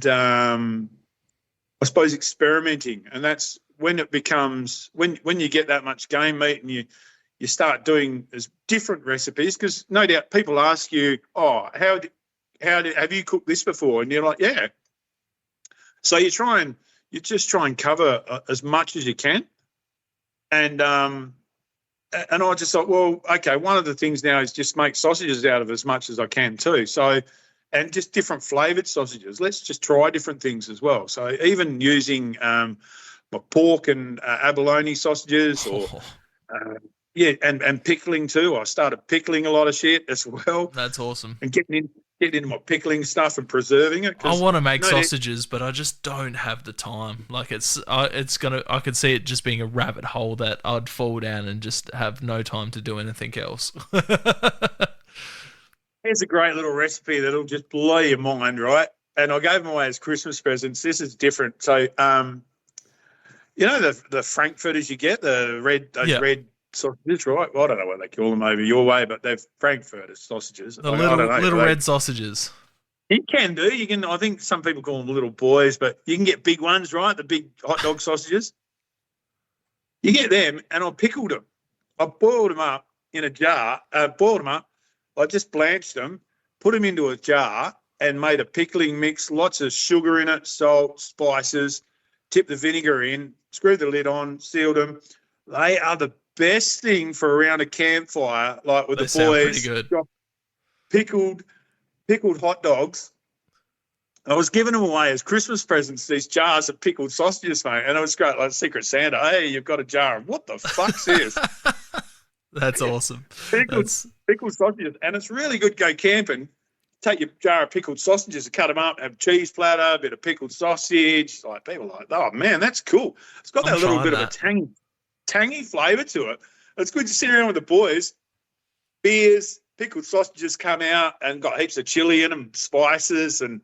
I suppose experimenting. And that's when it becomes, when you get that much game meat and you start doing as different recipes, because no doubt people ask you, oh, have you cooked this before? And you're like, yeah. So you just try and cover as much as you can. And and I just thought, well, okay, one of the things now is just make sausages out of as much as I can too. So, and just different flavoured sausages. Let's just try different things as well. So even using pork and abalone sausages, or and pickling too. I started pickling a lot of shit as well. That's awesome. And getting into my pickling stuff and preserving it. I want to make sausages, but I just don't have the time. Like I could see it just being a rabbit hole that I'd fall down and just have no time to do anything else. Here's a great little recipe that'll just blow your mind, right? And I gave them away as Christmas presents. This is different. So, you know the frankfurters you get, the red sausages, right? Well, I don't know what they call them over your way, but they're frankfurter sausages. The little red sausages. You can do. You can. I think some people call them little boys, but you can get big ones, right? The big hot dog sausages. You get them, and I pickled them. I boiled them up in a jar. I just blanched them, put them into a jar, and made a pickling mix. Lots of sugar in it, salt, spices. Tipped the vinegar in, screwed the lid on, sealed them. They are the best thing for around a campfire, like with the boys. Pretty good. Pickled hot dogs. I was giving them away as Christmas presents, these jars of pickled sausages, mate, and it was great, like Secret Santa. Hey, you've got a jar. What the fuck's this? That's awesome. Pickled sausages, and it's really good to go camping. Take your jar of pickled sausages and cut them up, have cheese platter, a bit of pickled sausage. Like people are like, oh man, that's cool. It's got that little bit of a tangy flavour to it. It's good to sit around with the boys. Beers, pickled sausages come out and got heaps of chili in them, spices, and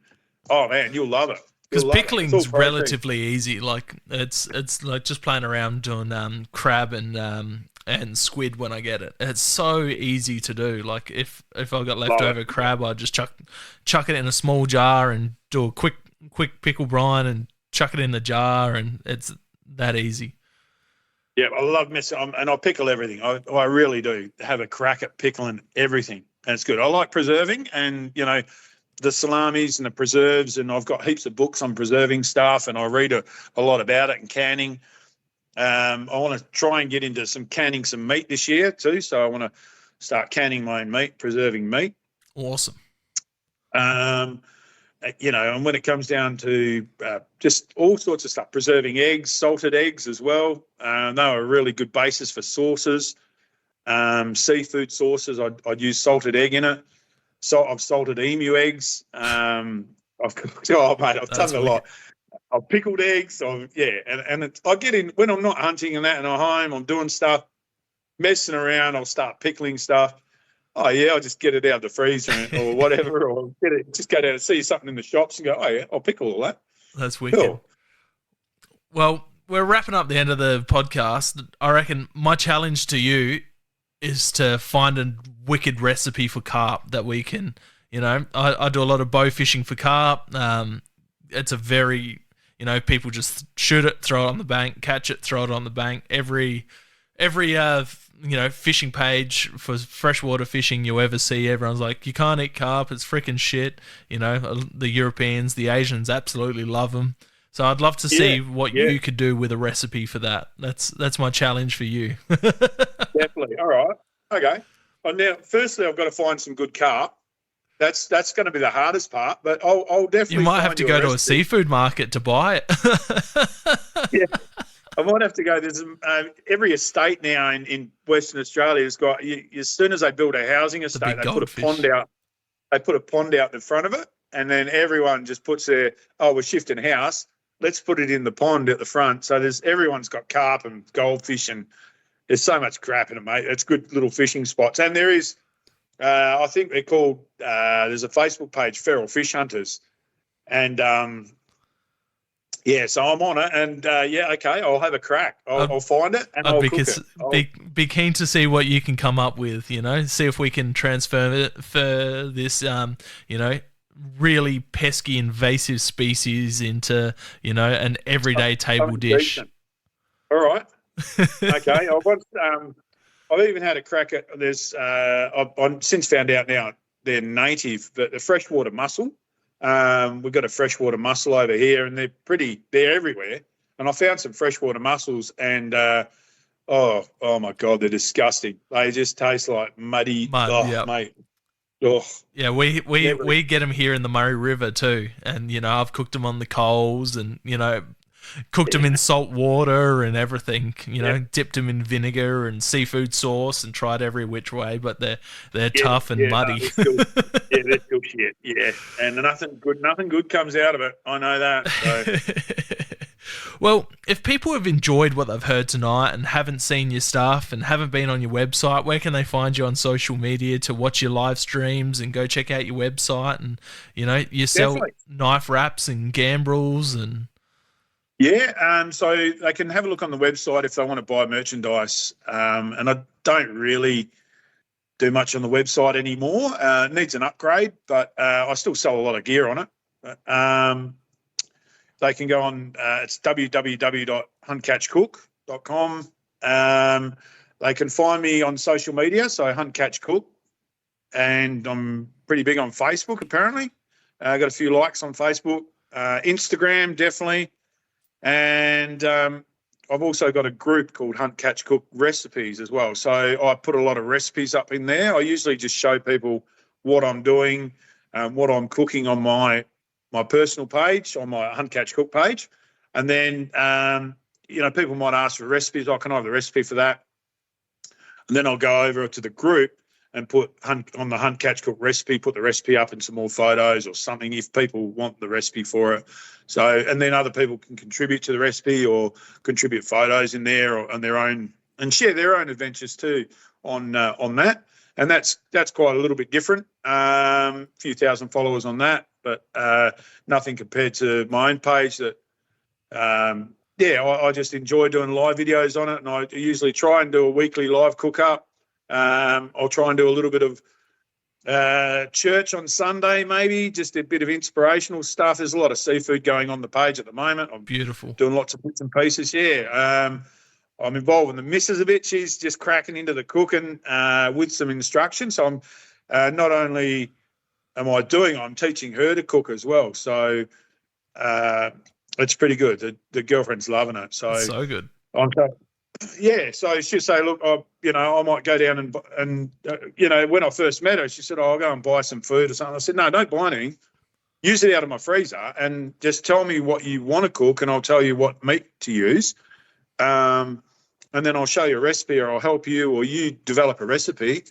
oh man, you'll love it. Because pickling's relatively easy. Like it's like just playing around doing crab and squid when I get it. It's so easy to do. Like if I got leftover crab, I'd just chuck it in a small jar and do a quick pickle brine and chuck it in the jar, and it's that easy. Yeah, I love and I pickle everything. I really do have a crack at pickling everything, and it's good. I like preserving, and you know, the salamis and the preserves, and I've got heaps of books on preserving stuff, and I read a lot about it and canning. I want to try and get into canning some meat this year too, so I want to start canning my own meat, preserving meat. Awesome. You know, and when it comes down to just all sorts of stuff, preserving eggs, salted eggs as well. They are a really good basis for sauces. Seafood sauces, I'd use salted egg in it. So I've salted emu eggs. I've done a lot. I've pickled eggs. I get in when I'm not hunting and that, and I'm home. I'm doing stuff, messing around. I'll start pickling stuff. Oh yeah, I'll just get it out of the freezer or whatever, or just go down and see something in the shops and go, oh yeah, I'll pickle all that. That's wicked. Cool. Well, we're wrapping up the end of the podcast. I reckon my challenge to you is to find a wicked recipe for carp that we can, you know, I do a lot of bow fishing for carp. It's a very, you know, people just shoot it, throw it on the bank, catch it, throw it on the bank. Every you know, fishing page for freshwater fishing you ever see, everyone's like, you can't eat carp, it's freaking shit. You know, the Europeans, the Asians absolutely love them. So I'd love to see what you could do with a recipe for that. That's my challenge for you. Definitely. All right. Okay. Well, now, firstly, I've got to find some good carp. That's going to be the hardest part, but I'll definitely. You might have to go to a seafood market to buy it. Yeah. I might have to go. There's every estate now in Western Australia has got. As soon as they build a housing estate, they put a pond out. They put a pond out in front of it, and then everyone just puts their. Oh, we're shifting house. Let's put it in the pond at the front. So everyone's got carp and goldfish, and there's so much crap in it, mate. It's good little fishing spots, and there is. I think they're called. There's a Facebook page, Feral Fish Hunters, and yeah, so I'm on it, and okay, I'll have a crack. I'll find it, and I'll cook it. Be keen to see what you can come up with. You know, see if we can transfer this, you know, really pesky invasive species into, you know, an everyday table dish. Decent. All right, okay. I've even had a crack at this. I've since found out now they're native, but the freshwater mussel. We've got a freshwater mussel over here, and they're everywhere. And I found some freshwater mussels, and Oh my God, they're disgusting. They just taste like muddy. Mud, Oh, yeah. mate. Oh, Yeah, we, we never. we get them here in the Murray River too, and I've cooked them on the coals, and cooked them in Yeah, salt water and everything. yeah, Dipped them in vinegar and seafood sauce, and tried every which way, but they're yeah, tough and yeah. No, muddy. they're still, yeah, they're still shit. Yeah, and nothing good comes out of it. I know that. So Well, if people have enjoyed what they've heard tonight and haven't seen your stuff and haven't been on your website, where can they find you on social media to watch your live streams and go check out your website? And you sell definitely. knife wraps and gambrels and Yeah, so they can have a look on the website if they want to buy merchandise. And I don't really do much on the website anymore. It needs an upgrade, but I still sell a lot of gear on it. They can go on, it's www.huntcatchcook.com. They can find me on social media, so Hunt Catch Cook, and I'm pretty big on Facebook apparently. I got a few likes on Facebook, Instagram definitely, and I've also got a group called Hunt Catch Cook Recipes as well. So I put a lot of recipes up in there. I usually just show people what I'm doing, what I'm cooking on my personal page, on my Hunt Catch Cook page. And then, people might ask for recipes. I can have the recipe for that. And then I'll go over to the group and put on the Hunt Catch Cook recipe, put the recipe up and some more photos or something if people want the recipe for it. So, and then other people can contribute to the recipe or contribute photos in there or on their own and share their own adventures too on that. And that's quite a little bit different. A few thousand followers on that, but nothing compared to my own page that, I just enjoy doing live videos on it. And I usually try and do a weekly live cook up. I'll try and do a little bit of church on Sunday, maybe just a bit of inspirational stuff. There's a lot of seafood going on the page at the moment. I'm beautiful. doing lots of bits and pieces. Yeah. I'm involved with the missus a bit. She's just cracking into the cooking with some instruction. So I'm not only I'm teaching her to cook as well. So it's pretty good. The girlfriend's loving it. So That's so good. So she'll say, look, I might go down and when I first met her, she said, I'll go and buy some food or something. I said, no, don't buy anything. Use it out of my freezer and just tell me what you want to cook and I'll tell you what meat to use. And then I'll show you a recipe or I'll help you or you develop a recipe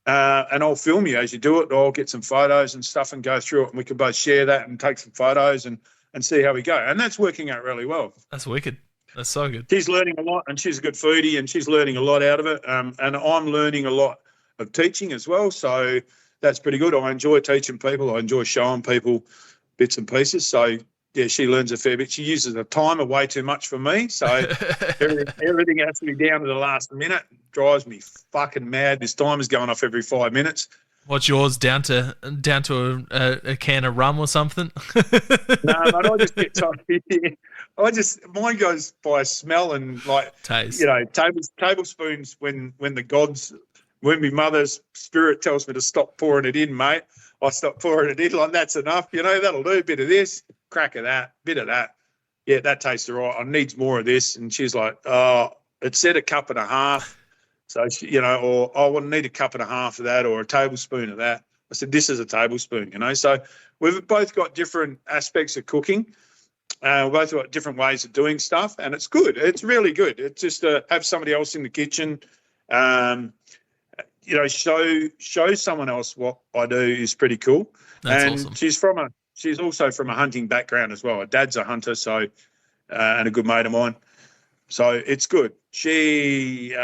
and I'll film you as you do it. Or I'll get some photos and stuff and go through it and we can both share that and take some photos and see how we go. And that's working out really well. That's wicked. That's so good. She's learning a lot and she's a good foodie and she's learning a lot out of it. And I'm learning a lot of teaching as well. So that's pretty good. I enjoy teaching people. I enjoy showing people bits and pieces. So, yeah, she learns a fair bit. She uses the timer way too much for me. So everything has to be down to the last minute. It drives me fucking mad. This timer's going off every 5 minutes. What's yours, down to a can of rum or something? No, mate, I just get tired. Mine goes by smell and taste. Tablespoons when my mother's spirit tells me to stop pouring it in, mate. I stop pouring it in, like that's enough. That'll do. A bit of this, crack of that, bit of that. Yeah, that tastes all right. I needs more of this. And she's like, oh, it said a cup and a half. So, or I would need a cup and a half of that or a tablespoon of that. I said, this is a tablespoon, So we've both got different aspects of cooking. We've both got different ways of doing stuff, and it's good. It's really good. It's just to have somebody else in the kitchen, show someone else what I do is pretty cool. That's awesome. She's also from a hunting background as well. Her dad's a hunter, so and a good mate of mine. So it's good. She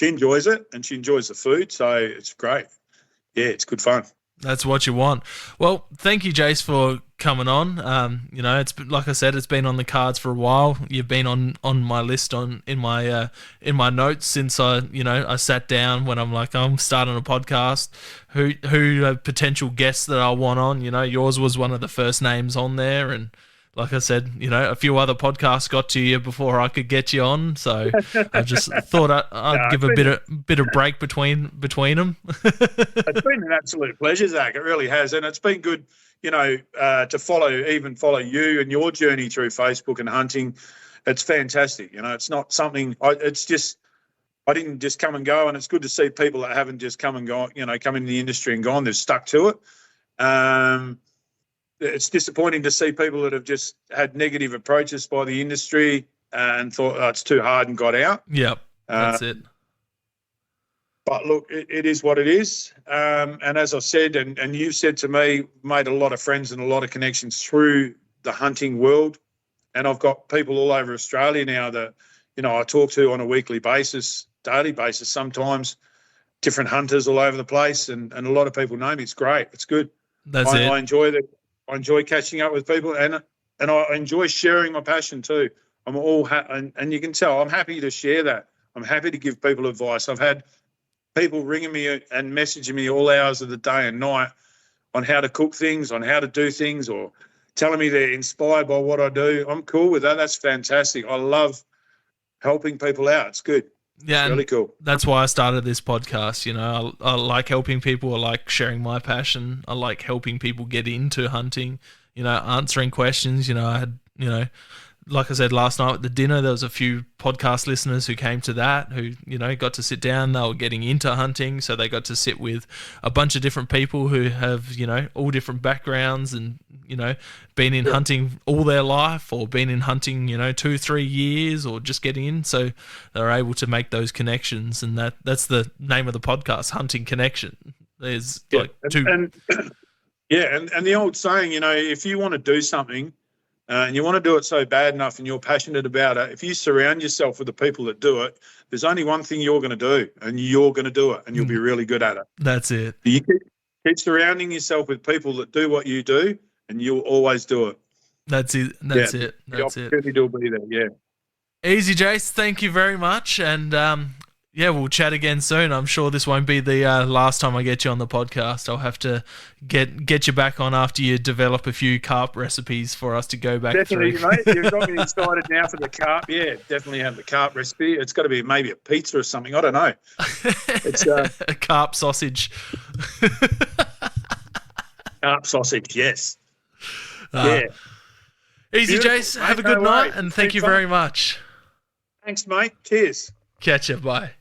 enjoys it and she enjoys the food, so it's great. Yeah, it's good fun. That's what you want. Well, thank you, Jace, for coming on. It's like I said, it's been on the cards for a while. You've been on my list in my notes since I sat down when I'm starting a podcast. Who are potential guests that I want on? Yours was one of the first names on there, and like I said, a few other podcasts got to you before I could get you on. So I just thought I'd give a bit of break between them. It's been an absolute pleasure, Zach. It really has, and it's been good, to follow you and your journey through Facebook and hunting. it's fantastic. It's not something. It's just I didn't just come and go, and it's good to see people that haven't just come and gone. Come into the industry and gone. They've stuck to it. It's disappointing to see people that have just had negative approaches by the industry and thought it's too hard and got out. Yep, that's it. But look, it is what it is. And as I said, and you've said to me, made a lot of friends and a lot of connections through the hunting world. And I've got people all over Australia now that, I talk to on a weekly basis, daily basis, sometimes different hunters all over the place. And a lot of people know me. It's great. It's good. That's it. I enjoy catching up with people and I enjoy sharing my passion too. I'm all and you can tell I'm happy to share that. I'm happy to give people advice. I've had people ringing me and messaging me all hours of the day and night on how to cook things, on how to do things, or telling me they're inspired by what I do. I'm cool with that. That's fantastic. I love helping people out. It's good. Yeah, it's really cool. That's why I started this podcast. I like helping people. I like sharing my passion. I like helping people get into hunting, answering questions. I had, like I said last night at the dinner, there was a few podcast listeners who came to that who, got to sit down. They were getting into hunting, so they got to sit with a bunch of different people who have, all different backgrounds and, been in hunting all their life or been in hunting, 2-3 years or just getting in. So they're able to make those connections, and that's the name of the podcast, Hunting Connection. There's and the old saying, if you want to do something, and you want to do it so bad enough and you're passionate about it, if you surround yourself with the people that do it, there's only one thing you're going to do, and you're going to do it, and you'll be really good at it. That's it. You keep surrounding yourself with people that do what you do, and you'll always do it. That's it. That's it. The opportunity will be there, yeah. Easy, Jace. Thank you very much. And we'll chat again soon. I'm sure this won't be the last time I get you on the podcast. I'll have to get you back on after you develop a few carp recipes for us to go back definitely, through. Mate. You've got me excited now for the carp. Yeah, definitely have the carp recipe. It's got to be maybe a pizza or something. I don't know. It's a carp sausage. Carp sausage, yes. Yeah. Easy, Beautiful, Jace. mate. Have a good night, worries. and thank you very much. Thanks, mate. Cheers. Catch you. Bye.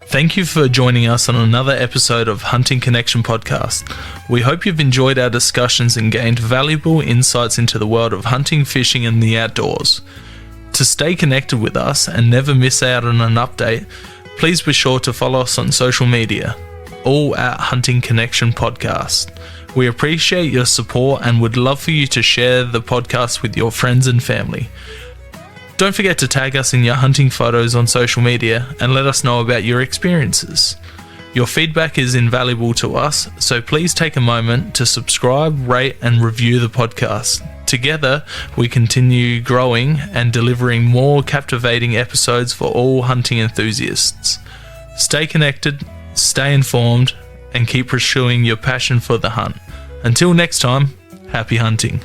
Thank you for joining us on another episode of Hunting Connection Podcast. We hope you've enjoyed our discussions and gained valuable insights into the world of hunting, fishing, and the outdoors. To stay connected with us and never miss out on an update, please be sure to follow us on social media, all at Hunting Connection Podcast. We appreciate your support and would love for you to share the podcast with your friends and family. Don't forget to tag us in your hunting photos on social media and let us know about your experiences. Your feedback is invaluable to us, so please take a moment to subscribe, rate, and review the podcast. Together, we continue growing and delivering more captivating episodes for all hunting enthusiasts. Stay connected, stay informed, and keep pursuing your passion for the hunt. Until next time, happy hunting.